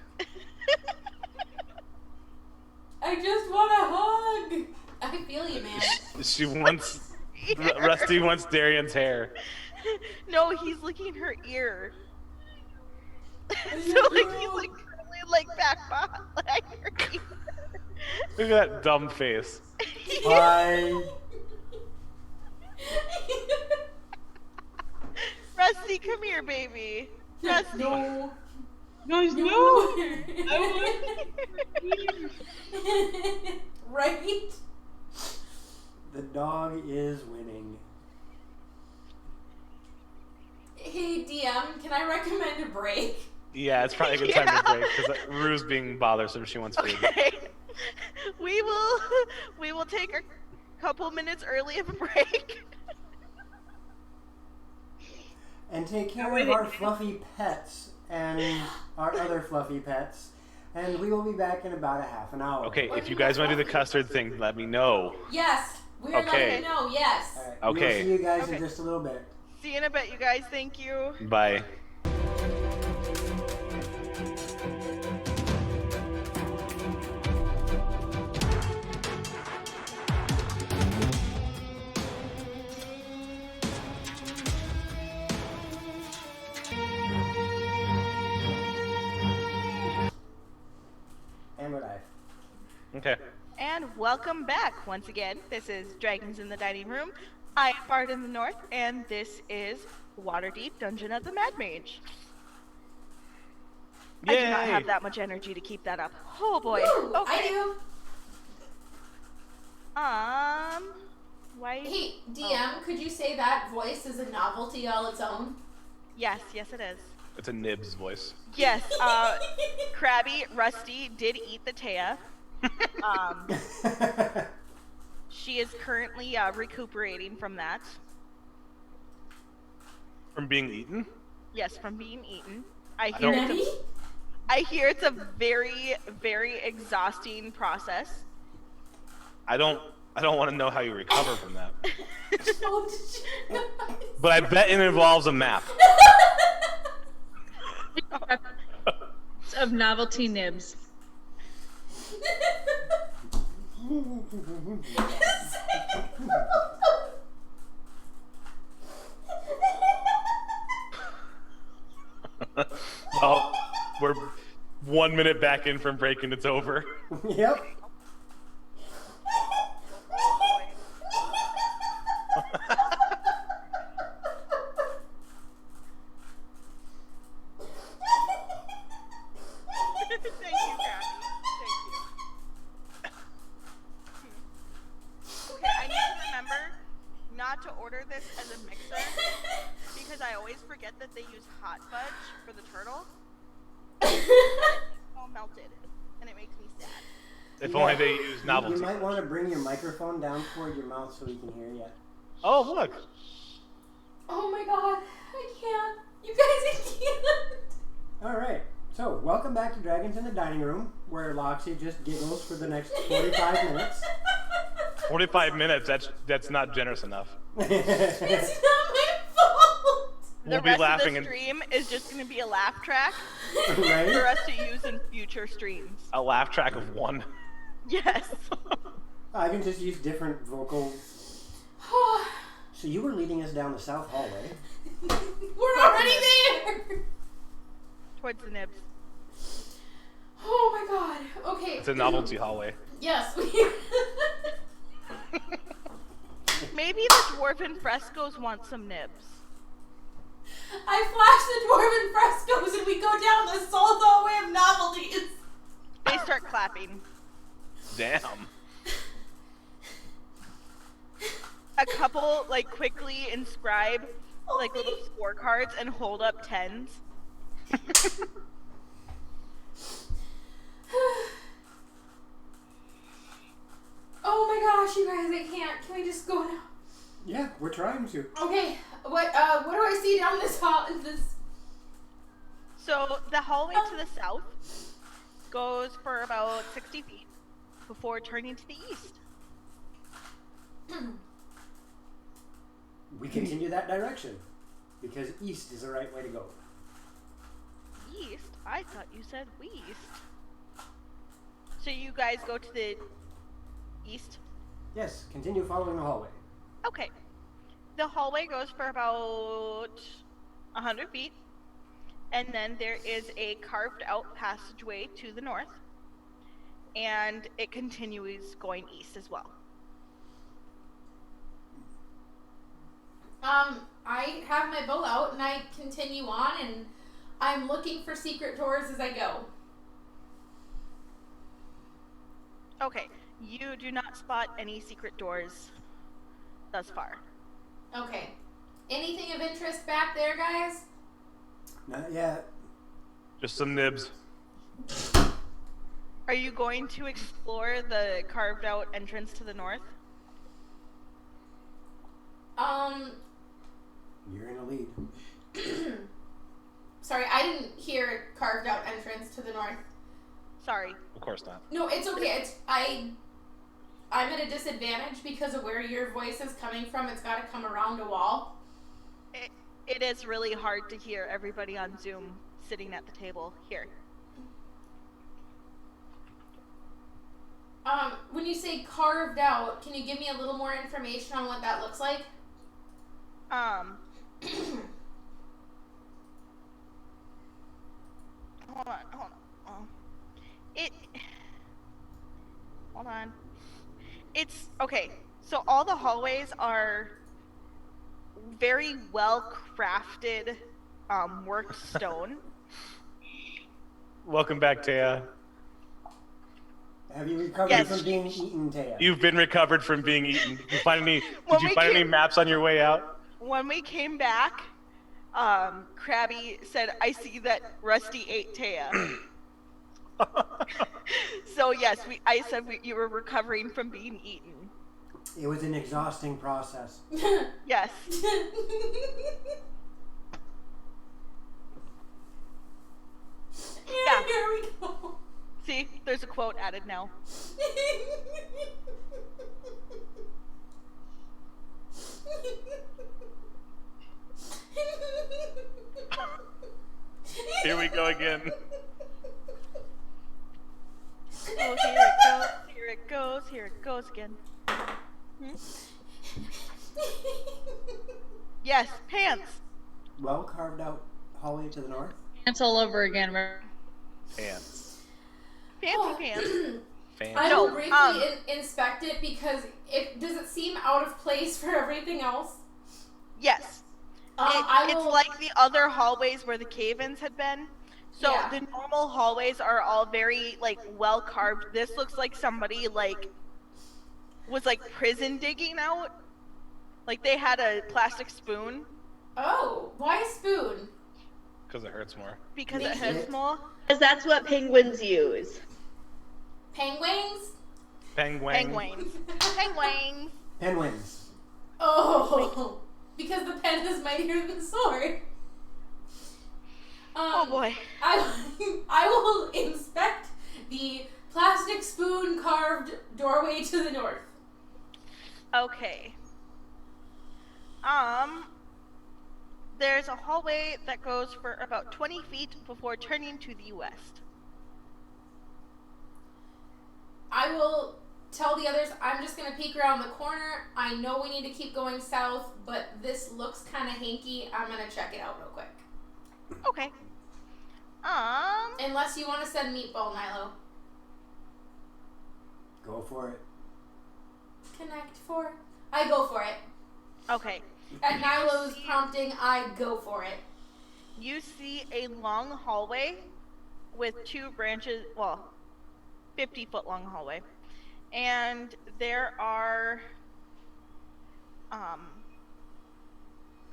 I just want a hug. I feel you, man. She wants Rusty wants Darian's hair. No, he's licking her ear. So like he's like curling like back behind like her ear. Look at that dumb face. Bye. Rusty, come here, baby. Rusty. No. Guys, no! I Right? The dog is winning. Hey DM, can I recommend a break? Yeah, it's probably a good time to break because Rue's being bothersome. She wants food. Okay. We will take a couple minutes early of a break. And take care of our fluffy pets and our other fluffy pets. And we will be back in about a half an hour. Okay, if you guys want to do the custard thing, let me know. Yes, we're Okay. letting you know, yes. All right. Okay. We'll see you guys Okay. in just a little bit. See you in a bit, you guys. Thank you. Bye. And we're live. Okay. And welcome back once again. This is Dragons in the Dining Room. I am BardintheNorth, and this is Waterdeep Dungeon of the Mad Mage. I do not Yay. have that much energy to keep that up. Oh boy. Woo, Okay. I do. Why? Hey, DM, could you say that voice is a novelty all its own? Yes, it is. It's a Nibs voice. Yes, Krabby, Rusty did eat the Taya. She is currently recuperating from that. From being eaten? Yes, from being eaten. I hear it's a very, very exhausting process. I don't want to know how you recover from that. Oh, did you But I bet it involves a map. Of novelty nibs. Oh, we're 1 minute back in from break and it's over. Yep. Thank you, Krabby. Thank you. Okay, I need to remember not to order this as a mixer because I always forget that they use hot fudge for the turtle. It's all melted, and it makes me sad. If only they use novelty. You might want to bring your microphone down toward your mouth so we can hear you. Oh, look. Oh my god, I can't. You guys, I can't. All right. So, welcome back to Dragons in the Dining Room, where Loxy just giggles for the next 45 minutes. 45 minutes, that's not generous enough. It's not my fault. We'll The be rest laughing of the stream is just going to be a laugh track for Right? us to use in future streams. a laugh track of one. Yes. I can just use different vocal. So you were leading us down the south hallway. We're already there. Towards the nibs. Oh my god. Okay. It's a novelty hallway. Yes. Maybe the dwarven frescoes want some nibs. I flash the dwarven frescoes and we go down the sole hallway of novelties. They start clapping. Damn. A couple like quickly inscribe like little scorecards and hold up 10s. Oh my gosh, you guys, I can't. Can we just go now? Yeah, we're trying to. Okay. What do I see down this hall? So the hallway to the south goes for about 60 feet before turning to the east. We continue that direction because east is the right way to go. East? I thought you said west. So you guys go to the east? Yes, continue following the hallway. Okay. The hallway goes for about 100 feet, and then there is a carved out passageway to the north, and it continues going east as well. I have my bow out and I continue on, and I'm looking for secret doors as I go. Okay, you do not spot any secret doors thus far. Okay. Anything of interest back there, guys? Not yet. Just some nibs. Are you going to explore the carved out entrance to the north? You're in a lead. Sorry, I didn't hear carved out entrance to the north. Sorry. Of course not. No, it's okay. I'm at a disadvantage because of where your voice is coming from. It's got to come around a wall. It is really hard to hear everybody on Zoom sitting at the table here. When you say carved out, can you give me a little more information on what that looks like? Hold on. Hold on. It's okay. So all the hallways are very well crafted, worked stone. Welcome back, Taya. Have you recovered Yes. from being eaten, Taya? You've been recovered from being eaten. Did you find any? When Did you we find any came- maps on your way out? When we came back, Krabby said, "I see that Rusty ate Taya." So yes, I said you were recovering from being eaten. It was an exhausting process. Yes. Yeah. Here we go. See, there's a quote added now. Here we go again. Oh, here it goes, here it goes, here it goes again. Yes, pants. Well carved out hallway to the north. It's all over again. Pants. Fancy pants. Fancy. I No, will briefly inspect it because does it seem out of place for everything else? Yes. It's like the other hallways where the cave-ins had been. So Yeah. the normal hallways are all very well carved. This looks like somebody was prison digging out. Like they had a plastic spoon Oh, why a spoon? Because it hurts more. because Thank it hurts you. more. Because that's what penguins use. Penguins? Penguin. Penguins. Penguins. Penguins. Oh, because the pen is mightier than the sword. Oh boy. I will inspect the plastic spoon carved doorway to the north. Okay. There's a hallway that goes for about 20 feet before turning to the west. I will tell the others I'm just gonna peek around the corner. I know we need to keep going south, but this looks kind of hanky. I'm gonna check it out real quick. Okay. Unless you want to send Meatball, Nilo. Go for it. Connect for. I go for it. Okay. At Nilo's prompting, I go for it. You see a long hallway with two branches, 50-foot long hallway. And there are,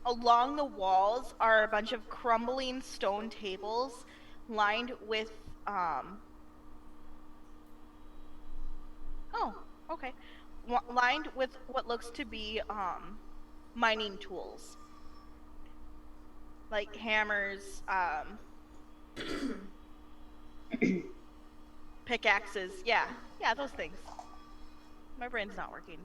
along the walls are a bunch of crumbling stone tables lined with, lined with what looks to be, mining tools. Like hammers, pickaxes, yeah, those things. My brain's not working.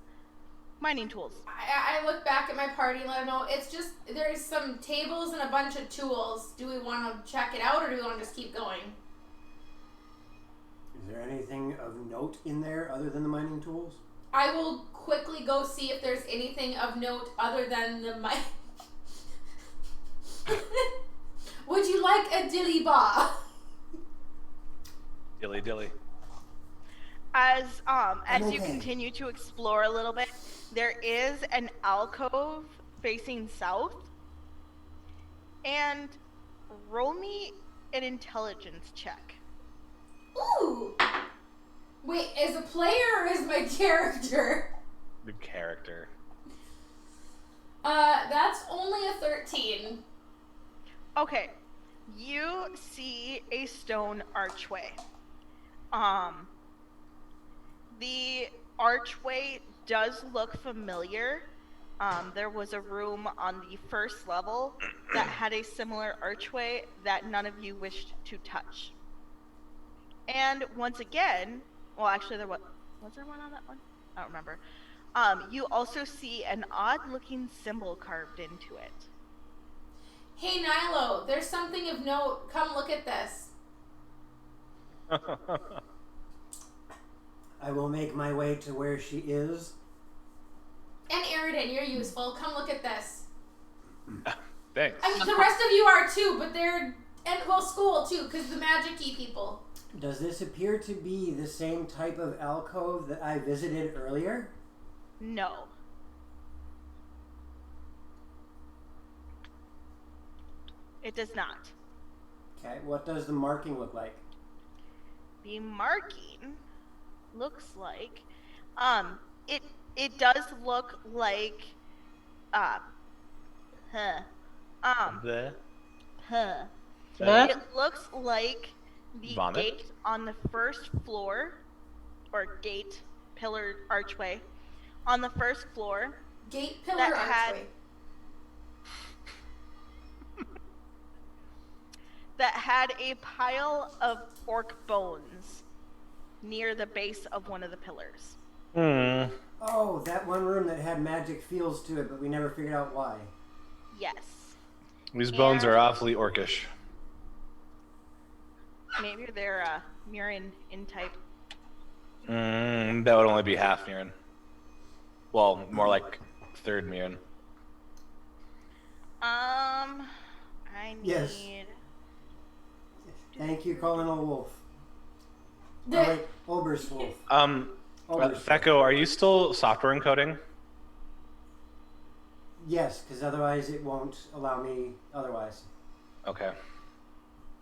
Mining tools. I look back at my party and let them know it's just there's some tables and a bunch of tools. Do we want to check it out or do we want to just keep going? Is there anything of note in there other than the mining tools? I will quickly go see if there's anything of note other than the mic. Would you like a dilly bar? Dilly dilly. As you okay. continue to explore a little bit, there is an alcove facing south. And roll me an intelligence check. Ooh. Wait, as a player or as my character? The character. That's only a 13. Okay, you see a stone archway. The archway does look familiar. There was a room on the first level that had a similar archway that none of you wished to touch. And once again, well, actually, was there one on that one? I don't remember. You also see an odd-looking symbol carved into it. Hey, Nilo, there's something of note. Come look at this. I will make my way to where she is. And Aridin, you're useful. Come look at this. Thanks. I mean, the rest of you are too, but they're... And, well, school too, because the magic-y people. Does this appear to be the same type of alcove that I visited earlier? No. It does not. Okay, what does the marking look like? The marking looks like, it does look like, The it looks like the Vomit? gate on the first floor, or gate, pillar, archway, on the first floor. Gate, pillar, That had- archway. That had a pile of orc bones near the base of one of the pillars. Oh, that one room that had magic feels to it, but we never figured out why. Yes. These bones are awfully orcish. Maybe they're Murin in type. That would only be half Mirren. Well, more like third Mirren. I need. Yes. Thank you, calling a wolf. The- Oh, wait, Oberswolf. Oberswolf. Fecko, are you still software encoding? Yes, because otherwise it won't allow me otherwise. Okay.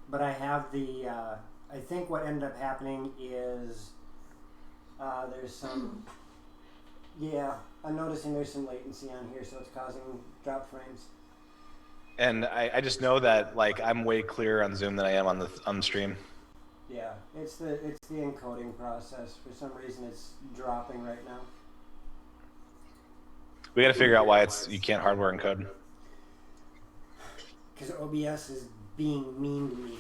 But I have the, I think what ended up happening is there's some, yeah, I'm noticing there's some latency on here, so it's causing drop frames. And I just know that like I'm way clearer on Zoom than I am on the stream. Yeah, it's the encoding process. For some reason it's dropping right now. We got to figure out why you can't hardware encode. Because OBS is being mean to me.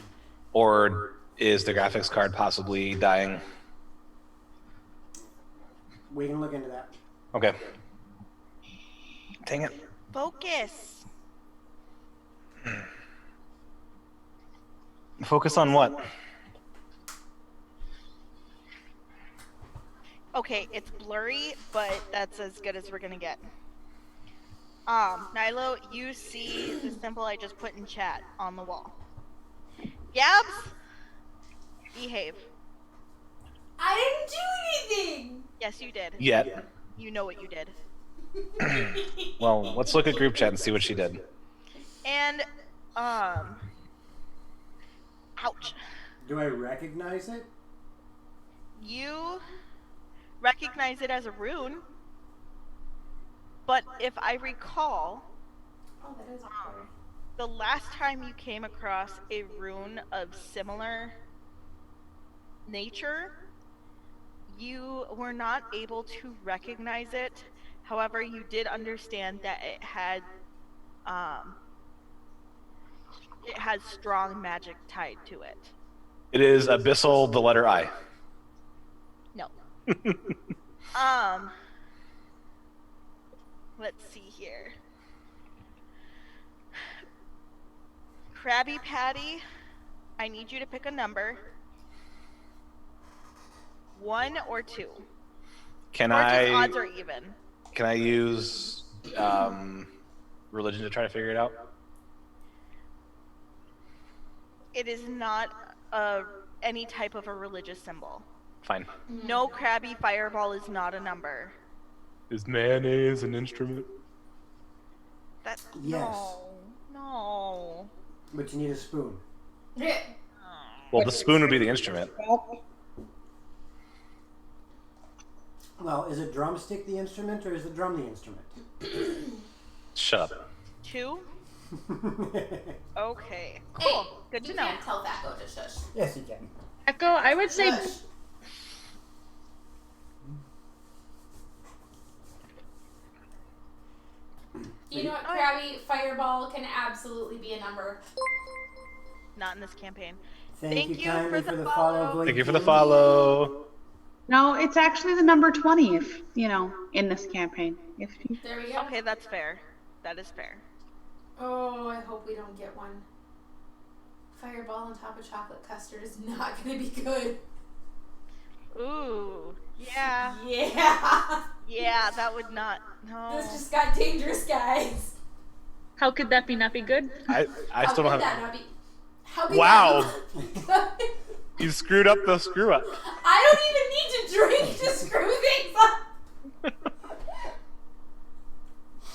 Or is the graphics card possibly dying? We can look into that. Okay. Dang it. Focus. Focus on what? Okay, it's blurry, but that's as good as we're gonna get. Nilo, you see the symbol I just put in chat on the wall. Gabs, behave. I didn't do anything! Yes, you did. Yet. You know what you did. Well, let's look at group chat and see what she did. And, ouch. Do I recognize it? You recognize it as a rune, but if I recall, Oh, that is awkward. the last time you came across a rune of similar nature, you were not able to recognize it. However, you did understand that it had strong magic tied to it. It is abyssal, the letter I. No. Let's see here. Krabby Patty, I need you to pick a number. 1 or 2. Can Or just I odds are even. can I use religion to try to figure it out? It is not any type of a religious symbol. Fine. No crabby fireball is not a number. Is mayonnaise an instrument? That Yes. No. But you need a spoon. Yeah. Well, the spoon would be the instrument. Well, is a drumstick the instrument or is the drum the instrument? Shut up. 2? Okay. Hey, Cool. Good to you know. can't tell Thaco to shush. Yes, you can. Echo, I would say Shush. You know what, Krabby? Fireball can absolutely be a number. Not in this campaign. Thank you you kindly for the follow. follow. Thank you for the follow. No, it's actually the number 20 if, in this campaign. If you... There we go. Okay, that's fair. That is fair. Oh, I hope we don't get one. Fireball on top of chocolate custard is not going to be good. Ooh. Yeah. Yeah. Yeah, that would not. No. This just got dangerous, guys. how could that not be good? I How still could don't that have. not be? How could Wow. that not be good? You screwed up the screw up. I don't even need to drink to screw things up.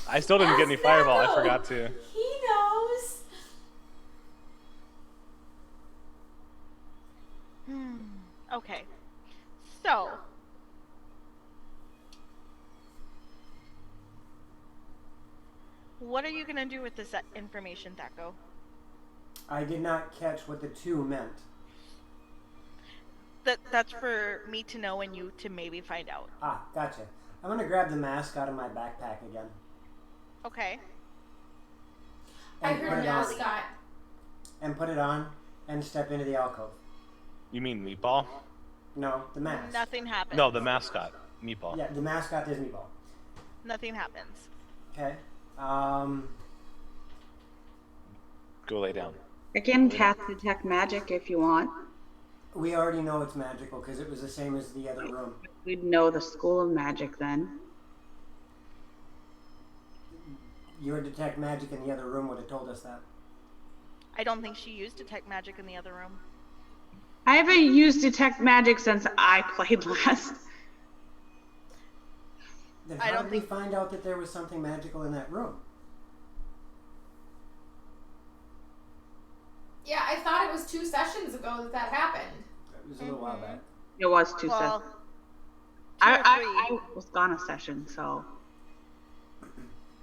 I still didn't get any Ask fireball. I Thaco. forgot to. He knows. Okay. So. What are you going to do with this information, Thaco? I did not catch what the 2 meant. That's for me to know and you to maybe find out. Ah, gotcha. I'm gonna grab the mask out of my backpack again. Okay. I And heard put a it on. mascot. And put it on and step into the alcove. You mean meatball? No, the mask. Nothing happens. No, the mascot. Meatball. Yeah, the mascot is Meatball. Nothing happens. Okay. Go lay down. I can cast detect magic if you want. We already know it's magical because it was the same as the other room. We'd know the school of magic then. Your detect magic in the other room would have told us that. I don't think she used detect magic in the other room. I haven't used detect magic since I played last. Then I how don't did we think- find out that there was something magical in that room? Yeah, I thought it was 2 sessions ago that happened. It was a little while back. It was 2 Well, sessions. 2 or I was gone a session, so.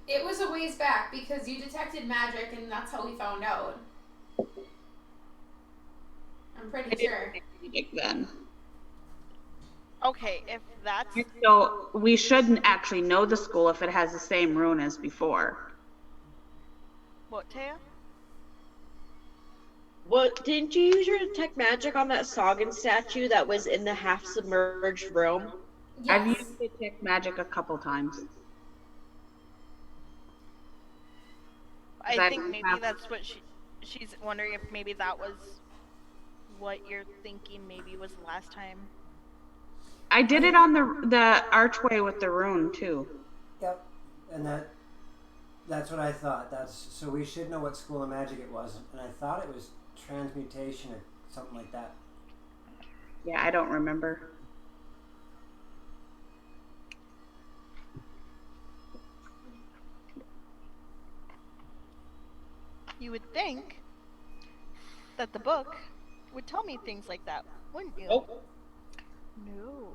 It was a ways back because you detected magic and that's how we found out. I'm pretty sure. Magic then. okay, if that's So we shouldn't actually know the school if it has the same rune as before. what, Taya? What, didn't you use your detect magic on that Sagan statue that was in the half submerged room? I've Yes. used detect magic a couple times. I That think maybe have- that's what she's wondering if maybe that was what you're thinking maybe was last time. I did it on the archway with the rune too. Yep. And that's what I thought. So we should know what school of magic it was. And I thought it was transmutation or something like that. Yeah, I don't remember. You would think that the book would tell me things like that, wouldn't you? Oh, No.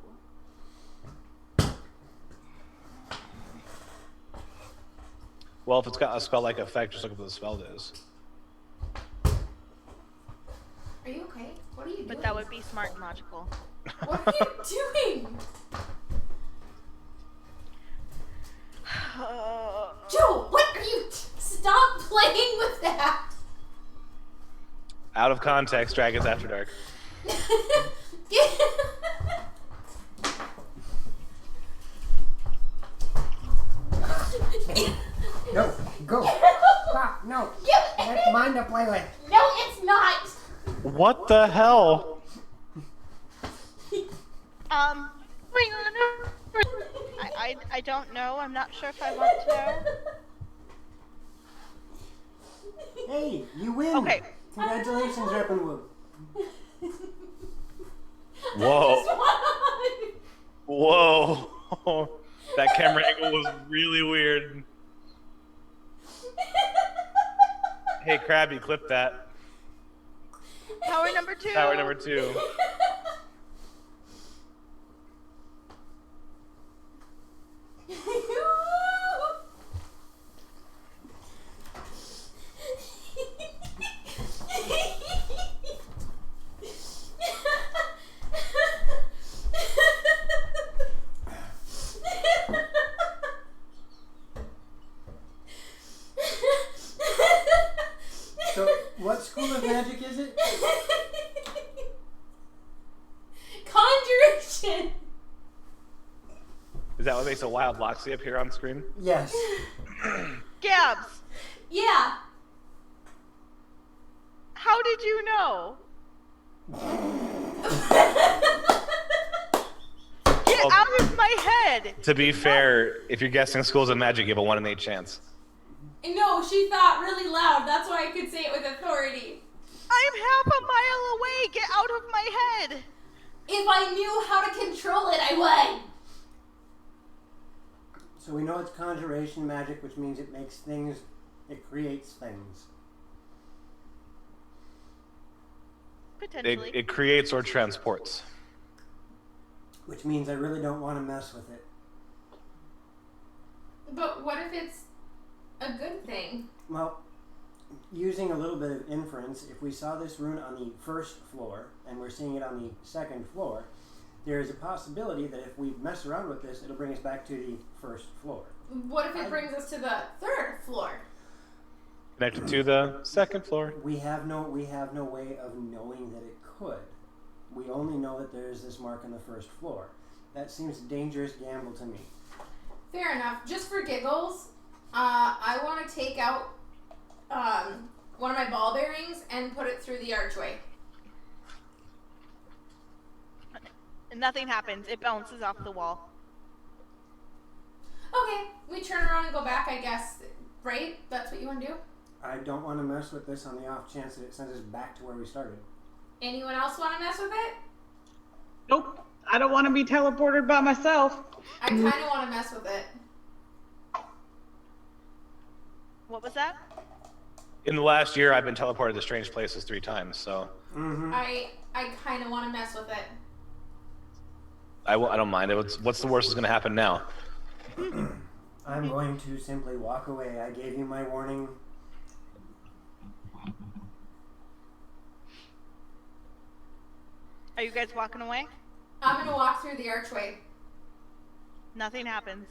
Well, if it's got a spell-like effect, just look at what the spell is. Are you okay? What are you doing? But that would be smart and logical. What are you doing? Joe, what are you... Stop playing with that! Out of context, Dragons After Dark. No, go. Stop, no. That's mine to play with. No, it's not! What the hell? Wait, no. I don't know. I'm not sure if I want to know. Hey, you win! Okay. Congratulations, Reppenwood. Whoa. Whoa. That camera angle was really weird. Hey, Krabby, clip that. Tower number 2. Tower number 2. So, what school of magic is it? Conjuration. Is that what makes a wild Loxley appear on screen? Yes. Gabs, Yeah. how did you know? Get Well, out of my head! To be fair, if you're guessing schools of magic, you have a 1 in 8 chance. No, she thought really loud. That's why I could say it with authority. I'm half a mile away! Get out of my head! If I knew how to control it, I would. So we know it's conjuration magic, which means it makes things, it creates things. Potentially. It creates or transports. Which means I really don't want to mess with it. But what if it's a good thing? Well, using a little bit of inference, if we saw this rune on the first floor and we're seeing it on the second floor, there is a possibility that if we mess around with this, it'll bring us back to the first floor. What if it brings us to the third floor? Connected to the second floor. We have no way of knowing that it could. We only know that there is this mark on the first floor. That seems a dangerous gamble to me. Fair enough. Just for giggles, I want to take out one of my ball bearings and put it through the archway. Nothing happens. It bounces off the wall. Okay, we turn around and go back, I guess. Right? That's what you want to do? I don't want to mess with this on the off chance that it sends us back to where we started. Anyone else want to mess with it? Nope. I don't want to be teleported by myself. I kind of want to mess with it. What was that? In the last year, I've been teleported to strange places 3 times, so Mm-hmm. I kind of want to mess with it. I don't mind it. What's the worst that's going to happen now? I'm going to simply walk away. I gave you my warning. Are you guys walking away? I'm going to walk through the archway. Nothing happens.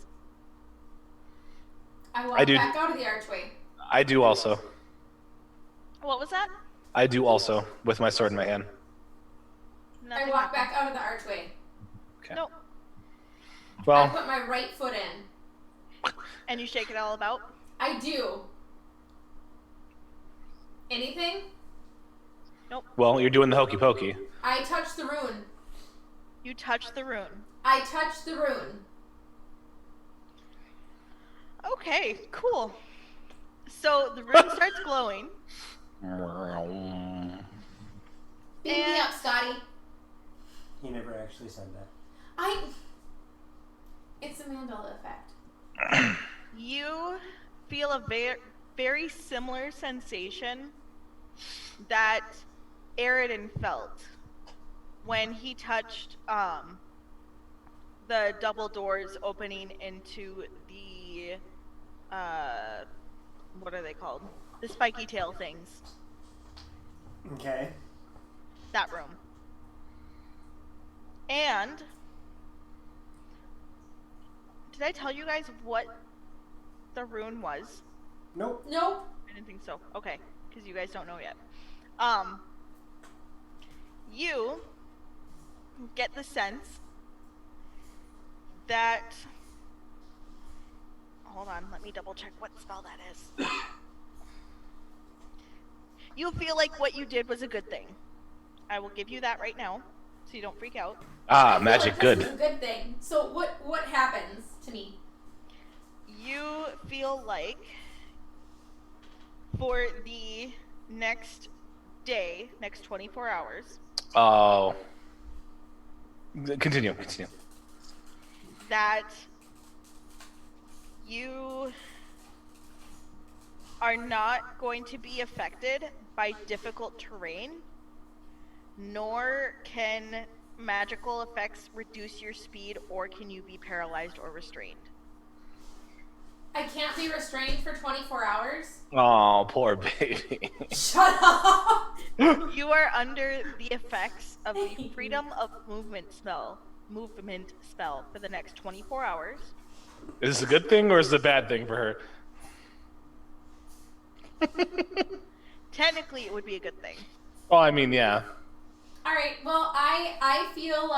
I walk I do. back out of the archway. I do also. What was that? I do also, with my sword in my hand. Nothing I walk happened. back out of the archway. Okay. Nope. I Well, put my right foot in. And you shake it all about? I do. Anything? well, you're doing the hokey pokey. I touch the rune. You touch the rune. I touch the rune. Okay, cool. So the rune starts glowing. Beat me And- up, Scotty. He never actually said that. It's a Mandela effect. You feel a very similar sensation that Aridin felt when he touched the double doors opening into the what are they called? The spiky tail things. Okay. That room. And did I tell you guys what the rune was? Nope. Nope. I didn't think so. Okay, because you guys don't know yet. You get the sense that. Hold on, let me double check what spell that is. You feel like what you did was a good thing. I will give you that right now. so you don't freak out. Ah, I feel magic, like good. This is a good thing. So what happens to me? You feel like for the next day, next 24 hours, Oh. Continue. that you are not going to be affected by difficult terrain, nor can magical effects reduce your speed, or can you be paralyzed or restrained. I can't be restrained for 24 hours? Oh, poor baby. Shut up! You are under the effects of the freedom of movement spell for the next 24 hours. Is this a good thing or is it a bad thing for her? Technically, it would be a good thing. Oh, I mean, yeah. Alright, well, I feel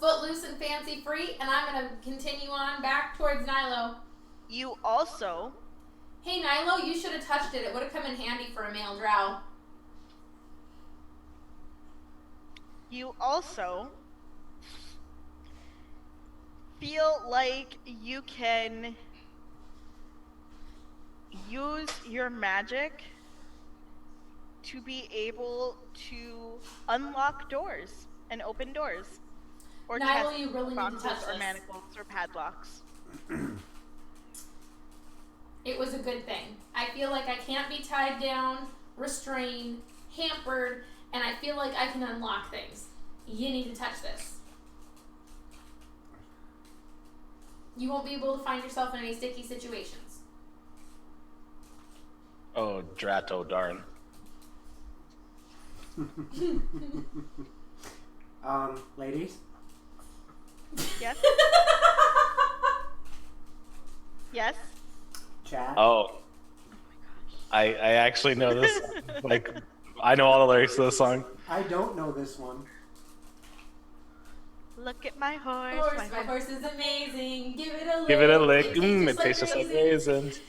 footloose and fancy free, and I'm gonna continue on back towards Nilo. You also, Hey Nilo, you should have touched it. It would have come in handy for a male drow. feel like you can use your magic to be able to unlock doors and open doors. Or Nilo, test you really need to boxes touch or this. manacles or padlocks. It was a good thing. I feel like I can't be tied down, restrained, hampered, and I feel like I can unlock things. You need to touch this. You won't be able to find yourself in any sticky situations. Oh, Drato, darn. Ladies? Yes? Yes? Chat? Oh. I actually know this. Like, I know all the lyrics to this song. I don't know this one. Look at my horse. My horse is amazing. Give it a lick. Give it a lick. It It tastes just like raisins.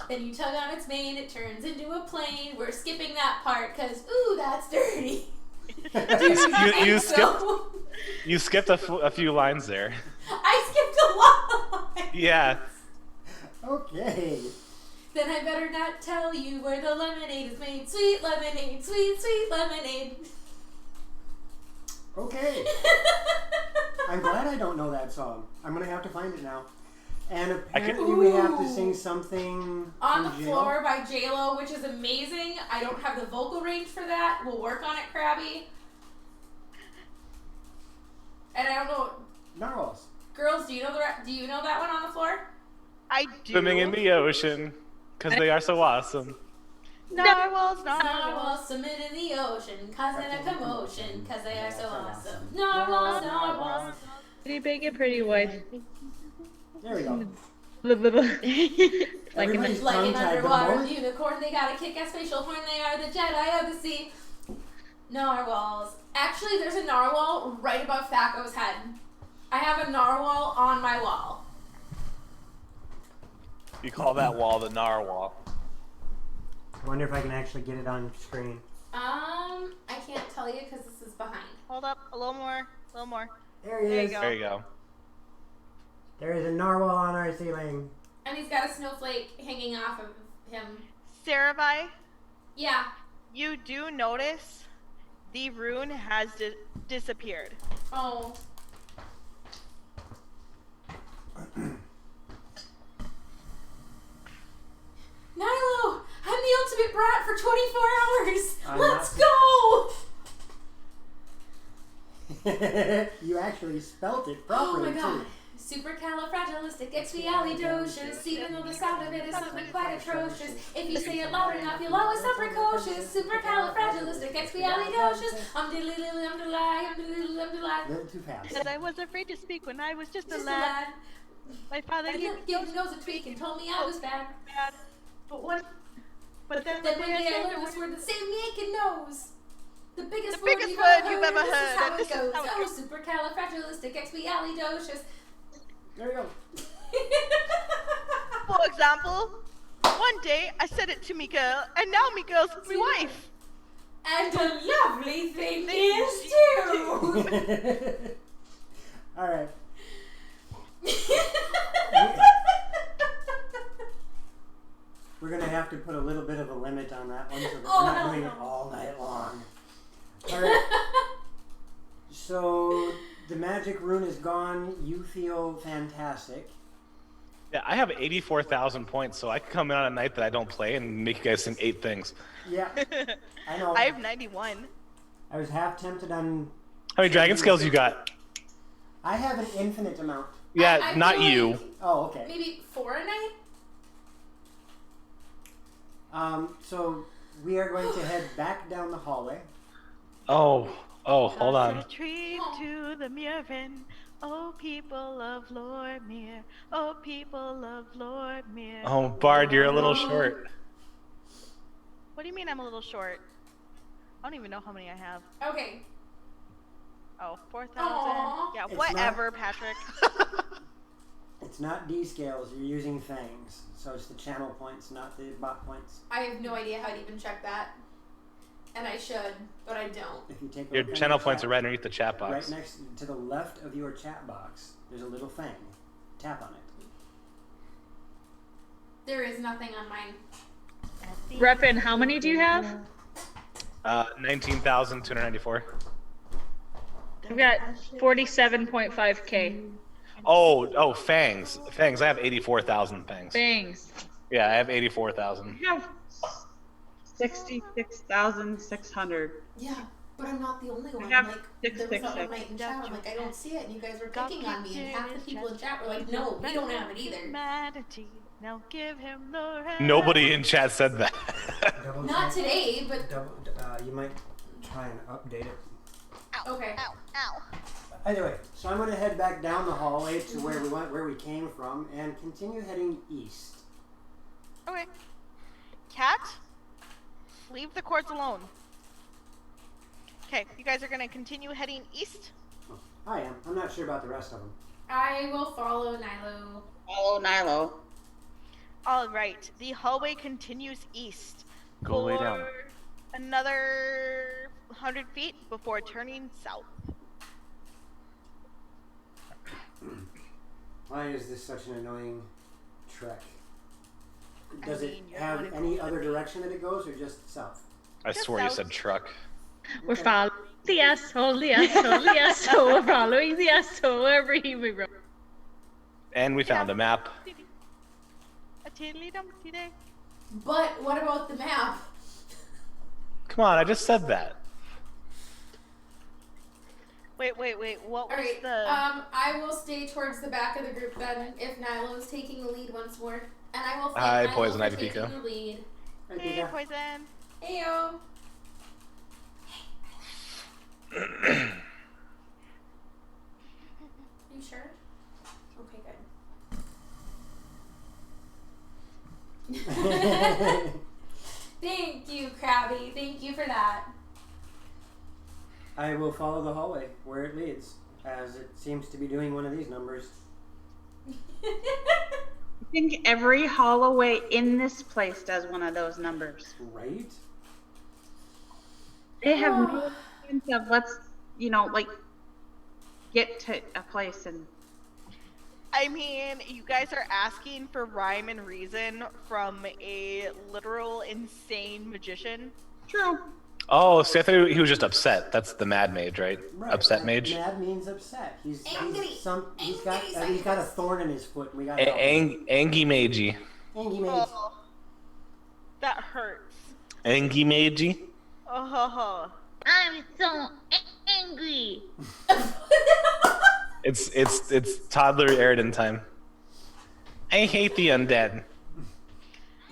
Then you tug on its mane, it turns into a plane. We're skipping that part because, ooh, that's dirty. You skipped a few lines there. I skipped a lot of lines. Yeah. Okay. Then I better not tell you where the lemonade is made. Sweet lemonade, sweet, sweet lemonade. Okay. I'm glad I don't know that song. I'm gonna have to find it now. And apparently we have to sing something On the from jail. Floor by J-Lo, which is amazing. I don't have the vocal range for that. We'll work on it, Krabby. And I don't know. Narwhals. Girls, do you know that one, On the Floor? I do. Swimming in the ocean, because they are so awesome. Narwhals. Narwhals swimming in the ocean, causing a commotion, because they are so awesome. Narwhals. Pretty big and pretty wide. There we go. Like Everybody's Like an tongue-tied, but underwater most- unicorn, they got a kick-ass facial horn, they are the Jedi of the sea. Narwhals. Actually, there's a narwhal right above Thaco's head. I have a narwhal on my wall. You call that wall the narwhal. I wonder if I can actually get it on screen. I can't tell you because this is behind. Hold up, a little more. There he There you is. go. There you go. There is a narwhal on our ceiling. And he's got a snowflake hanging off of him. Sarabai, Yeah. you do notice the rune has disappeared. Oh. Nilo, I'm the ultimate brat for 24 hours. I'm Let's not- go. You actually spelt it Oh properly my god. too. Supercalifragilisticexpialidocious. Even though the sound of it is something quite atrocious. If you say it loud enough, you'll always sound precocious. Supercalifragilisticexpialidocious. I'm diddly, I'm delight, A little too fast. Because I was afraid to speak when I was just a Just a lad. lad. My father I gave me gave his nose a tweak and told me I was bad. bad. But then Then when one I day I said learned the this word that saved me aching nose. The biggest The word biggest you've word ever you've heard. ever This is heard, how and it this is goes. how it Oh, goes. supercalifragilisticexpialidocious. There we go. For example, one day I said it to me girl, and now me girl's my wife. And a lovely thing is too. All right. We're gonna have to put a little bit of a limit on that one, so that we're not doing it all night long. All right. So the magic rune is gone. You feel fantastic. Yeah, I have 84,000 points, so I can come in on a night that I don't play and make you guys sing 8 things. Yeah, I know. I have 91. I was half tempted on. How many dragon scales you got? I have an infinite amount. Yeah, I not feel you. like Oh, okay. maybe 4 a night? So we are going to head back down the hallway. Oh, hold on. Retreat to the Murin. Oh, people of Lormere. Oh, people of Lormere. Oh, Bard, you're a little short. What do you mean I'm a little short? I don't even know how many I have. Okay. Oh, 4,000. Aw. Yeah, It's whatever, Patrick. It's not D scales. You're using fangs, so it's the channel points, not the bot points. I have no idea how to even check that. And I should, but I don't. If you take a Your look on channel your points chat, are right underneath the chat right box. next to the left of your chat box. There's a little fang. Tap on it. There is nothing on mine. Reppin, how many do you have? 19,294. I've got 47.5k. Oh, fangs. Fangs, I have 84,000 fangs. Bangs. Yeah, I have 84,000. I have 66,600. Yeah, but I'm not the only one. have Like, there was that one 666. night in chat, I'm like, I don't see it, and you guys were picking on me, and half the people in chat were like, no, we don't have it either. Humanity. Now give him the rest. Nobody in chat said that. Not today, but You might try and update it. okay. Either way, so I'm going to head back down the hallway to where we came from, and continue heading east. Okay. Cat, leave the courts alone. Okay, you guys are gonna continue heading east. Oh, I am. I'm not sure about the rest of them. I will follow Nilo. Follow Nilo. All right, the hallway continues east. Go lay down. for Another 100 feet before turning south. Why is this such an annoying trek? Does I it mean, you're have going to any go other with me. direction that it goes, or just south? I Just swore you south. said truck. We're following the asshole, the asshole, the asshole. We're following the asshole wherever he may roam. And we found a map. A tiddly dumpty day. But what about the map? Come on, I just said that. Wait. What was Alright, the? I will stay towards the back of the group then, if Nilo is taking the lead once more. And I will thank Hi, Nilo Poison for Ivy taking Pico. the lead. Right, Hey, Pika? poison. Heyo! You sure? Okay, good. Thank you, Krabby. Thank you for that. I will follow the hallway where it leads, as it seems to be doing one of these numbers. I think every hallway in this place does one of those numbers. Right? They have no sense of let's, get to a place and I mean, you guys are asking for rhyme and reason from a literal insane magician. true. Oh, see, I thought he was just upset. That's the Mad Mage, right? Upset mage. Mad means upset. He's Angry. he's got Angry a thorn in his foot. And we got Angy Magey. Angy mage. Oh, that hurts. Angy Magey. Oh, I'm so angry. It's toddler Eridan time. I hate the undead.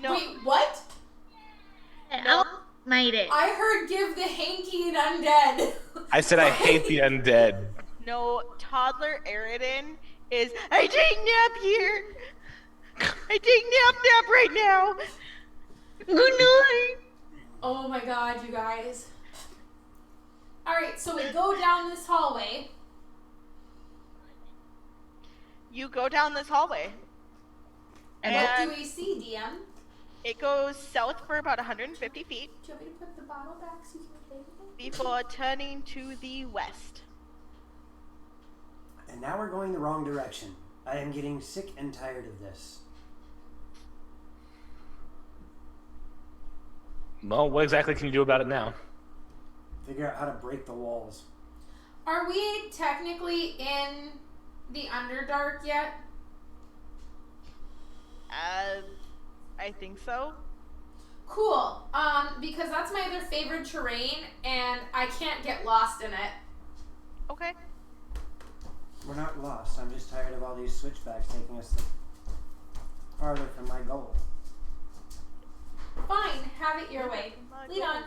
no. Wait, what? I'll made it. I heard give the hanky and undead. I said I hate the undead. No, toddler Eridan is I take nap here. I take nap right now. Good night. Oh my god, you guys. Alright, so we go down this hallway. You go down this hallway. And what do we see, DM? It goes south for about 150 feet Do you want me to put the bottle back so you can play with it? before turning to the west. And now we're going the wrong direction. I am getting sick and tired of this. Well, what exactly can you do about it now? Figure out how to break the walls. Are we technically in the Underdark yet? I think so. Cool. Because that's my other favorite terrain, and I can't get lost in it. Okay. We're not lost. I'm just tired of all these switchbacks taking us farther from my goal. Fine, have it your way. Lead on.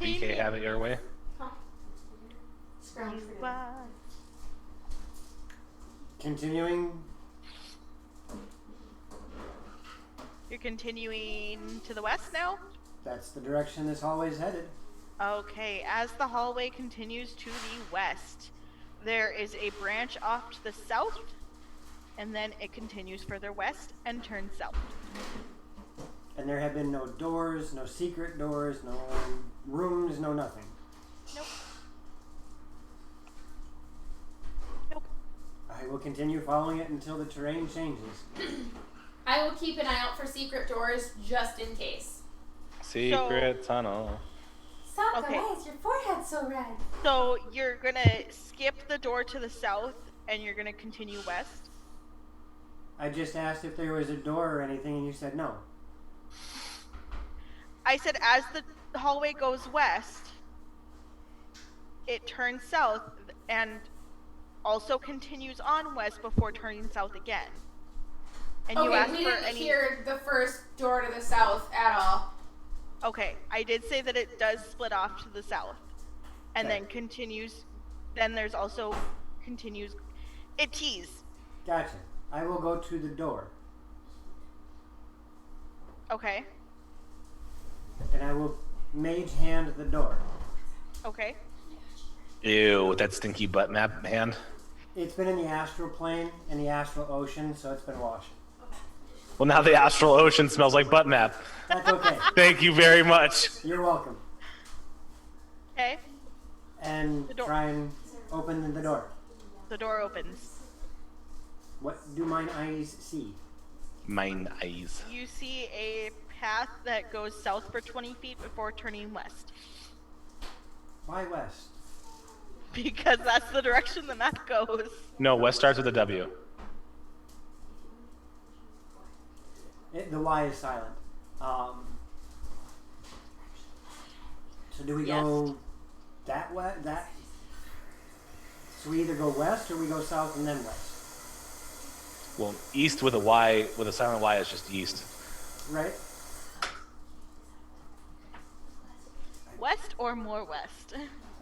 BK, have it your way. Scrounge for you. Continuing. You're continuing to the west now? That's the direction this hallway's headed. Okay, as the hallway continues to the west, there is a branch off to the south, and then it continues further west and turns south. And there have been no doors, no secret doors, no rooms, no nothing. Nope. Nope. I will continue following it until the terrain changes. I will keep an eye out for secret doors just in case. Secret tunnel. Sokka, Okay. why is your forehead so red? So you're gonna skip the door to the south, and you're gonna continue west? I just asked if there was a door or anything, and you said no. I said as the hallway goes west, it turns south and also continues on west before turning south again. And you Okay, asked we for didn't any. hear the first door to the south at all. Okay, I did say that it does split off to the south, and Okay. then continues. Then there's also continues. It tees. Gotcha. I will go to the door, Okay. and I will mage hand the door. Okay. Ew, with that stinky butt map hand. It's been in the astral plane, in the astral ocean, so it's been washed. Well, now the astral ocean smells like butt map. That's okay. Thank you very much. You're welcome. Okay. And The door. try and open the door. The door opens. What do mine eyes see? Mine eyes. You see a path that goes south for 20 feet before turning west. Why west? Because that's the direction the map goes. No, west starts with a W. The Y is silent. So do we go that way? That. So we either go west or we go south and then west, Well, east with a Y, with a silent Y is just east. right? West or more west?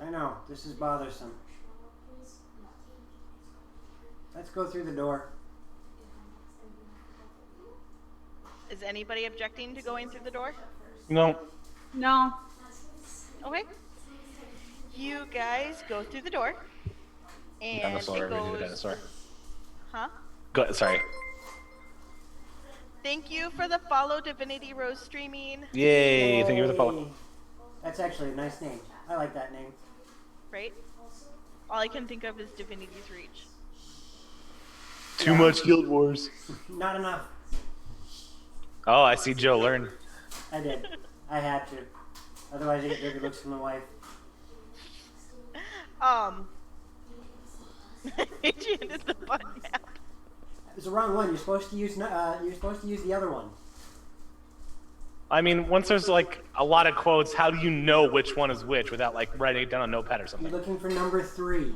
I know this is bothersome. Let's go through the door. Is anybody objecting to going through the door? No. No. Okay. You guys go through the door. And Dinosaur, it we need a goes... dinosaur. Huh? Go, sorry. Thank you for the follow, Divinity Rose streaming. Yay, thank you for the follow. Yay. That's actually a nice name. I like that name. Right? All I can think of is Divinity's Reach. Too much Guild Wars. Not enough. Oh, I see Joe learn. I did. I had to. Otherwise, I get dirty looks from my wife. She ended the button map. It's the wrong one. You're supposed to use. You're supposed to use the other one. I mean, once there's like a lot of quotes, how do you know which one is which without like writing it down on a notepad or You're something? looking for number 3.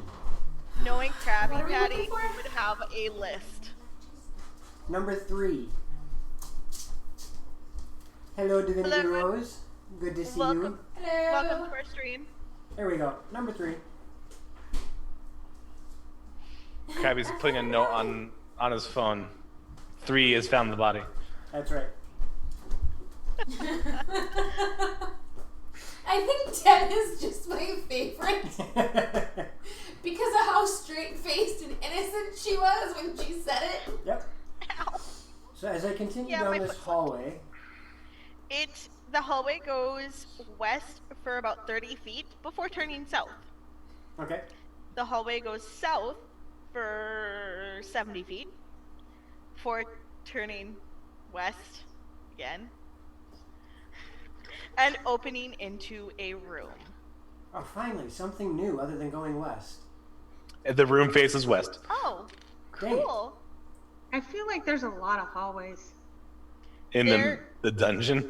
Knowing Krabby What are we Patty looking for? would have a list. Number 3. Hello, Divinity Hello. Rose. Good to see Welcome. Hello. Welcome to our stream. you. There we go. Number 3. Krabby's putting a note on his phone. 3 has found the body. That's right. I think 10 is just my favorite because of how straight-faced and innocent she was when she said it. Yep. Ow. So as I continue Yeah, down my this foot's left. hallway, The hallway goes west for about 30 feet before turning south. okay, The hallway goes south for 70 feet before turning west again and opening into a room. oh finally something new other than going west. The room faces west. Oh, Dang it. cool. I feel like there's a lot of hallways. In There- the dungeon.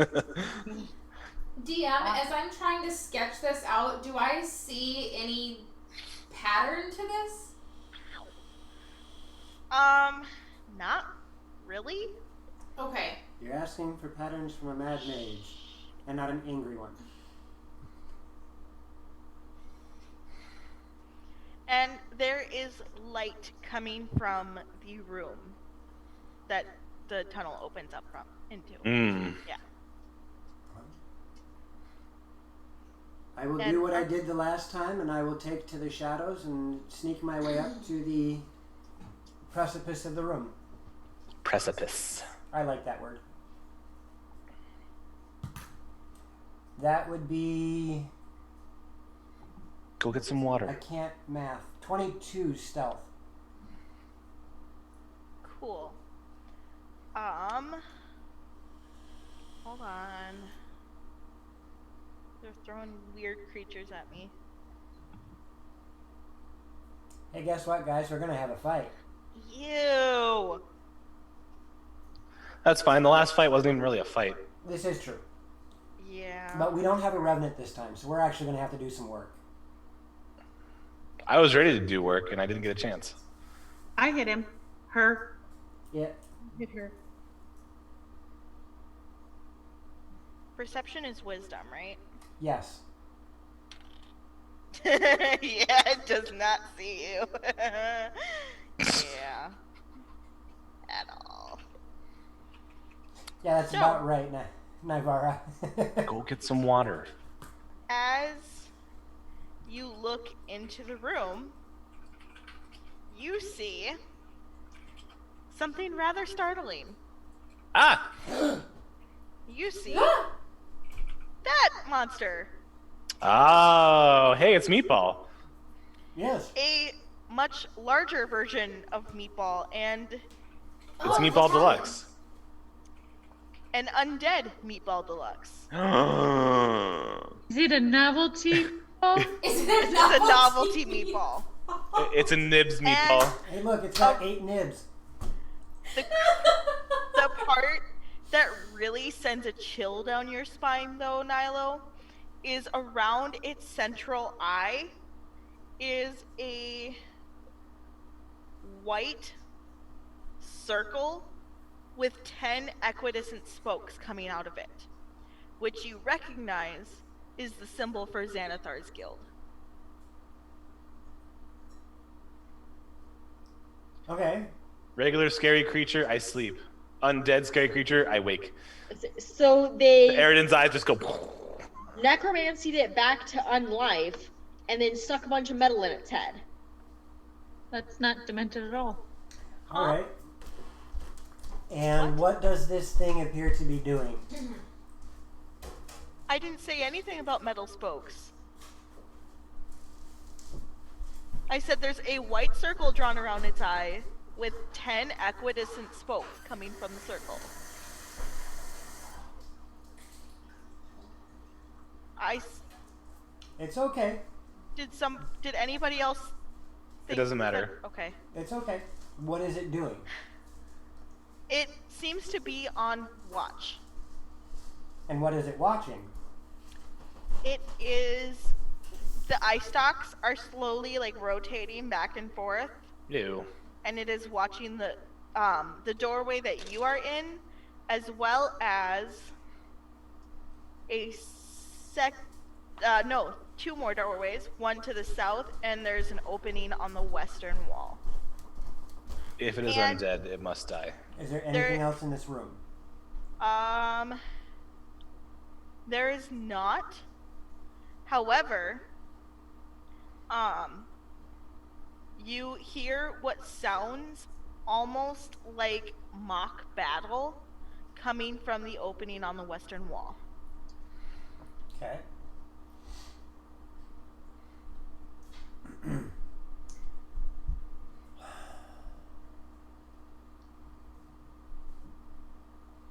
DM, as I'm trying to sketch this out, do I see any pattern to this? Not really. Okay. You're asking for patterns from a mad mage, and not an angry one. And there is light coming from the room that the tunnel opens up from into. Yeah. I will And do what I did the last time, and I will take to the shadows and sneak my way up to the precipice of the room. Precipice. I like that word. That would be... Go get some I water. can't math. 22 stealth. Cool. Hold on. They're throwing weird creatures at me. Hey, guess what, guys? We're gonna have a fight. Ew. That's fine. The last fight wasn't even really a fight. This is true. Yeah. But we don't have a revenant this time, so we're actually gonna have to do some work. I was ready to do work and I didn't get a chance. I hit him. Her. Yeah. Hit her. Perception is wisdom, right? Yes. Yeah, it does not see you. Yeah. At all. Yeah, that's So- about right, Naivara. Go get some water. As you look into the room, you see something rather startling. Ah! You see that monster. Oh, hey, it's Meatball. Yes. A much larger version of Meatball and It's Meatball Deluxe. an undead Meatball Deluxe. Is it a novelty? Oh, Is it This is a novelty meatball. It's a Nibs Meatball. Hey, look, it's got 8 nibs. The part that really sends a chill down your spine, though, Nilo, is around its central eye is a white circle with 10 equidistant spokes coming out of it, which you recognize is the symbol for Xanathar's guild. Okay. Regular scary creature, I sleep. Undead scary creature, I wake. So they Eridan's eyes just go. necromancied it back to unlife and then stuck a bunch of metal in its head. that's not demented at all. All right. And what does this thing appear to be doing? I didn't say anything about metal spokes. I said there's a white circle drawn around its eye with 10 equidistant spokes coming from the circle. It's okay. Did anybody else think doesn't matter. Okay. It's okay. What is it doing? It seems to be on watch. And what is it watching? It is the eye stalks are slowly like rotating back and forth, Ew. and it is watching the doorway that you are in, as well as two more doorways, one to the south, and there's an opening on the western wall. If it is And- undead, it must die. Is there anything else in this room? There is not. However, you hear what sounds almost like mock battle coming from the opening on the western wall. Okay.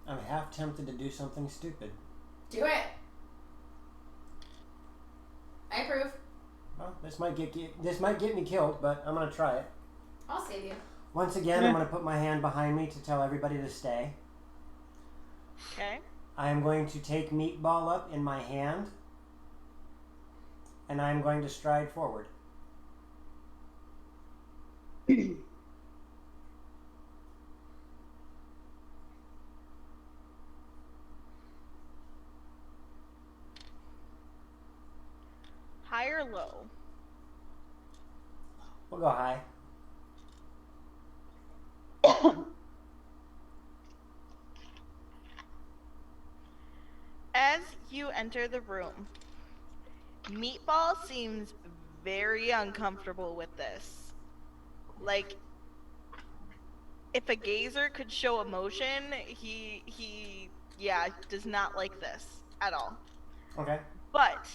I'm half tempted to do something stupid. Do it. I approve. Well, this might get me killed, but I'm gonna try it. I'll save you. Once again, I'm gonna put my hand behind me to tell everybody to stay. Okay. I am going to take Meatball up in my hand, and I am going to stride forward. High or low? We'll go high. As you enter the room, Meatball seems very uncomfortable with this. Like, if a gazer could show emotion, he does not like this at all. Okay. But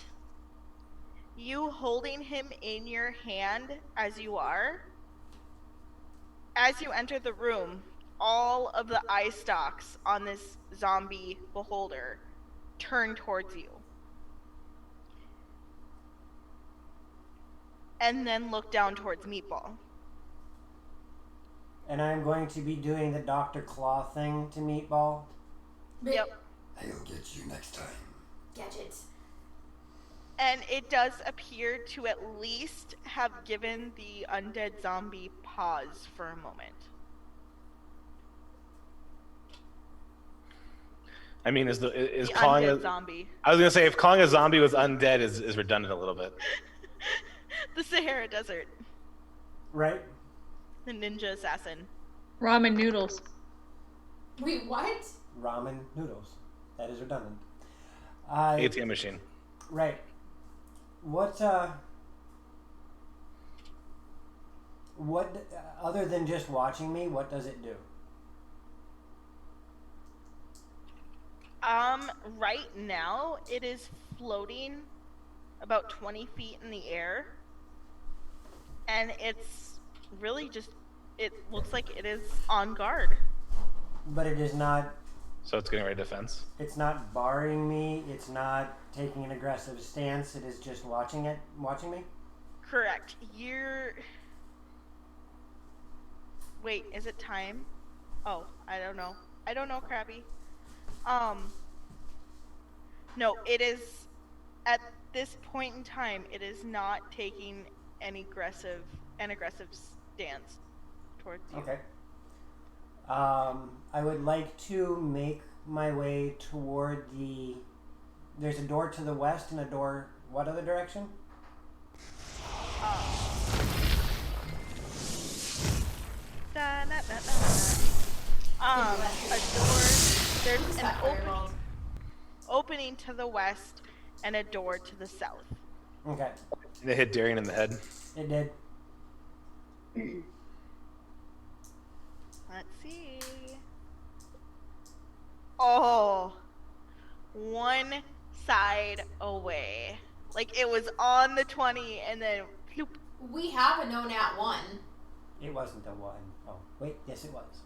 you holding him in your hand as you enter the room, all of the eye stalks on this zombie beholder turn towards you. And then look down towards Meatball. And I'm going to be doing the Dr. Claw thing to Meatball. Yep. I'll get you next time. Gadget. And it does appear to at least have given the undead zombie pause for a moment. I mean, is The calling undead a zombie. I was gonna say if calling a zombie was undead is redundant a little bit. The Sahara Desert. Right? The ninja assassin. Ramen noodles. Wait, what? Ramen noodles. That is redundant. ATM machine. Right. What other than just watching me, what does it do? Right now it is floating about 20 feet in the air. And it's really just, it looks like it is on guard. But it is not, So it's getting ready to fence. it's not barring me, it's not taking an aggressive stance, it is just watching me? Correct. Wait, is it time? Oh, I don't know. I don't know, Krabby. No, it is, at this point in time, it is not taking an aggressive stance towards you. Okay. I would like to make my way toward there's a door to the west and a door, what other direction? A door, there's an opening to the west and a door to the south. Okay. And it hit Darian in the head. It did. Let's see. Oh, one side away. Like it was on the 20 and then bloop. We have a no nat 1. It wasn't a one. Oh, wait, yes it was.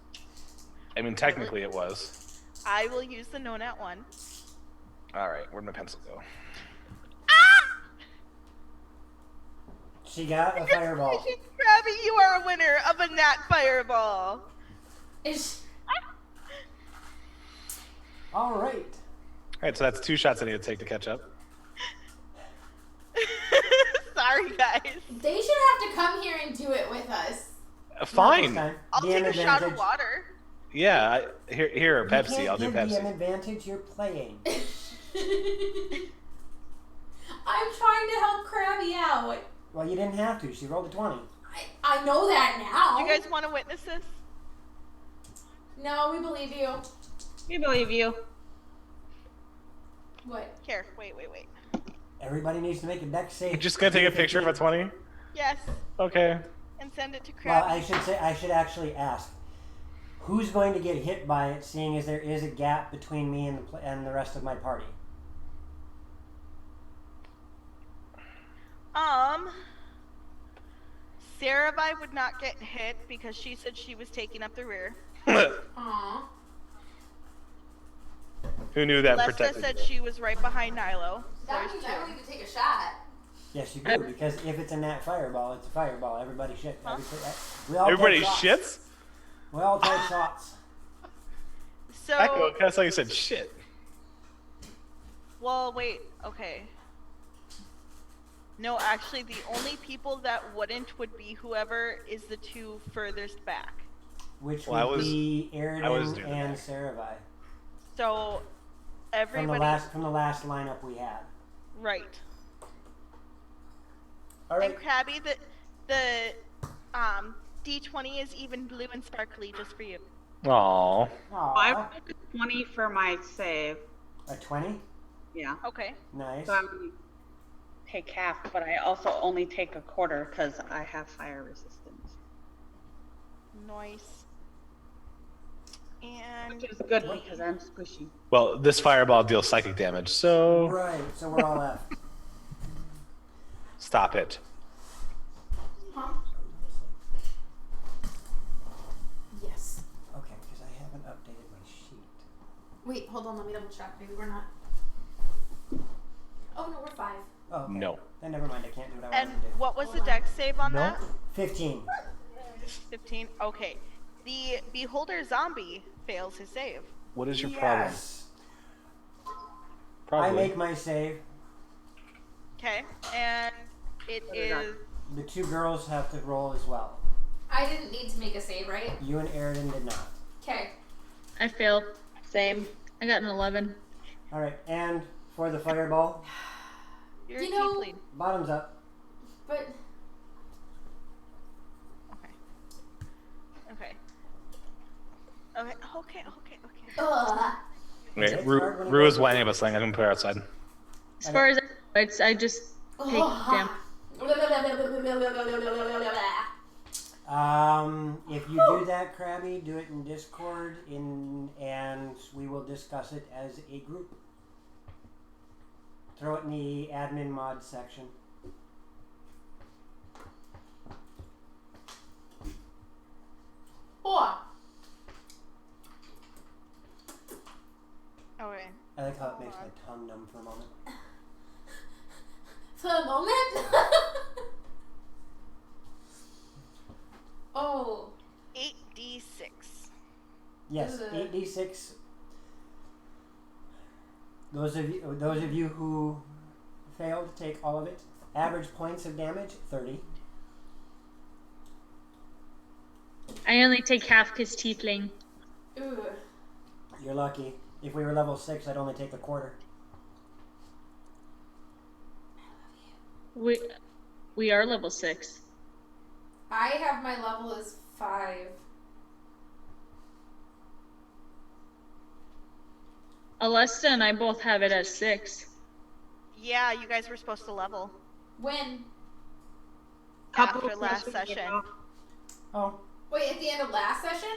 I mean, technically it was. I will use the no nat 1. All right, where'd my pencil go? She got a fireball. Krabby, you are a winner of a nat fireball. All right. All right, so that's 2 shots I need to take to catch up. Sorry, guys. They should have to come here and do it with us. Fine. I'll take a shot of water. Yeah, here, Pepsi. You I'll do can't give Pepsi. the advantage, you're playing. I'm trying to help Krabby out. Well, you didn't have to. She rolled a 20. I know that now. You guys want to witness this? No, we believe you. We believe you. What? Here, wait. Everybody needs to make a dex save. You're just gonna take a picture of a 20? Yes, Okay. and send it to Krabby. Well, I should actually ask. Who's going to get hit by it, seeing as there is a gap between me and the rest of my party? Sarabai would not get hit because she said she was taking up the rear. Aww. Who knew that Lesta protected said you? she was right behind Nilo. That There's means two. I don't even take a shot. Yes, you do, because if it's a nat fireball, it's a fireball. Everybody shit. We all Everybody take shots. shits? We all take shots. So, Echo, kind of like you said shit. well, wait, okay. No, actually, the only people that wouldn't would be whoever is the two furthest back. Which Well, would be I was Aridin doing and that. Saravai. So, From the everybody, last lineup we had. right. All right. And Krabby, the D20 is even blue and sparkly just for you. Aww. I Aww. rolled a 20 for my save. A 20? Yeah. Okay. Nice. So I'm gonna take half, but I also only take a quarter because I have fire resistance. Nice. And Which is good because I'm squishy. Well, this fireball deals psychic damage, so Right, so we're all left. stop it. Huh? Yes. Okay, because I haven't updated my sheet. Wait, hold on. Let me double check. Maybe we're not. Oh no, we're 5. Oh, okay. No. Then never mind, I can't do what I and wanted to do. what was the dex save on that? 15. 15. Okay. The beholder zombie fails his save. What is your problem? Yes! Probably. I make my save. Okay. And it is. The two girls have to roll as well. I didn't need to make a save, right? You and Aridin did not. Okay. I failed. Same. I got an 11. Alright, and for the fireball, You're You a know- tiefling. bottoms up. But Okay. Okay. Okay. Okay. Okay. Okay. ugh. Wait, It's hard when it Rue is goes- whining about something. I'm gonna put her outside. As far as I just take damage. If you do that, Krabby, do it in Discord, and we will discuss it as a group. Throw it in the admin mod section. Oh. Okay. I like how it makes my tongue numb for a moment. For a moment. Oh. 8d6. Yes, Ugh. 8d6. Those of you who failed, take all of it. Average points of damage, 30. I only take half because tiefling. Ooh. You're lucky. If we were level 6, I'd only take a quarter. We are level 6. I have my level as 5. Alesta and I both have it as 6. Yeah, you guys were supposed to level When? after last session. Oh. Wait, at the end of last session?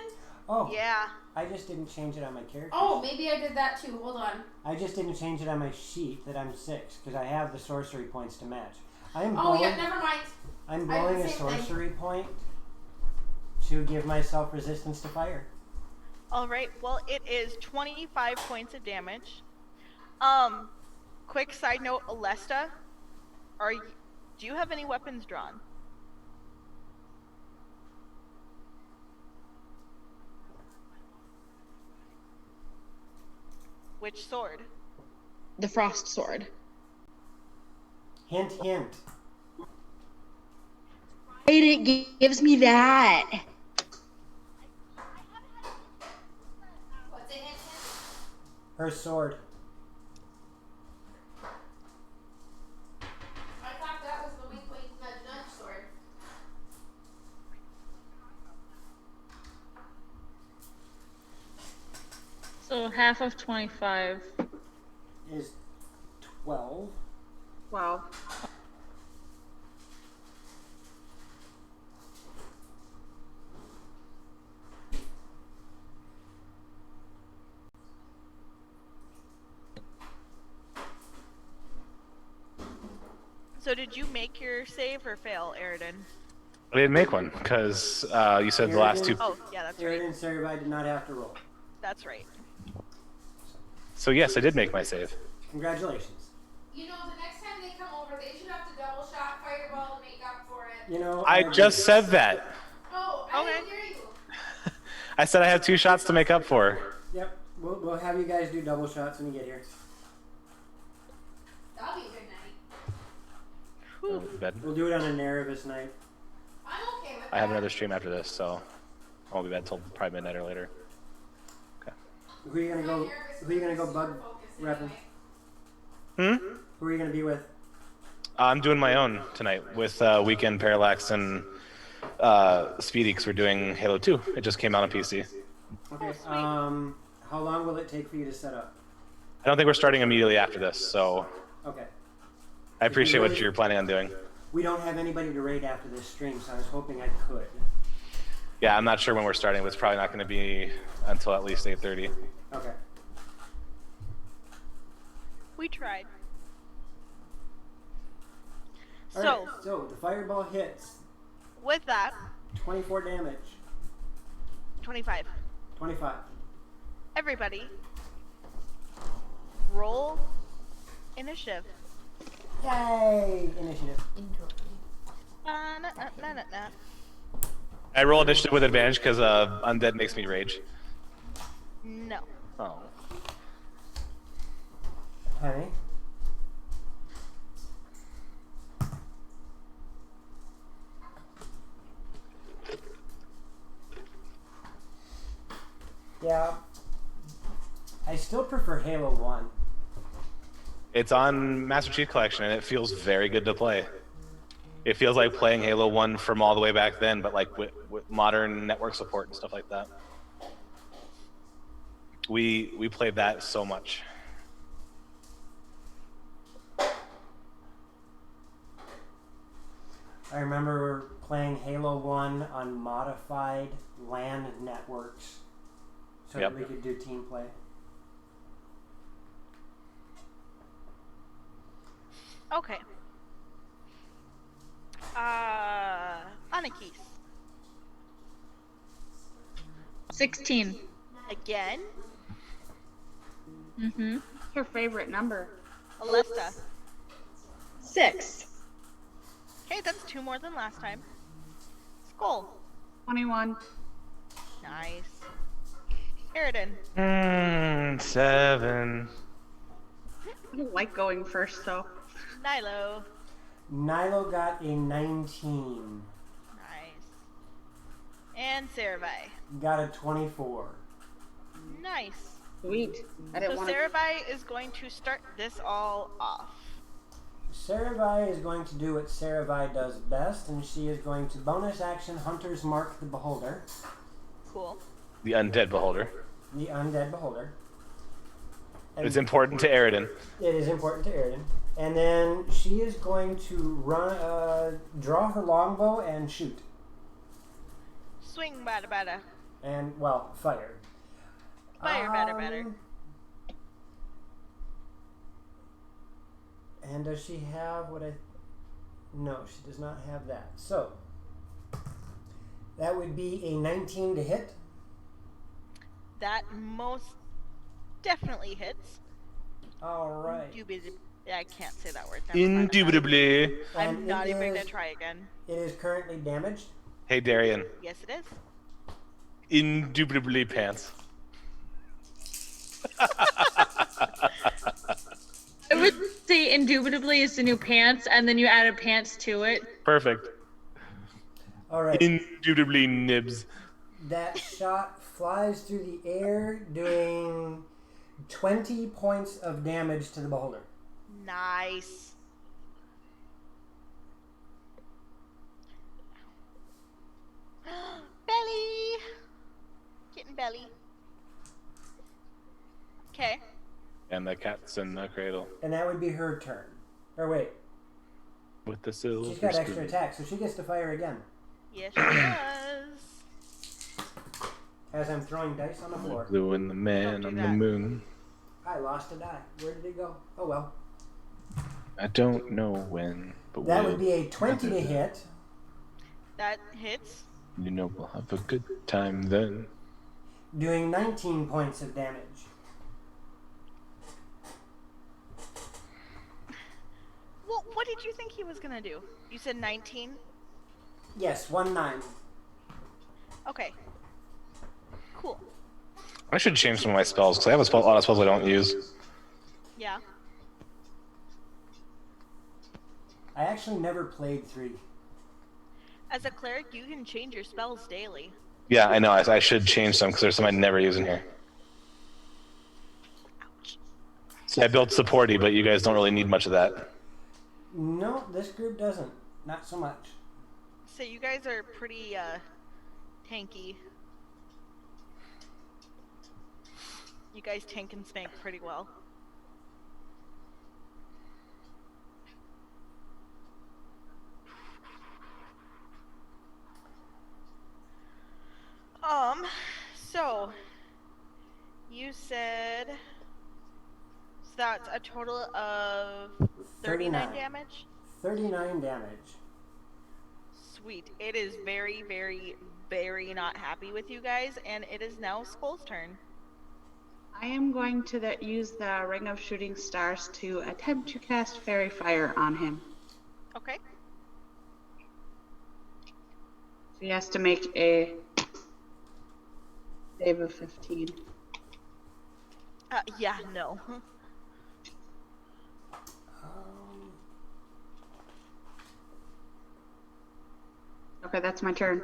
Oh. Yeah. I just didn't change it on my character. Oh, maybe I did that too. Hold on. I just didn't change it on my sheet that I'm 6 because I have the sorcery points to match. I'm Oh, blowing, yeah, never mind. I'm I have blowing the a same thing. sorcery point to give myself resistance to fire. All right. Well, it is 25 points of damage. Quick side note, Alesta, do you have any weapons drawn? Which sword? The frost sword. Hint, hint. It gives me that. What's it? Her sword. I thought that was the wink wink nudge nudge sword. So half of 25. Is 12. Wow. So did you make your save or fail, Aridin? I didn't make one because you said the last two. Oh, yeah, that's right. Aaron and Sarah did not have to roll. That's right. So yes, I did make my save. Congratulations. You know, the next time they come over, they should have to double shot fireball to make up for it. You know, I just said that. Oh, I didn't hear you. I said I have 2 shots to make up for. Yep, we'll have you guys do double shots when you get here. That'll be a good night. Bed. We'll do it on a nervous night. I'm okay with that. I have another stream after this, so I won't be bed till probably midnight or later. Okay. Who are you gonna go bug repping? Who are you gonna be with? I'm doing my own tonight with Weekend Parallax and Speedy because we're doing Halo 2. It just came out on PC. Okay. How long will it take for you to set up? I don't think we're starting immediately after this, so Okay. I appreciate what you're planning on doing. We don't have anybody to raid after this stream, so I was hoping I could. Yeah, I'm not sure when we're starting, but it's probably not going to be until at least 8:30. Okay. We tried. All So, right, so the fireball hits. with that, 24 damage. 25. 25. Everybody, roll initiative. Yay! Initiative. I roll initiative with advantage because undead makes me rage. No. Oh. Honey. Yeah. I still prefer Halo 1. It's on Master Chief Collection, and it feels very good to play. It feels like playing Halo 1 from all the way back then, but like with modern network support and stuff like that. We played that so much. I remember playing Halo 1 on modified LAN networks so that we could do team play. Okay. Anakis. 16. Again? Mm-hmm. What's your favorite number? Alesta. 6. Okay, that's 2 more than last time. Skull. 21. Nice. Aridin. 7. I don't like going first, though. Nilo. Nilo got a 19. Nice. And Sarabai. Got a 24. Nice. Sweet. I didn't So want to. Sarabai is going to start this all off. Saravai is going to do what Saravai does best, and she is going to bonus action Hunter's Mark the Beholder. Cool. The undead beholder. The Undead Beholder. And It's important to Aridin. it is important to Aridin. And then she is going to draw her longbow and shoot. Swing, bada bada. And, well, fire. Fire, batter. And does she have what I... No, she does not have that. So, that would be a 19 to hit. That most definitely hits. All right. I can't say that word. Never mind. Indubitably. I'm And not it even going is- to try again. It is currently damaged. Hey, Darian. Yes, it is. Indubitably pants. I would say indubitably is the new pants, and then you added pants to it. Perfect. All right. Indubitably nibs. That shot flies through the air, doing 20 points of damage to the beholder. Nice. Belly. Kitten belly. Okay. And the cat's in the cradle. And that would be her turn. Or wait, With the silver she's got extra spoon. attack, so she gets to fire again. Yes, she does. As I'm throwing dice on the floor. Blue and the man Don't on do the that. moon. I lost a die. Where did it go? Oh well. I don't know when, But That we'll would be a 20 to hit. That hits. You know, we'll have a good time then. Doing 19 points of damage. Well, what did you think he was gonna do? You said 19? Yes, 1-9. Okay. Cool. I should change some of my spells because I have a lot of spells I don't use. Yeah. I actually never played 3. As a cleric, you can change your spells daily. Yeah, I know. I should change some because there's some I never use in here. Ouch. See, I built supporty, but you guys don't really need much of that. No, this group doesn't. Not so much. So you guys are pretty tanky. You guys tank and spank pretty well. So you said so that's a total of 39 damage? 39 damage. Sweet. It is very, very, very not happy with you guys, and it is now Skull's turn. I am going to use the Ring of Shooting Stars to attempt to cast Fairy Fire on him. Okay. So he has to make a save of 15. Yeah, no. Okay, that's my turn.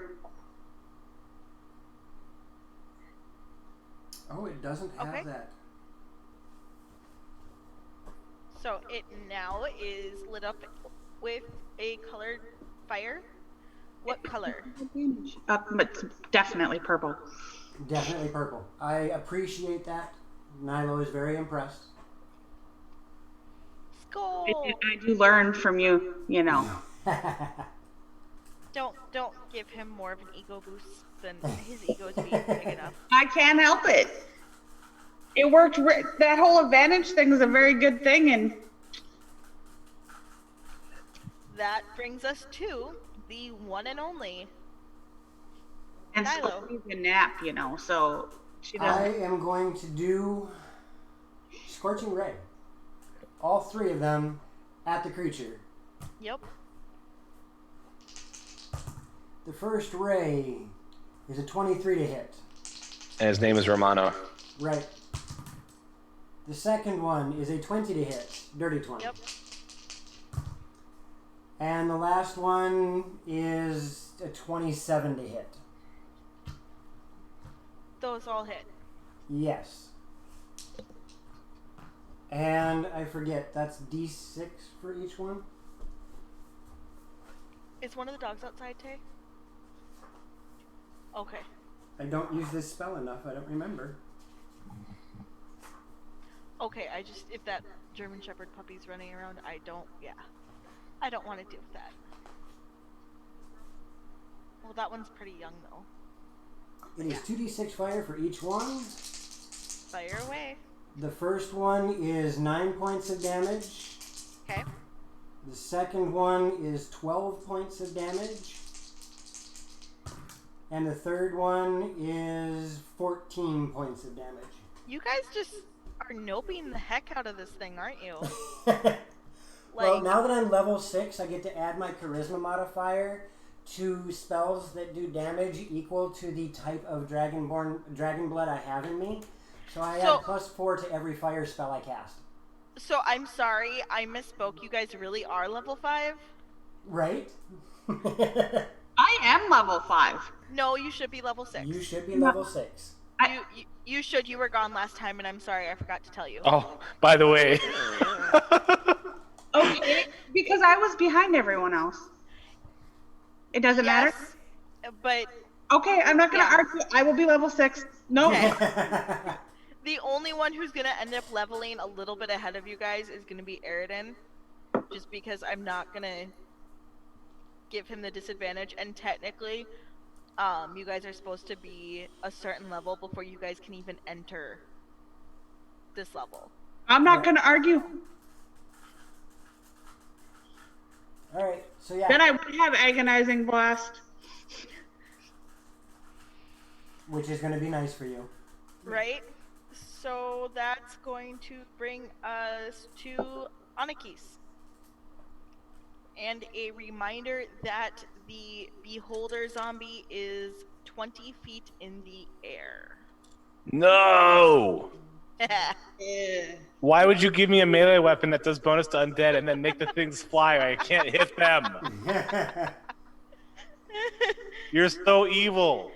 Oh, it doesn't have Okay. that. So it now is lit up with a colored fire. What color? It's definitely purple. Definitely purple. I appreciate that. Nilo is very impressed. Skull! I do learn from you, you know. Don't give him more of an ego boost than his ego is being big enough. I can't help it. It worked. That whole advantage thing was a very good thing, and That brings us to the one and only and Nilo. Skull needs a nap, you know. So she I doesn't. am going to do Scorching Ray. All 3 of them at the creature. Yep. The first ray is a 23 to hit. And his name is Romano. Right. The second one is a 20 to hit. Dirty 20. Yep. And the last one is a 27 to hit. Those all hit. Yes. And I forget, that's D6 for each one? Is one of the dogs outside, Tay? Okay. I don't use this spell enough, I don't remember. Okay, if that German Shepherd puppy's running around, I don't want to deal with that. Well, that one's pretty young, though. It is 2d6 fire for each one. Fire away. The first one is 9 points of damage. Okay. The second one is 12 points of damage. And the third one is 14 points of damage. You guys just are noping the heck out of this thing, aren't you? Well, now that I'm level 6, I get to add my charisma modifier to spells that do damage equal to the type of dragon blood I have in me. So I add +4 to every fire spell I cast. So I'm sorry, I misspoke. You guys really are level 5? Right? I am level 5. No, you should be level 6. You should be level 6. You should. You were gone last time, and I'm sorry, I forgot to tell you. Oh, by the way. Okay, because I was behind everyone else. It doesn't matter? But... Okay, I'm not going to argue. I will be level 6. No. Okay. The only one who's going to end up leveling a little bit ahead of you guys is going to be Aridin. Just because I'm not going to give him the disadvantage. And technically, you guys are supposed to be a certain level before you guys can even enter this level. I'm not going to argue. All right. So yeah. Then I would have agonizing blast. Which is going to be nice for you. Right? So that's going to bring us to Anakis. And a reminder that the Beholder zombie is 20 feet in the air. No! Yeah. Why would you give me a melee weapon that does bonus to undead and then make the things fly? I can't hit them. You're so evil.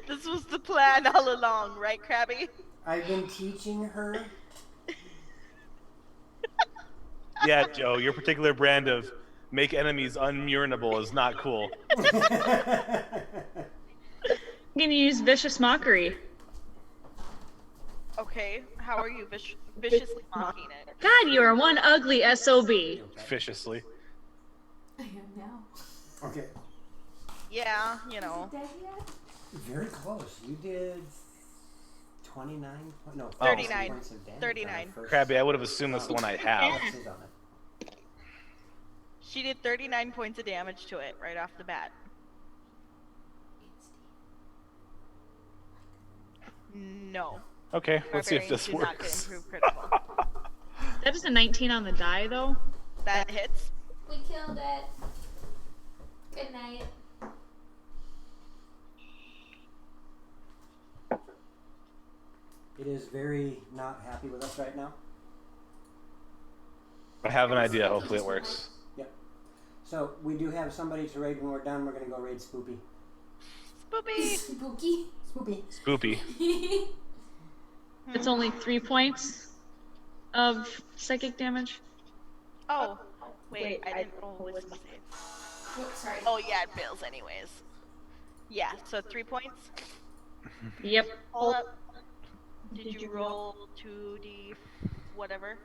This was the plan all along, right, Krabby? I've been teaching her. Yeah, Joe, your particular brand of make enemies unmurinable is not cool. I'm gonna use vicious mockery. Okay, how are you viciously mocking it? God, you are one ugly SOB. Viciously. I am now. Okay. Yeah, you know. Dead yet? Very close. You did 29. No, 39. points of damage 39. on the first- Krabby, I would have assumed that's the one I have. Let's sit on it. She did 39 points of damage to it right off the bat. No. Okay, let's see if Barbarians this do not get works. improved critical. That is a 19 on the die, though. That hits. We killed it. Good night. It is very not happy with us right now. I have an idea. Hopefully it works. Yep. So we do have somebody to raid when we're done. We're going to go raid Spoopy. Spoopy! Spooky. Spoopy. Spoopy. It's only 3 points of psychic damage. Oh, wait, I didn't roll wisdom save. Oh, sorry. Oh yeah, it fails anyways. Yeah, so 3 points. Yep. Hold up. Did you roll 2d whatever?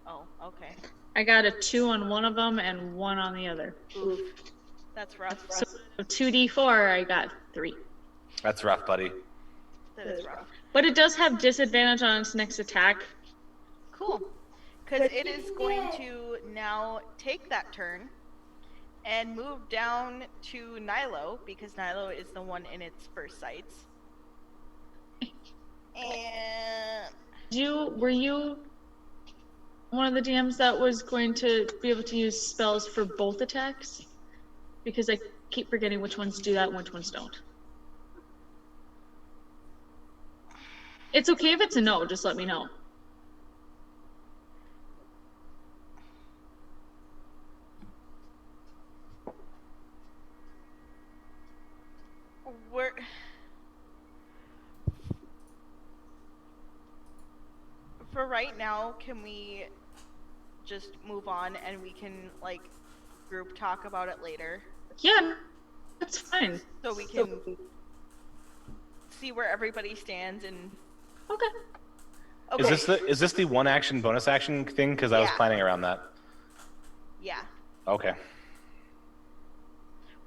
Oh, okay. I got a 2 on one of them and 1 on the other. Oof. That's rough. So 2d4, I got 3. That's rough, buddy. That is rough. But it does have disadvantage on its next attack. Cool. Because it is going to now take that turn and move down to Nilo, because Nilo is the one in its first sights. And Were you one of the DMs that was going to be able to use spells for both attacks? Because I keep forgetting which ones do that and which ones don't. It's okay if it's a no, just let me know. we're for right now, can we just move on and we can like group talk about it later? Yeah, that's fine. So we can see where everybody stands and Okay. okay. Is this the one action bonus action thing? Because I was Yeah. planning around that. Yeah. Okay.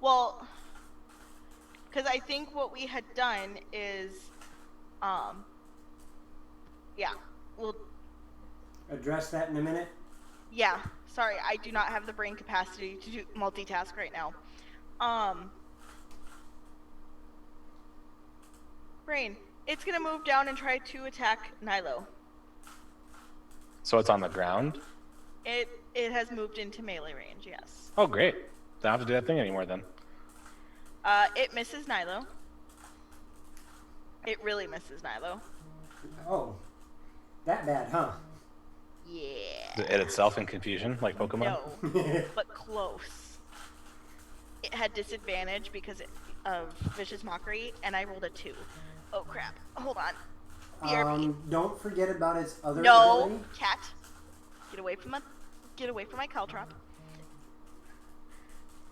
Well, because I think what we had done is, yeah, well, Address that in a minute. yeah. Sorry, I do not have the brain capacity to do multitask right now. Brain, it's gonna move down and try to attack Nilo. So it's on the ground? It has moved into melee range, yes. Oh, great. Don't have to do that thing anymore then. It misses Nilo. It really misses Nilo. Oh, that bad, huh? Yeah. It itself in confusion, like Pokemon? No, but close. It had disadvantage because of Vicious Mockery, and I rolled a 2. Oh crap. Hold on. BRB. Don't forget about its other No, ability. cat. Get away from my caltrop.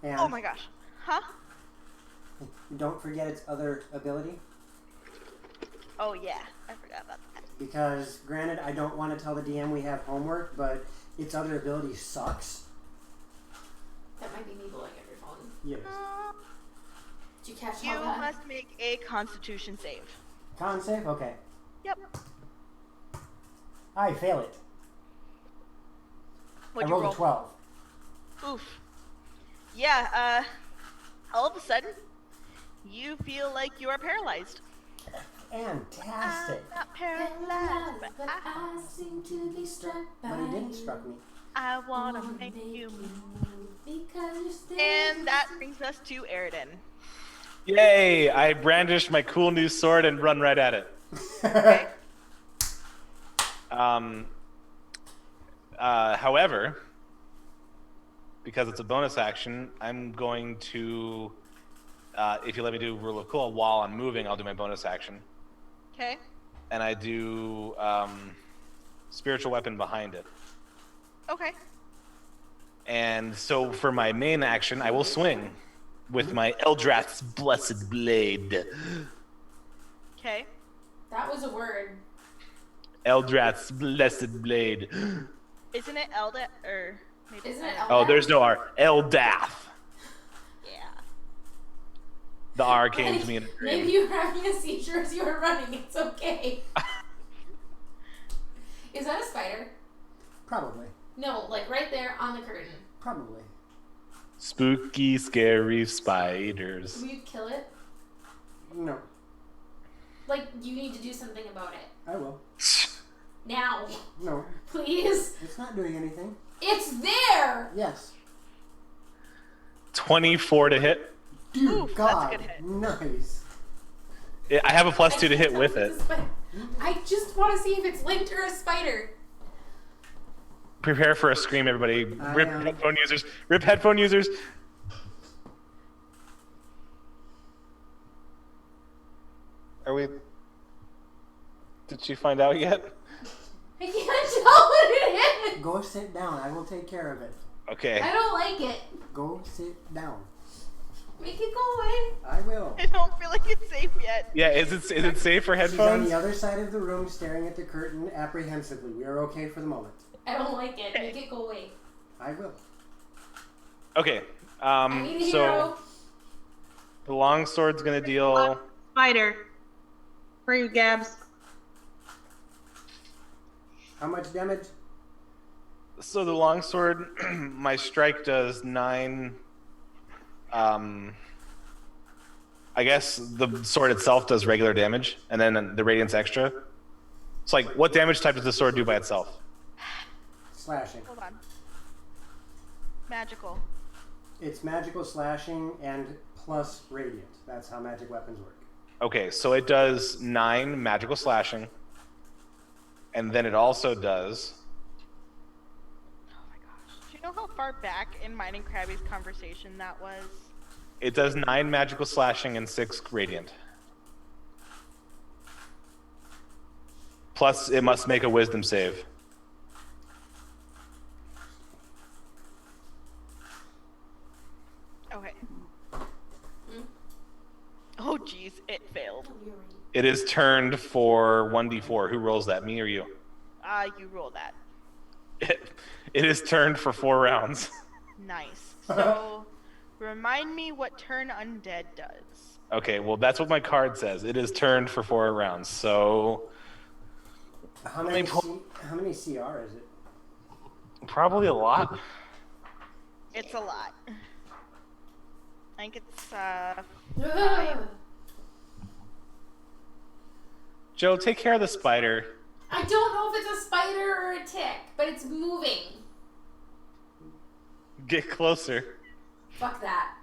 And Oh my gosh. Huh? don't forget its other ability. Oh yeah, I forgot about that. Because, granted, I don't want to tell the DM we have homework, but its other ability sucks. That might be me blowing up your phone. Yes. Did you catch You all that? must make a Constitution save. Con save? Okay. Yep. I fail it. What'd I you rolled roll? a 12. Oof. Yeah, all of a sudden, you feel like you are paralyzed. Fantastic. I'm not paralyzed, but I seem to be struck by But he didn't struck me. I wanna make you move. because you're still And that brings us to Eridan. Yay! I brandish my cool new sword and run right at it. Okay. However, because it's a bonus action, I'm going to, if you let me do Rule of Cool, while I'm moving, I'll do my bonus action. Okay. And I do Spiritual Weapon behind it. Okay. And so for my main action, I will swing with my Eldrath's Blessed Blade. Okay. That was a word. Eldrath's Blessed Blade. Isn't it Elda or maybe Isn't it Oh, Eldath? there's no R. Eldath. Yeah. The R came Like, to me in a maybe dream. you were having a seizure as you were running. It's okay. Is that a spider? Probably. No, like right there on the curtain. Probably. Spooky, scary spiders. Will you kill it? No. Like, you need to do something about it. I will. Now. No. Please. It's not doing anything. It's there! Yes. 24 to hit. Dear Oof, God. that's a good hit. Nice. I have a +2 to can't hit tell with if it. it's a spider. I just want to see if it's linked or a spider. Prepare for a scream, everybody. Rip am. headphone users. Rip headphone users. Are we... Did she find out yet? I can't tell what it is. Go sit down. I will take care of it. Okay. I don't like it. Go sit down. Make it go away. I will. I don't feel like it's safe yet. Yeah, is it safe for She's on headphones? the other side of the room staring at the curtain apprehensively. We are okay for the moment. I don't like it. Make it go away. I will. Okay. I need a So hero. the longsword's gonna deal. Spider. For you, Gabs. How much damage? So the longsword, my strike does 9. I guess the sword itself does regular damage, and then the radiance extra. It's like, what damage type does the sword do by itself? Slashing. Hold on. Magical. It's magical slashing and plus radiant. That's how magic weapons work. Okay, so it does 9 magical slashing, and then it also does. Oh my gosh. Do you know how far back in mine and Krabby's conversation that was? It does 9 magical slashing and 6 radiant. Plus, it must make a wisdom save. Okay. Oh jeez, it failed. It is turned for 1d4. Who rolls that, me or you? You roll that. It is turned for 4 rounds. Nice. So, remind me what turn undead does. Okay, well, that's what my card says. It is turned for 4 rounds. So, How many CR is it? probably a lot. It's a lot. I think it's 5. Joe, take care of the spider. I don't know if it's a spider or a tick, but it's moving. Get closer. Fuck that.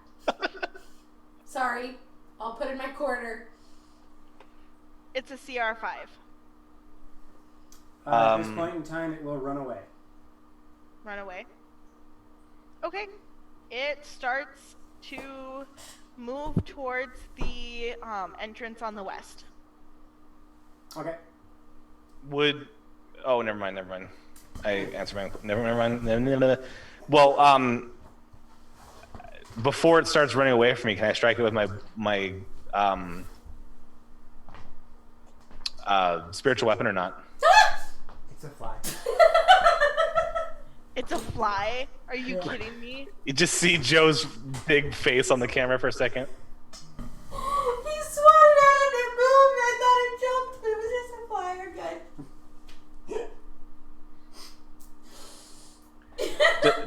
Sorry. I'll put in my quarter. It's a CR 5. At this point in time, it will run away. Run away. Okay. It starts to move towards the entrance on the west. Okay. Oh, never mind. I answered my... Never mind. Well, before it starts running away from me, can I strike it with my spiritual weapon or not? It's a fly. It's a fly? Are you kidding me? You just see Joe's big face on the camera for a second. He swung at it and moved. I thought it jumped, but it was just a fire gun.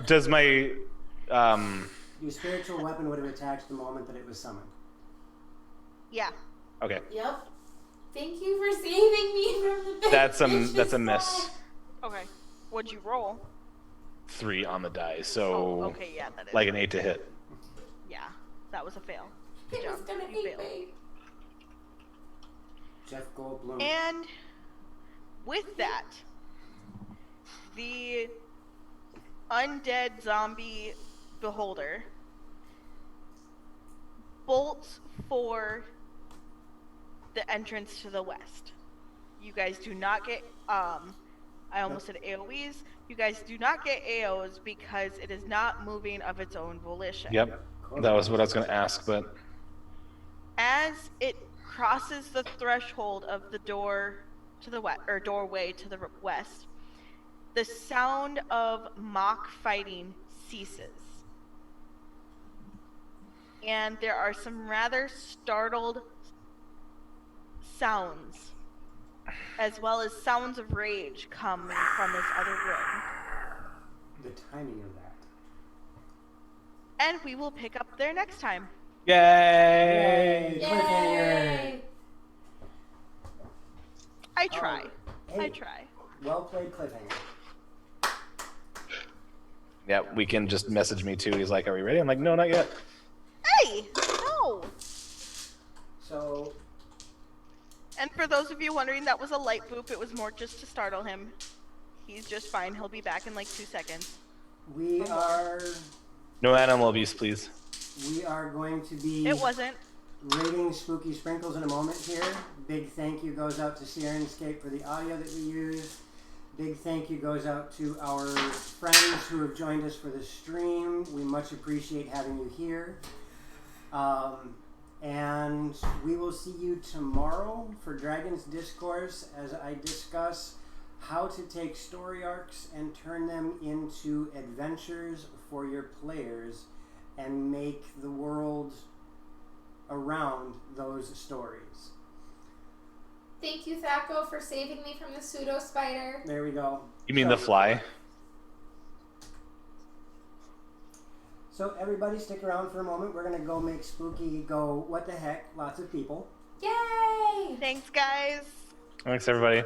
Does my Your spiritual weapon would have attacked the moment that it was summoned. Yeah. okay? Yep. Thank you for saving me from the big That's vicious a miss. slide. Okay. What'd you roll? 3 on the die, so Oh, okay, yeah, that is. like an 8 to hit. Yeah, that was a fail. Good It was job. gonna You hate failed. me. Jeff Goldblum. And with that, the undead zombie beholder bolts for the entrance to the west. You guys do not get I almost said AoEs. You guys do not get AOs because it is not moving of its own volition. Yep, that was what I was going to ask, but As it crosses the threshold of the door to the west, or doorway to the west, the sound of mock fighting ceases. And there are some rather startled sounds, as well as sounds of rage coming from this other room. The timing of that. And we will pick up there next time. yay! Cliffhanger! I try. Hey, I try. well played, cliffhanger. Yeah, we can just message me too. He's like, "Are we ready?" I'm like, "No, not yet." Hey! No! So, And for those of you wondering, that was a light boop. It was more just to startle him. He's just fine. He'll be back in like 2 seconds. we are No animal abuse, please. going to be It wasn't. rating Spooky Sprinkles in a moment here. Big thank you goes out to Syrinscape for the audio that we use. Big thank you goes out to our friends who have joined us for the stream. We much appreciate having you here. And we will see you tomorrow for Dragon's Discourse as I discuss how to take story arcs and turn them into adventures for your players and make the world around those stories. Thank you, Thaco, for saving me from the pseudo spider. There we go. You mean the fly? So everybody stick around for a moment. We're going to go make Spooky go, what the heck, lots of people. Yay! Thanks, guys. Thanks, everybody.